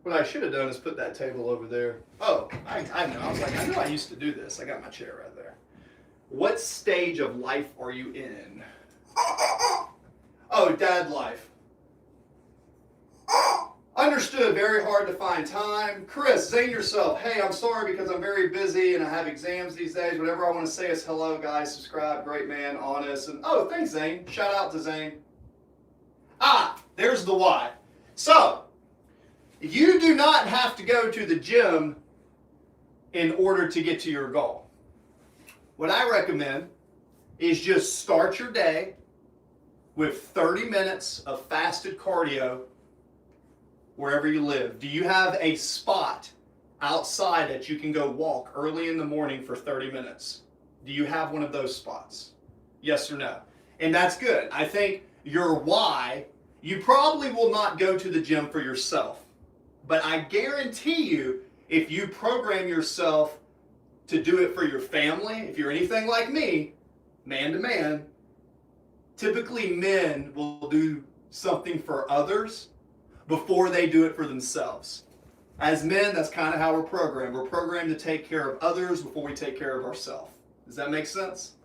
What I should have done is put that table over there. Oh, I know. I was like, I know I used to do this. I got my chair right there. What stage of life are you in? Oh, dad life. Understood. Very hard to find time. Chris, Zane yourself. Hey, I'm sorry because I'm very busy and I have exams these days. Whatever I want to say is hello, guys. Subscribe. Great man. Honest. And oh, thanks, Zane. Shout out to Zane. Ah, there's the why. So, you do not have to go to the gym in order to get to your goal. What I recommend is just start your day with 30 minutes of fasted cardio wherever you live. Do you have a spot outside that you can go walk early in the morning for 30 minutes? Do you have one of those spots? Yes or no? And that's good. I think your why, you probably will not go to the gym for yourself. But I guarantee you, if you program yourself to do it for your family, if you're anything like me, man to man, typically men will do something for others before they do it for themselves. As men, that's kind of how we're programmed. We're programmed to take care of others before we take care of ourselves. Does that make sense?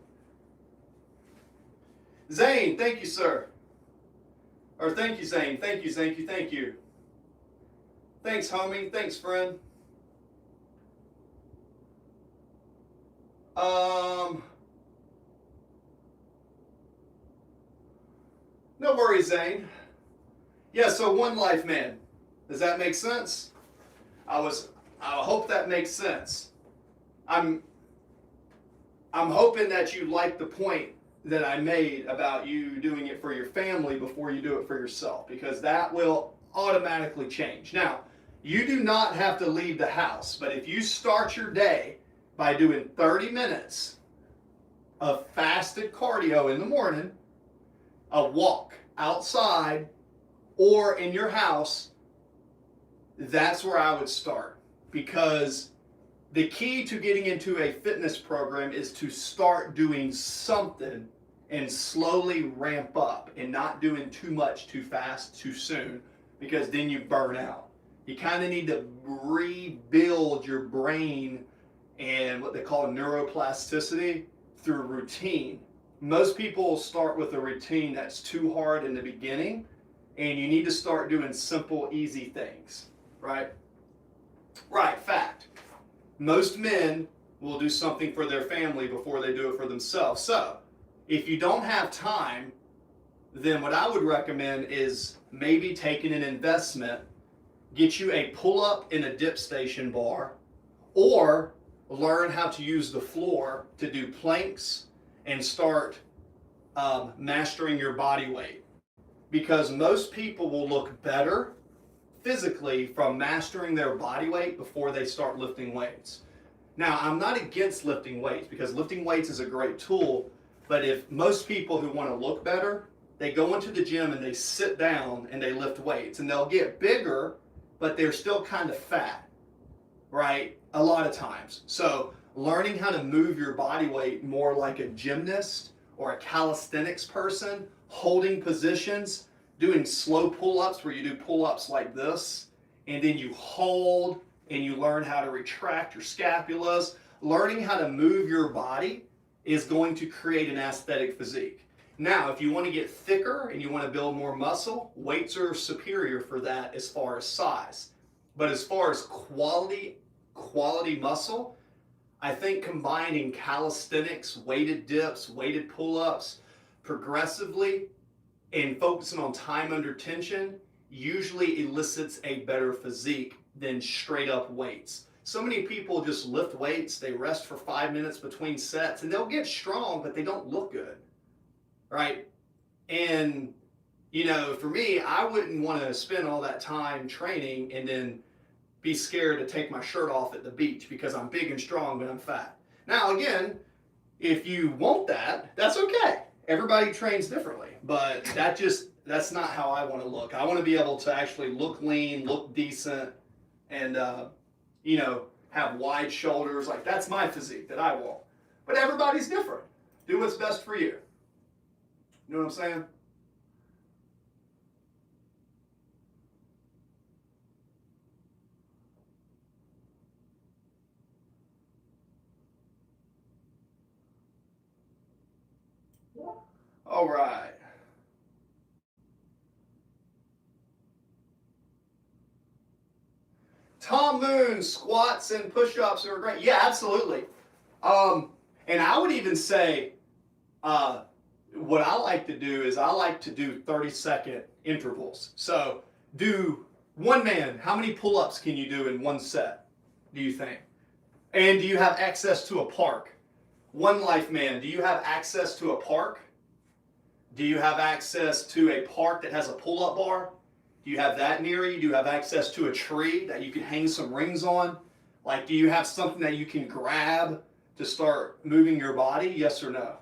Zane, thank you, sir. Or thank you, Zane. Thank you, thank you, thank you. Thanks, homie. Thanks, friend. No worries, Zane. Yeah, so one life, man. Does that make sense? I hope that makes sense. I'm hoping that you like the point that I made about you doing it for your family before you do it for yourself, because that will automatically change. Now, you do not have to leave the house, but if you start your day by doing 30 minutes of fasted cardio in the morning, a walk outside or in your house, that's where I would start. Because the key to getting into a fitness program is to start doing something and slowly ramp up and not doing too much too fast too soon, because then you burn out. You kind of need to rebuild your brain and what they call neuroplasticity through routine. Most people start with a routine that's too hard in the beginning, and you need to start doing simple, easy things, right? Right, fact. Most men will do something for their family before they do it for themselves. So, if you don't have time, then what I would recommend is maybe taking an investment, get you a pull-up and a dip station bar, or learn how to use the floor to do planks and start mastering your body weight. Because most people will look better physically from mastering their body weight before they start lifting weights. Now, I'm not against lifting weights, because lifting weights is a great tool, but if most people who want to look better, they go into the gym and they sit down and they lift weights, and they'll get bigger, but they're still kind of fat, right? A lot of times. So learning how to move your body weight more like a gymnast or a calisthenics person, holding positions, doing slow pull-ups where you do pull-ups like this, and then you hold and you learn how to retract your scapulas. Learning how to move your body is going to create an aesthetic physique. Now, if you want to get thicker and you want to build more muscle, weights are superior for that as far as size. But as far as quality muscle, I think combining calisthenics, weighted dips, weighted pull-ups, progressively, and focusing on time under tension usually elicits a better physique than straight up weights. So many people just lift weights, they rest for 5 minutes between sets, and they'll get strong, but they don't look good, right? And, you know, for me, I wouldn't want to spend all that time training and then be scared to take my shirt off at the beach because I'm big and strong, but I'm fat. Now, again, if you want that, that's okay. Everybody trains differently, but that's not how I want to look. I want to be able to actually look lean, look decent, and you know, have wide shoulders. Like, that's my physique that I want. But everybody's different. Do what's best for you. You know what I'm saying? All right. Tom Moon, squats and push-ups are great. Yeah, absolutely. And I would even say, what I like to do is I like to do 30-second intervals. So do one man, how many pull-ups can you do in one set, do you think? And do you have access to a park? One Life Man, do you have access to a park? Do you have access to a park that has a pull-up bar? Do you have that near you? Do you have access to a tree that you can hang some rings on? Like, do you have something that you can grab to start moving your body? Yes or no?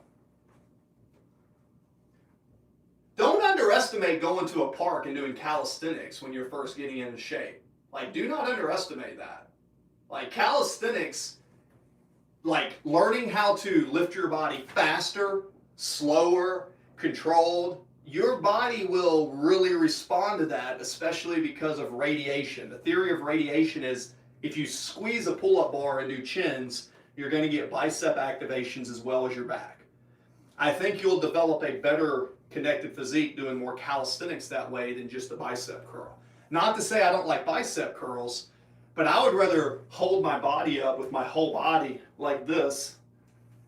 Don't underestimate going to a park and doing calisthenics when you're first getting into shape. Like, do not underestimate that. Like, calisthenics, like learning how to lift your body faster, slower, controlled, your body will really respond to that, especially because of radiation. The theory of radiation is if you squeeze a pull-up bar and do chins, you're going to get bicep activations as well as your back. I think you'll develop a better connected physique doing more calisthenics that way than just the bicep curl. Not to say I don't like bicep curls, but I would rather hold my body up with my whole body like this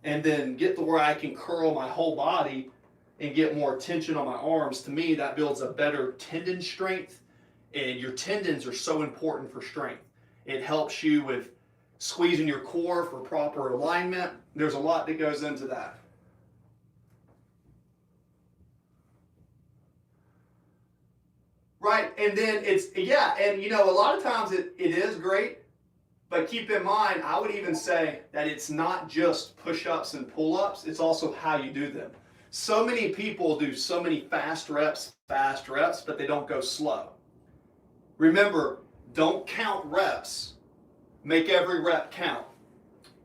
and then get to where I can curl my whole body and get more tension on my arms. To me, that builds a better tendon strength, and your tendons are so important for strength. It helps you with squeezing your core for proper alignment. There's a lot that goes into that. Right, and then and a lot of times it is great, but keep in mind, I would even say that it's not just push-ups and pull-ups, it's also how you do them. So many people do so many fast reps, but they don't go slow. Remember, don't count reps. Make every rep count.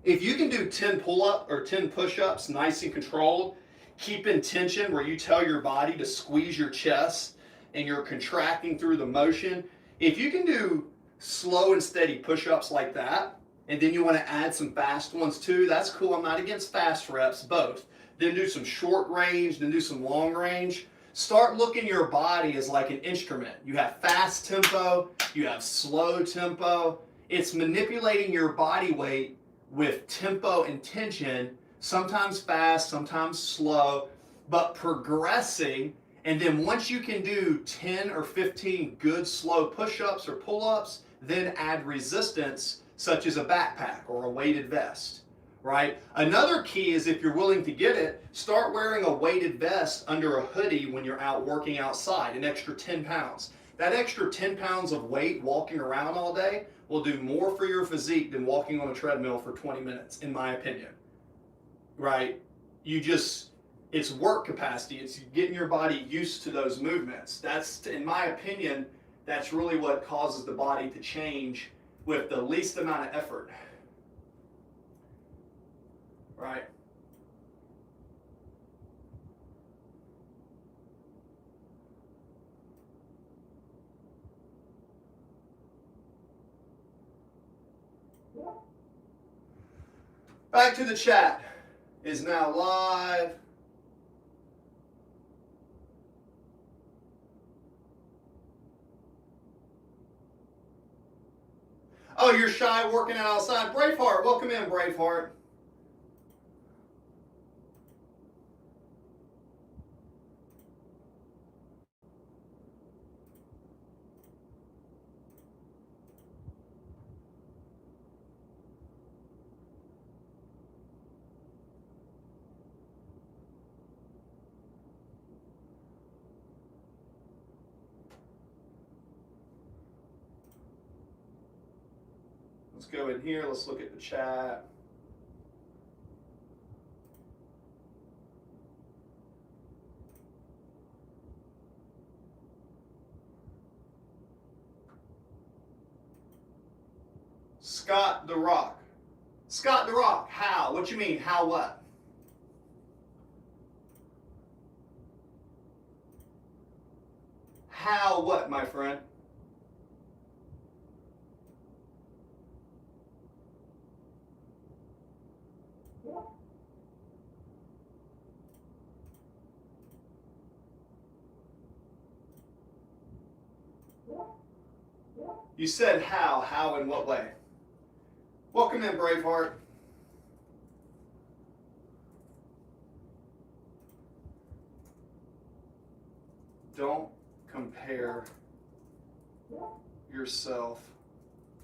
If you can do 10 pull-up or 10 push-ups nice and controlled, keep in tension where you tell your body to squeeze your chest and you're contracting through the motion. If you can do slow and steady push-ups like that, and then you want to add some fast ones too, that's cool. I'm not against fast reps, both. Then do some short range, then do some long range. Start looking your body as like an instrument. You have fast tempo, you have slow tempo. It's manipulating your body weight with tempo and tension, sometimes fast, sometimes slow, but progressing. And then once you can do 10 or 15 good slow push-ups or pull-ups, then add resistance such as a backpack or a weighted vest, right? Another key is, if you're willing to get it, start wearing a weighted vest under a hoodie when you're out working outside, an extra 10 pounds. That extra 10 pounds of weight walking around all day will do more for your physique than walking on a treadmill for 20 minutes, in my opinion, right? It's work capacity. It's getting your body used to those movements. That's, in my opinion, that's really what causes the body to change with the least amount of effort, right? Back to the chat is now live. Oh, you're shy working out outside. Braveheart, welcome in, Braveheart. Let's go in here. Let's look at the chat. Scott the Rock. Scott the Rock, how? What you mean, how what? How what, my friend? You said how. How in what way? Welcome in, Braveheart. Don't compare yourself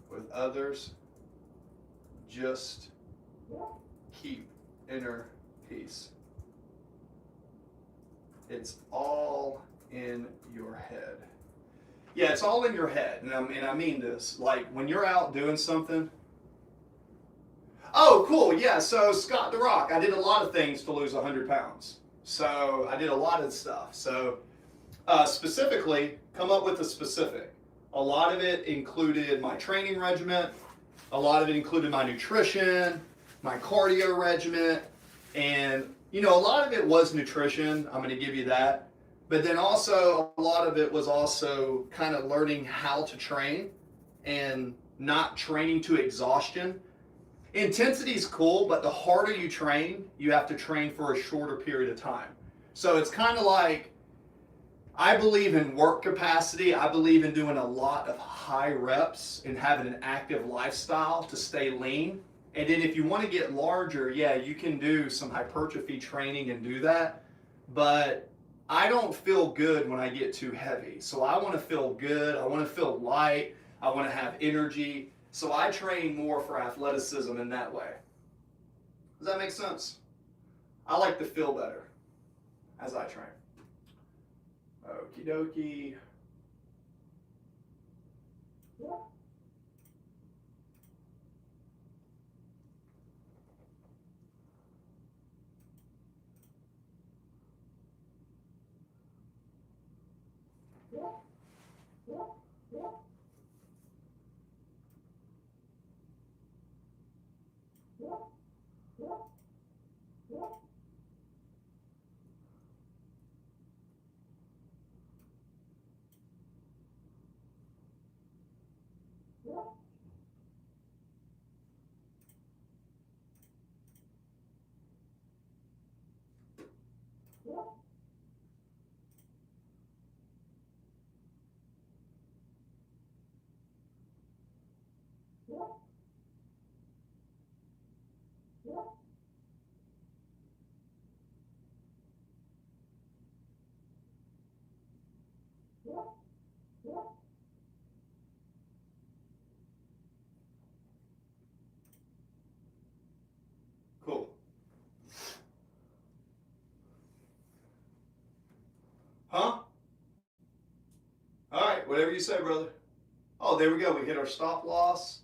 with others. Just keep inner peace. It's all in your head. Yeah, it's all in your head. And I mean this. Like when you're out doing something. Oh, cool. Yeah, so Scott the Rock, I did a lot of things to lose 100 pounds. So I did a lot of stuff. So specifically, come up with a specific. A lot of it included my training regimen. A lot of it included my nutrition, my cardio regimen, and a lot of it was nutrition. I'm going to give you that. But then also a lot of it was also kind of learning how to train and not training to exhaustion. Intensity is cool, but the harder you train, you have to train for a shorter period of time. So it's kind of like, I believe in work capacity. I believe in doing a lot of high reps and having an active lifestyle to stay lean. And then if you want to get larger, yeah, you can do some hypertrophy training and do that. But I don't feel good when I get too heavy. So I want to feel good. I want to feel light. I want to have energy. So I train more for athleticism in that way. Does that make sense? I like to feel better as I train. Okie dokie. Cool. Huh? All right, whatever you say, brother. Oh, there we go. We hit our stop loss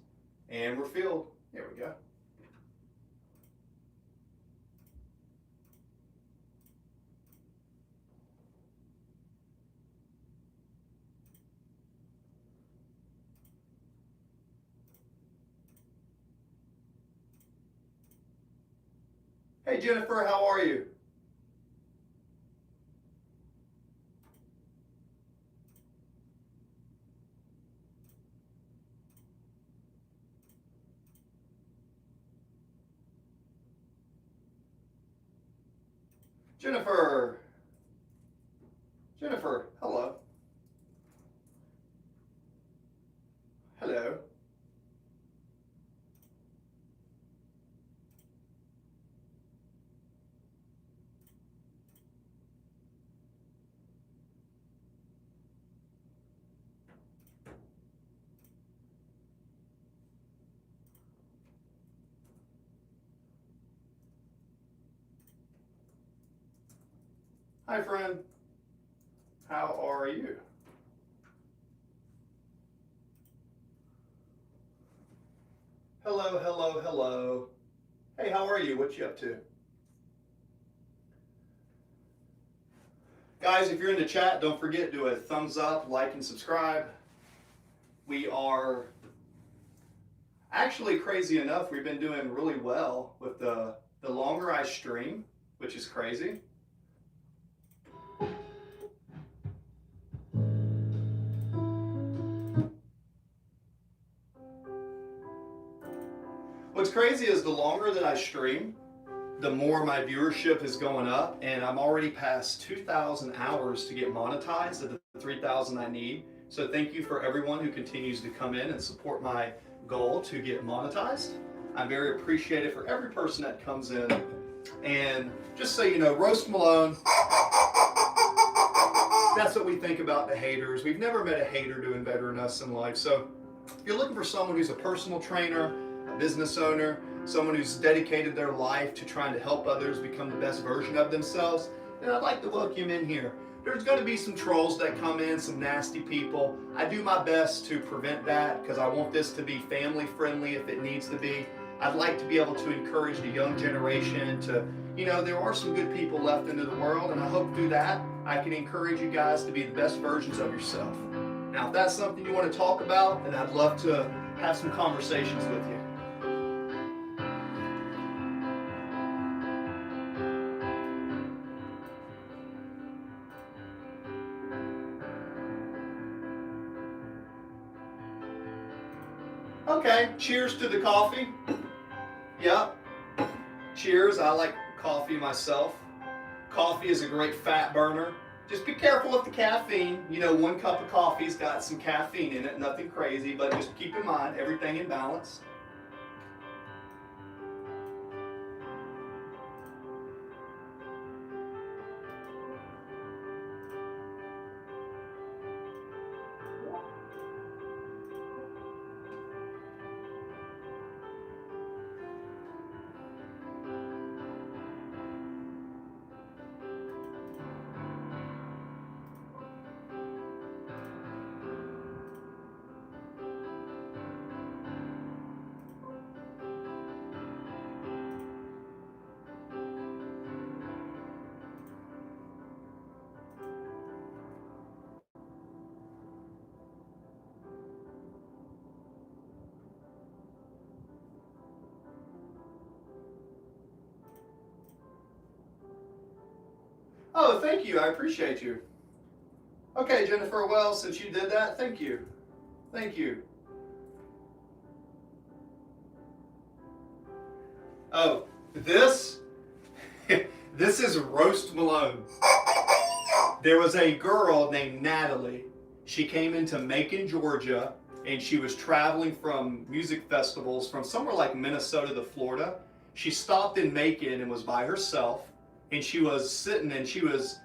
and we're filled. There we go. Hey, Jennifer, how are you? Jennifer. Jennifer, hello. Hello. Hi, friend. How are you? Hello, hello, hello. Hey, how are you? What you up to? Guys, if you're in the chat, don't forget to do a thumbs up, like, and subscribe. We are actually, crazy enough, we've been doing really well with the longer I stream, which is crazy. What's crazy is the longer that I stream, the more my viewership is going up, and I'm already past 2,000 hours to get monetized at the 3,000 I need. So thank you for everyone who continues to come in and support my goal to get monetized. I'm very appreciative for every person that comes in. And just so you know, Roast Malone, that's what we think about the haters. We've never met a hater doing better than us in life. So if you're looking for someone who's a personal trainer, a business owner, someone who's dedicated their life to trying to help others become the best version of themselves, then I'd like to welcome you in here. There's going to be some trolls that come in, some nasty people. I do my best to prevent that because I want this to be family friendly if it needs to be. I'd like to be able to encourage the young generation to, there are some good people left into the world, and I hope through that I can encourage you guys to be the best versions of yourself. Now, if that's something you want to talk about, then I'd love to have some conversations with you. Okay, cheers to the coffee. Yep. Cheers. I like coffee myself. Coffee is a great fat burner. Just be careful with the caffeine. 1 cup of coffee's got some caffeine in it, nothing crazy, but just keep in mind everything in balance. Oh, thank you. I appreciate you. Okay, Jennifer, well, since you did that, thank you. Thank you. Oh, this is Roast Malone. There was a girl named Natalie. She came into Macon, Georgia, and she was traveling from music festivals from somewhere like Minnesota to Florida. She stopped in Macon and was by herself, and she was sitting and she was,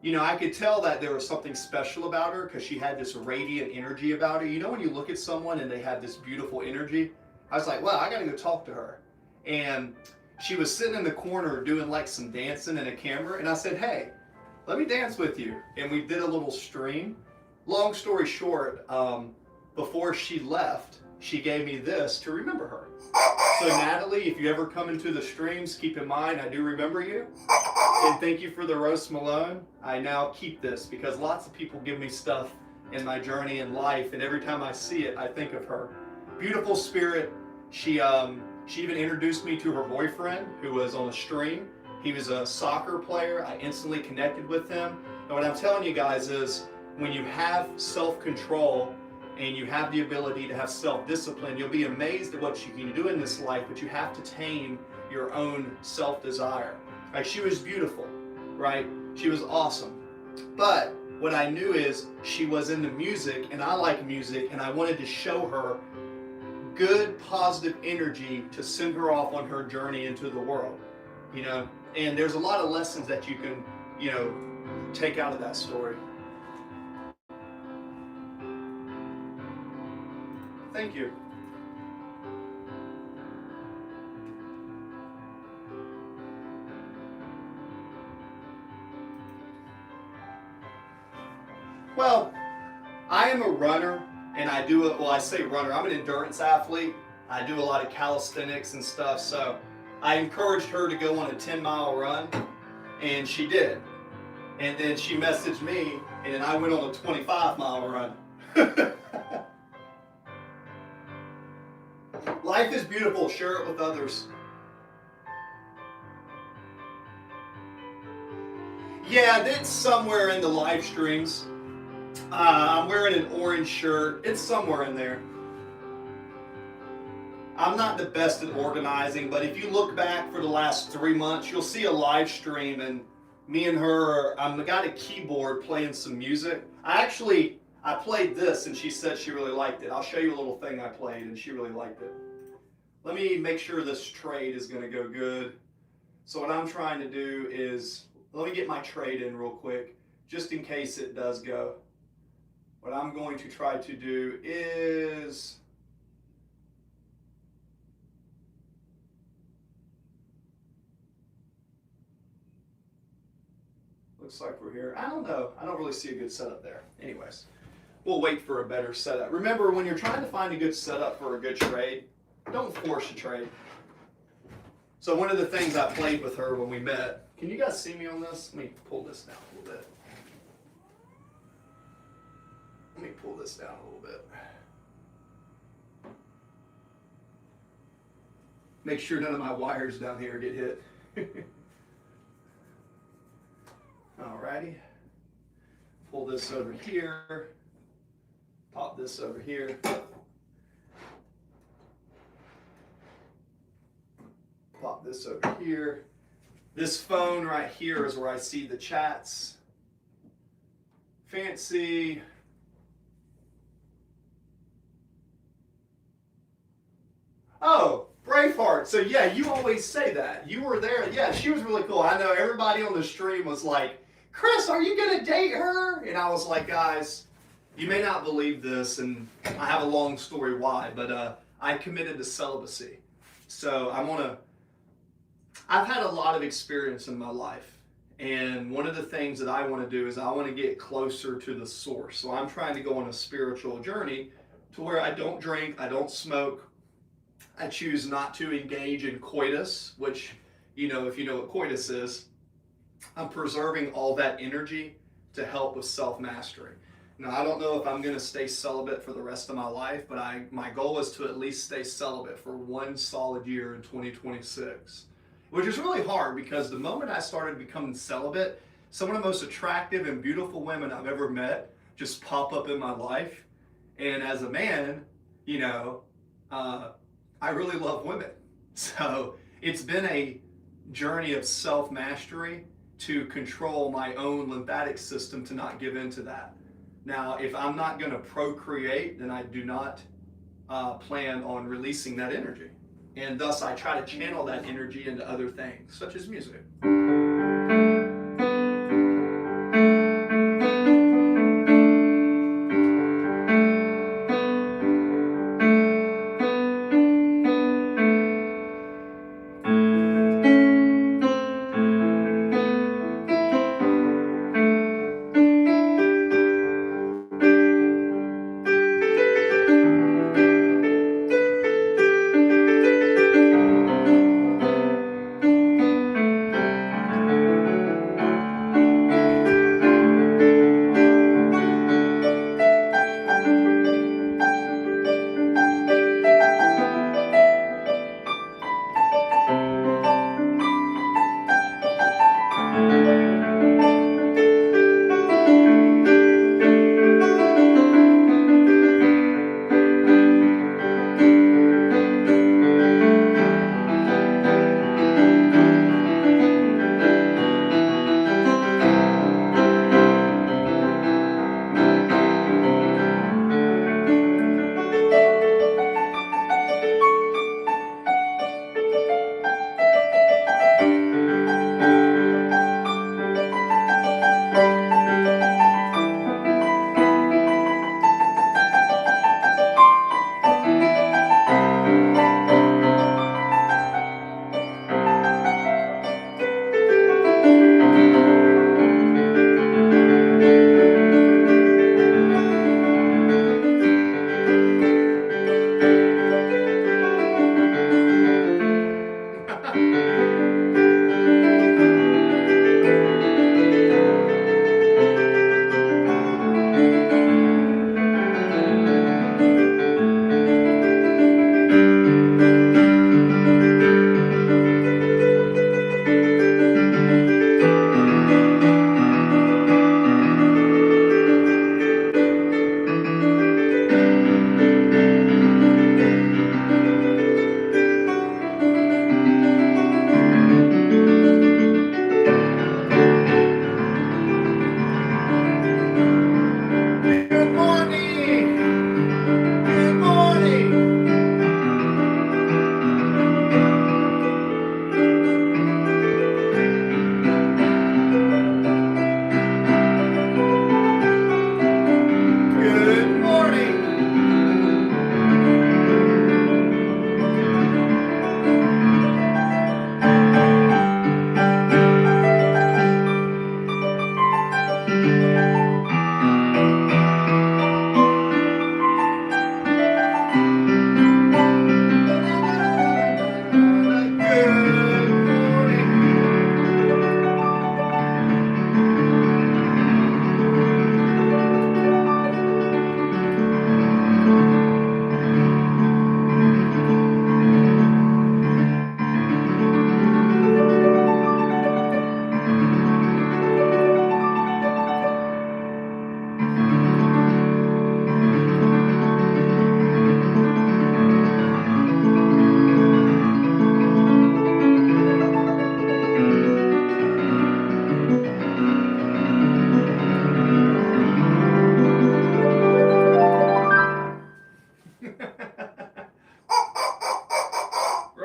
I could tell that there was something special about her because she had this radiant energy about her. When you look at someone and they have this beautiful energy, I was like, wow, I gotta go talk to her. And she was sitting in the corner doing like some dancing in a camera, and I said, hey, let me dance with you. And we did a little stream. Long story short, before she left, she gave me this to remember her. So Natalie, if you ever come into the streams, keep in mind I do remember you. And thank you for the Roast Malone. I now keep this because lots of people give me stuff in my journey in life, and every time I see it, I think of her. Beautiful spirit. She even introduced me to her boyfriend who was on a stream. He was a soccer player. I instantly connected with him. And what I'm telling you guys is when you have self-control and you have the ability to have self-discipline, you'll be amazed at what you can do in this life, but you have to tame your own self-desire. Like, she was beautiful, right? She was awesome. But what I knew is she was into music, and I like music, and I wanted to show her good, positive energy to send her off on her journey into the world, And there's a lot of lessons that you can, take out of that story. Thank you. Well, I am a runner, and I say runner, I'm an endurance athlete. I do a lot of calisthenics and stuff, so I encouraged her to go on a 10-mile run, and she did. And then she messaged me, and then I went on a 25-mile run. Life is beautiful. Share it with others. Yeah, it's somewhere in the live streams. I'm wearing an orange shirt. It's somewhere in there. I'm not the best at organizing, but if you look back for the last 3 months, you'll see a live stream, and me and her, I got a keyboard playing some music. I played this and she said she really liked it. I'll show you a little thing I played and she really liked it. Let me make sure this trade is going to go good. So what I'm trying to do is, let me get my trade in real quick, just in case it does go. What I'm going to try to do is, looks like we're here. I don't know. I don't really see a good setup there. Anyways, we'll wait for a better setup. Remember, when you're trying to find a good setup for a good trade, don't force a trade. So one of the things I played with her when we met, can you guys see me on this? Let me pull this down a little bit. Let me pull this down a little bit. Make sure none of my wires down here get hit. Alrighty. Pull this over here. Pop this over here. Pop this over here. This phone right here is where I see the chats. Fancy. Oh, Braveheart. So yeah, you always say that. You were there. Yeah, she was really cool. I know everybody on the stream was like, Chris, are you going to date her? And I was like, guys, you may not believe this, and I have a long story why, but I committed to celibacy. So I've had a lot of experience in my life. And one of the things that I want to do is I want to get closer to the source. So I'm trying to go on a spiritual journey to where I don't drink, I don't smoke. I choose not to engage in coitus, which, you know, if you know what coitus is, I'm preserving all that energy to help with self-mastery. Now, I don't know if I'm going to stay celibate for the rest of my life, but my goal is to at least stay celibate for one solid year in 2026, which is really hard because the moment I started becoming celibate, some of the most attractive and beautiful women I've ever met just pop up in my life. And as a man, you know, I really love women. So it's been a journey of self-mastery to control my own lymphatic system to not give in to that. Now, if I'm not going to procreate, then I do not plan on releasing that energy. And thus, I try to channel that energy into other things, such as music.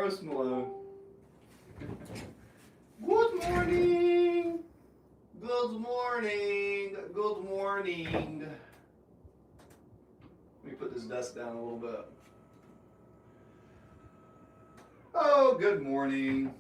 Post Malone. Good morning. Good morning. Good morning. Let me put this desk down a little bit. Oh, good morning.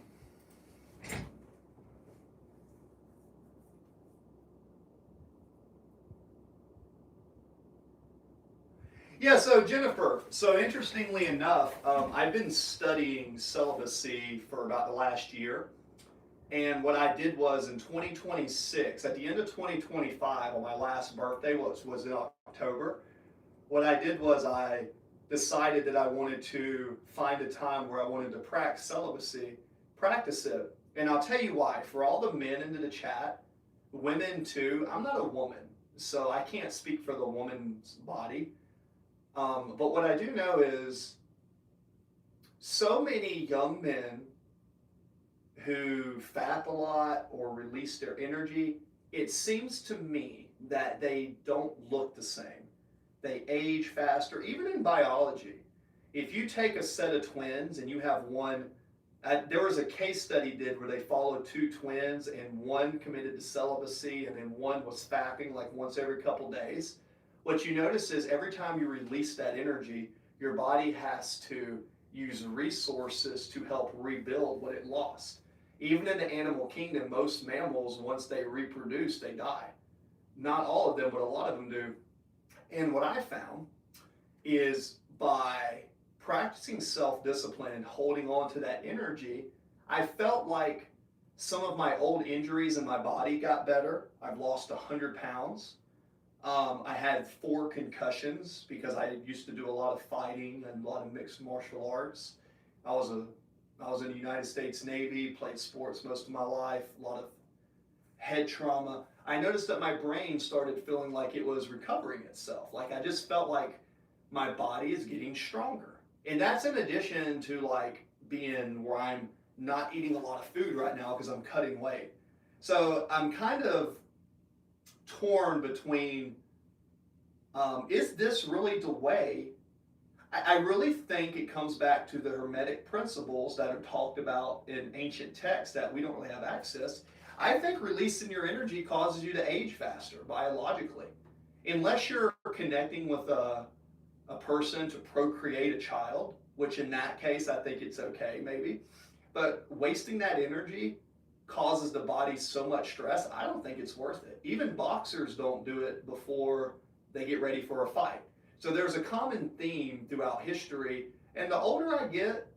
Yeah, so Jennifer, so interestingly enough, I've been studying celibacy for about the last year. And what I did was in 2026, at the end of 2025, on my last birthday, was in October, what I did was I decided that I wanted to find a time where I wanted to practice celibacy, practice it. And I'll tell you why. For all the men into the chat, women too, I'm not a woman, so I can't speak for the woman's body. But what I do know is so many young men who fap a lot or release their energy, it seems to me that they don't look the same. They age faster, even in biology. If you take a set of twins and you have one, there was a case study did where they followed two twins and one committed to celibacy and then one was fapping like once every couple days. What you notice is every time you release that energy, your body has to use resources to help rebuild what it lost. Even in the animal kingdom, most mammals, once they reproduce, they die. Not all of them, but a lot of them do. And what I found is by practicing self-discipline and holding on to that energy, I felt like some of my old injuries in my body got better. I've lost 100 pounds. I had 4 concussions because I used to do a lot of fighting and a lot of mixed martial arts. I was in the United States Navy, played sports most of my life, a lot of head trauma. I noticed that my brain started feeling like it was recovering itself. Like I just felt like my body is getting stronger. And that's in addition to like being where I'm not eating a lot of food right now because I'm cutting weight. So I'm kind of torn between, is this really the way? I really think it comes back to the Hermetic principles that are talked about in ancient texts that we don't really have access. I think releasing your energy causes you to age faster biologically. Unless you're connecting with a person to procreate a child, which in that case I think it's okay maybe. But wasting that energy causes the body so much stress, I don't think it's worth it. Even boxers don't do it before they get ready for a fight. So there's a common theme throughout history, and the older I get,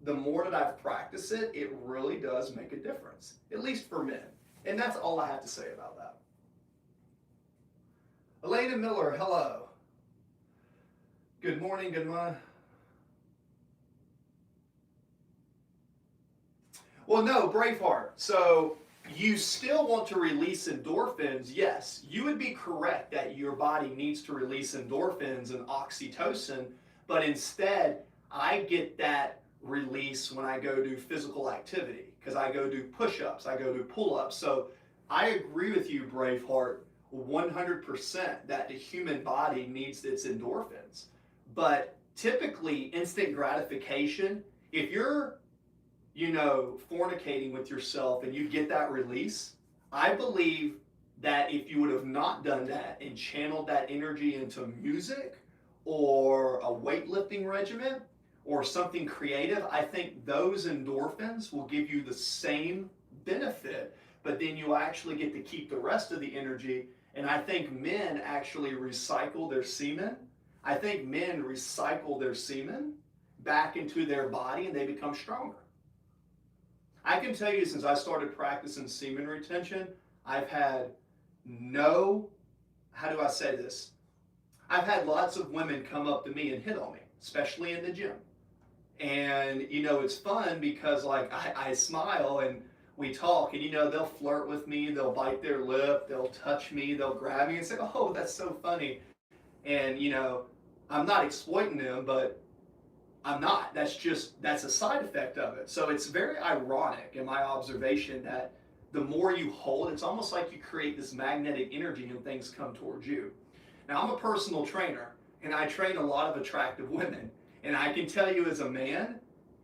the more that I've practiced it, it really does make a difference, at least for men. And that's all I have to say about that. Elena Miller, hello. Good morning, good morning. Well, no, Braveheart. So you still want to release endorphins. Yes, you would be correct that your body needs to release endorphins and oxytocin, but instead, I get that release when I go do physical activity because I go do push-ups, I go do pull-ups. So I agree with you, Braveheart, 100% that the human body needs its endorphins. But typically, instant gratification, if you're fornicating with yourself and you get that release, I believe that if you would have not done that and channeled that energy into music or a weightlifting regimen or something creative, I think those endorphins will give you the same benefit, but then you actually get to keep the rest of the energy. And I think men actually recycle their semen. I think men recycle their semen back into their body and they become stronger. I can tell you since I started practicing semen retention, I've had how do I say this? I've had lots of women come up to me and hit on me, especially in the gym. And, it's fun because like I smile and we talk and, they'll flirt with me, they'll bite their lip, they'll touch me, they'll grab me and say, oh, that's so funny. And, I'm not exploiting them, but I'm not. That's a side effect of it. So it's very ironic in my observation that the more you hold, it's almost like you create this magnetic energy and things come towards you. Now, I'm a personal trainer and I train a lot of attractive women. And I can tell you as a man,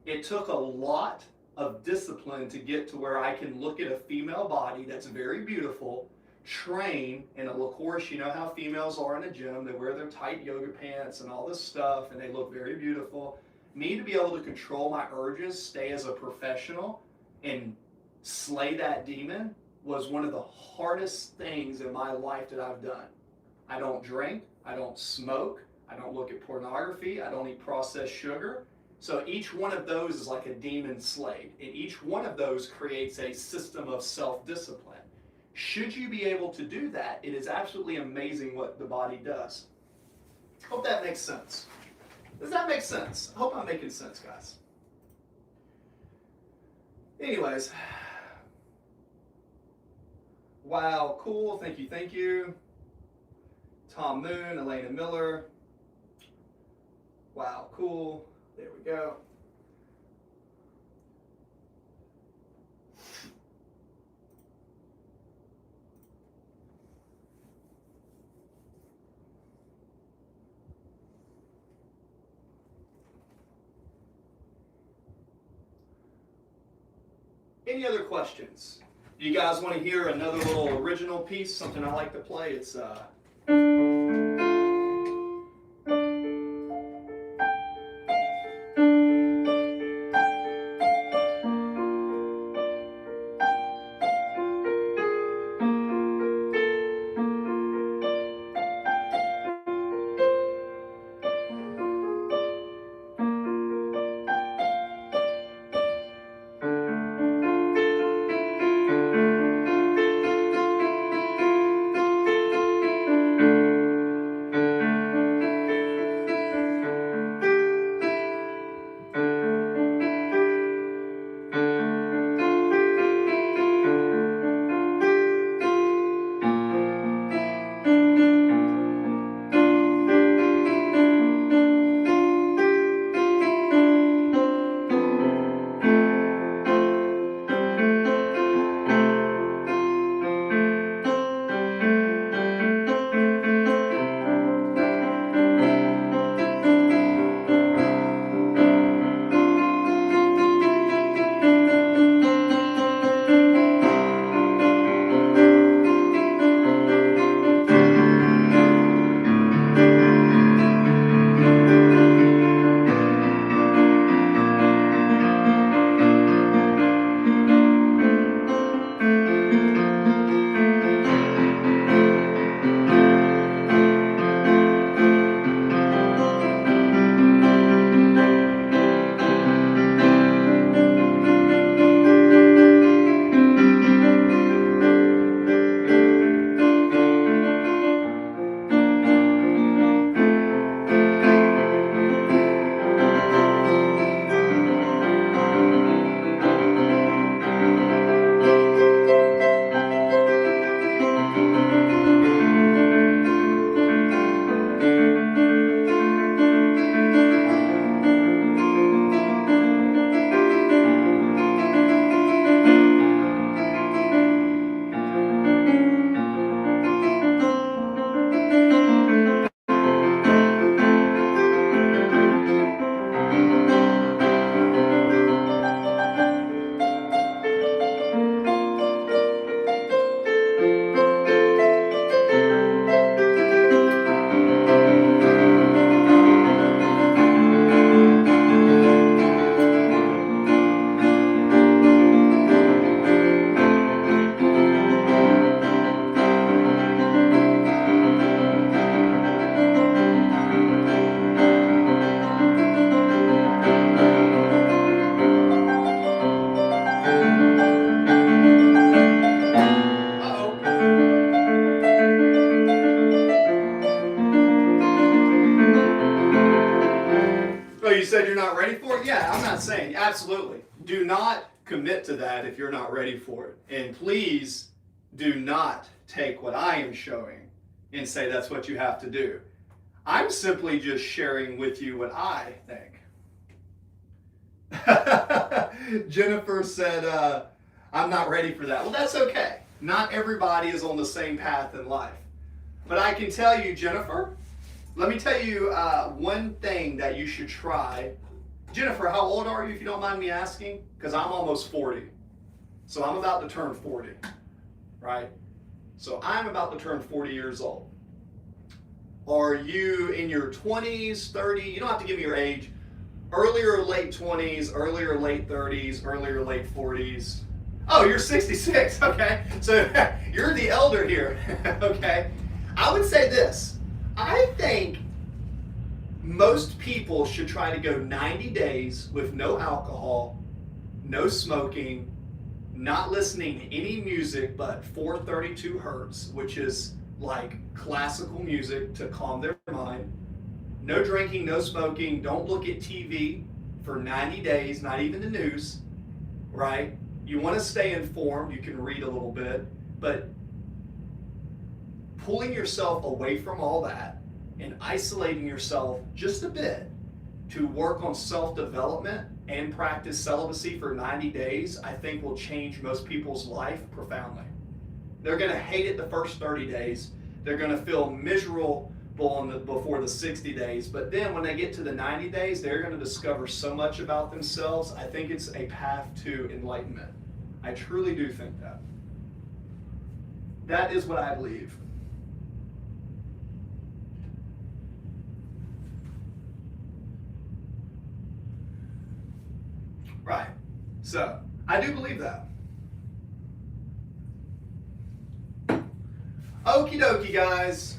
It took a lot of discipline to get to where I can look at a female body that's very beautiful, train, and of course, you know how females are in a gym. They wear their tight yoga pants and all this stuff, and they look very beautiful. Me to be able to control my urges, stay as a professional, and slay that demon was one of the hardest things in my life that I've done. I don't drink, I don't smoke, I don't look at pornography, I don't eat processed sugar. So each one of those is like a demon slayed, and each one of those creates a system of self-discipline. Should you be able to do that, it is absolutely amazing what the body does. Hope that makes sense. Does that make sense? I hope I'm making sense, guys. Anyways. Wow, cool. Thank you, thank you. Tom Moon, Elena Miller. Wow, cool. There we go. Any other questions? You guys want to hear another little original piece, something I like to play? It's said you're not ready for it? Yeah, I'm not saying, absolutely. Do not commit to that if you're not ready for it. And please do not take what I am showing and say that's what you have to do. I'm simply just sharing with you what I think. Jennifer said, I'm not ready for that. Well, that's okay. Not everybody is on the same path in life. But I can tell you, Jennifer, let me tell you one thing that you should try Jennifer, how old are you, if you don't mind me asking? Because I'm almost 40. So I'm about to turn 40, right? So I'm about to turn 40 years old. Are you in your 20s, 30? You don't have to give me your age. Early or late 20s, early or late 30s, early or late 40s. Oh, you're 66, okay. So you're the elder here, okay. I would say this. I think most people should try to go 90 days with no alcohol, no smoking, not listening to any music but 432 hertz, which is like classical music to calm their mind. No drinking, no smoking, don't look at TV for 90 days, not even the news, right? You want to stay informed, you can read a little bit, but pulling yourself away from all that and isolating yourself just a bit to work on self-development and practice celibacy for 90 days, I think will change most people's life profoundly. They're going to hate it the first 30 days. They're going to feel miserable before the 60 days. But then when they get to the 90 days, they're going to discover so much about themselves. I think it's a path to enlightenment. I truly do think that. That is what I believe. Right. So, I do believe that. Okie dokie, guys.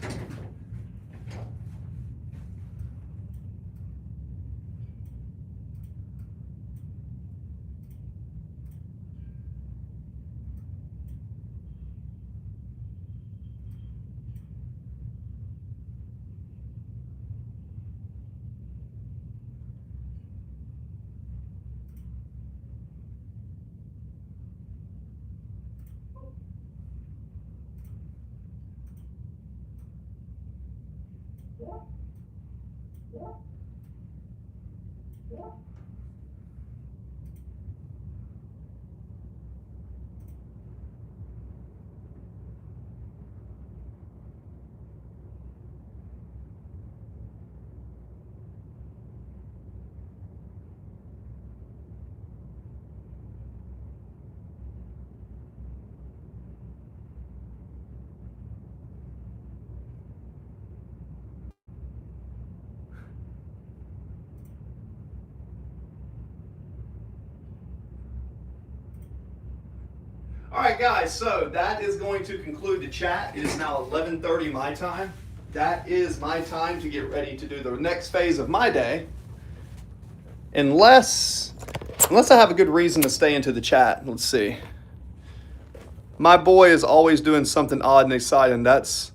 All right, guys, so that is going to conclude the chat. It is now 11:30 my time. That is my time to get ready to do the next phase of my day. Unless I have a good reason to stay into the chat. Let's see. My boy is always doing something odd and exciting. That's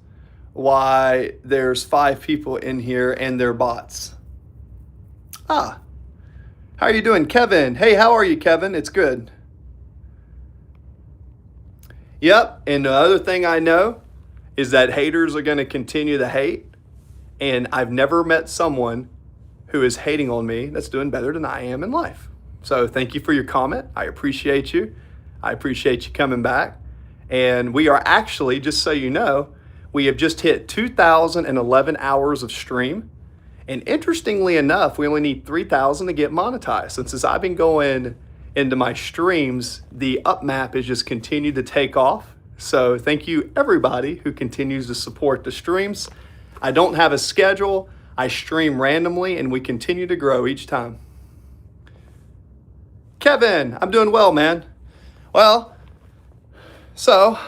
why there's 5 people in here and they're bots. Ah, how are you doing, Kevin? Hey, how are you, Kevin? It's good. Yep, and the other thing I know is that haters are going to continue to hate, and I've never met someone who is hating on me that's doing better than I am in life. So thank you for your comment. I appreciate you. I appreciate you coming back. And we are actually, just so you know, we have just hit 2,011 hours of stream. And interestingly enough, we only need 3,000 to get monetized. Since I've been going into my streams, the up map has just continued to take off. So thank you everybody who continues to support the streams. I don't have a schedule. I stream randomly and we continue to grow each time. Kevin, I'm doing well, man. Well, so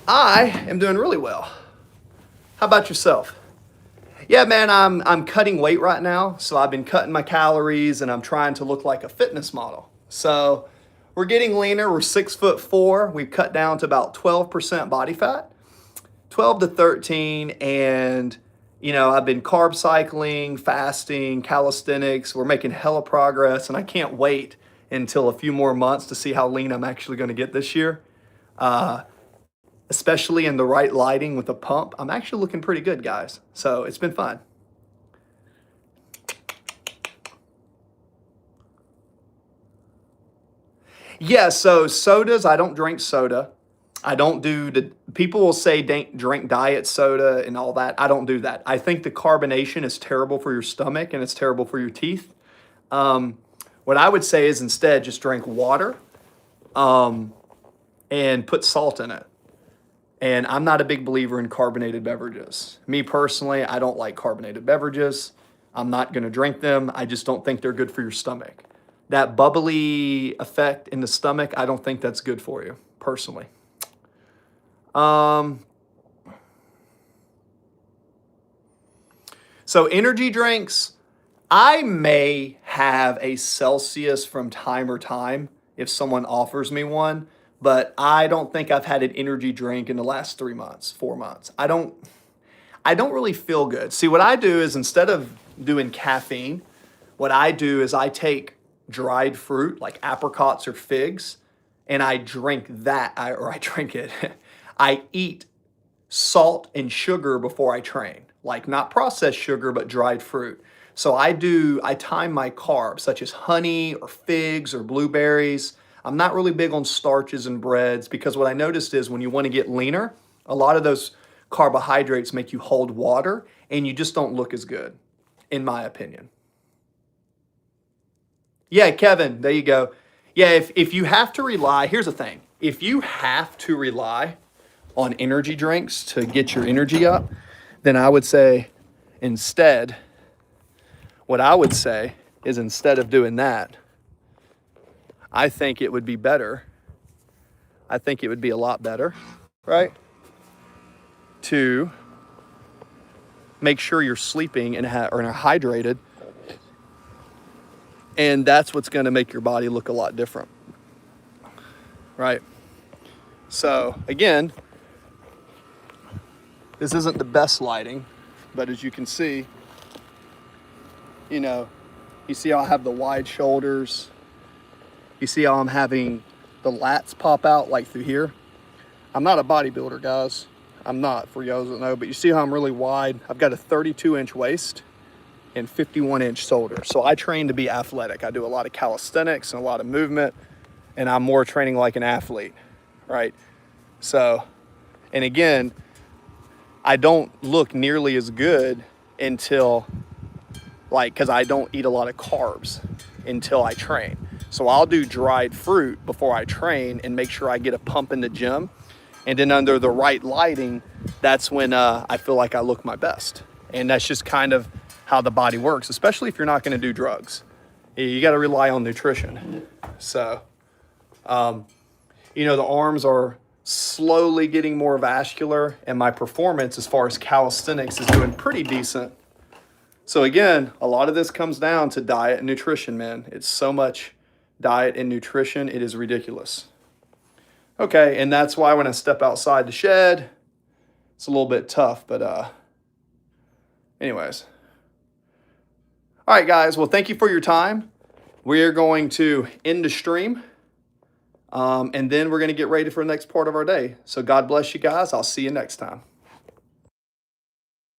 I am doing really well. How about yourself? Yeah, man, I'm cutting weight right now. So I've been cutting my calories and I'm trying to look like a fitness model. So we're getting leaner. We're 6'4". We've cut down to about 12% body fat, 12 to 13. And, you know, I've been carb cycling, fasting, calisthenics. We're making hella progress. And I can't wait until a few more months to see how lean I'm actually going to get this year. Especially in the right lighting with a pump. I'm actually looking pretty good, guys. So it's been fun. Yeah, so sodas, I don't drink soda. I don't do the People will say drink diet soda and all that. I don't do that. I think the carbonation is terrible for your stomach and it's terrible for your teeth. What I would say is instead just drink water and put salt in it. And I'm not a big believer in carbonated beverages. Me personally, I don't like carbonated beverages. I'm not going to drink them. I just don't think they're good for your stomach. That bubbly effect in the stomach, I don't think that's good for you, personally. So energy drinks, I may have a Celsius from time or time if someone offers me one, but I don't think I've had an energy drink in the last 3 months, 4 months. I don't really feel good. See, what I do is instead of doing caffeine, what I do is I take dried fruit like apricots or figs and I drink that, I drink it. I eat salt and sugar before I train, like not processed sugar, but dried fruit. So I time my carbs, such as honey or figs or blueberries. I'm not really big on starches and breads because what I noticed is when you want to get leaner, a lot of those carbohydrates make you hold water and you just don't look as good, in my opinion. Yeah, Kevin, there you go. Yeah, if you have to rely, here's the thing. If you have to rely on energy drinks to get your energy up, then I would say instead, what I would say is instead of doing that, I think it would be better. I think it would be a lot better, right? To make sure you're sleeping and are hydrated. And that's what's going to make your body look a lot different, right? So again, this isn't the best lighting, but as you can see, you see how I have the wide shoulders. You see how I'm having the lats pop out like through here. I'm not a bodybuilder, guys. I'm not, for y'all that know, but you see how I'm really wide. I've got a 32-inch waist and 51-inch shoulder. So I train to be athletic. I do a lot of calisthenics and a lot of movement, and I'm more training like an athlete, right? So, and again, I don't look nearly as good until, because I don't eat a lot of carbs until I train. So I'll do dried fruit before I train and make sure I get a pump in the gym. And then under the right lighting, that's when I feel like I look my best. And that's just kind of how the body works, especially if you're not going to do drugs. You got to rely on nutrition. So, the arms are slowly getting more vascular, and my performance as far as calisthenics is doing pretty decent. So again, a lot of this comes down to diet and nutrition, man. It's so much diet and nutrition, it is ridiculous. Okay, and that's why when I step outside the shed, it's a little bit tough, but anyways. All right, guys, well, thank you for your time. We're going to end the stream, and then we're going to get ready for the next part of our day. So God bless you guys. I'll see you next time.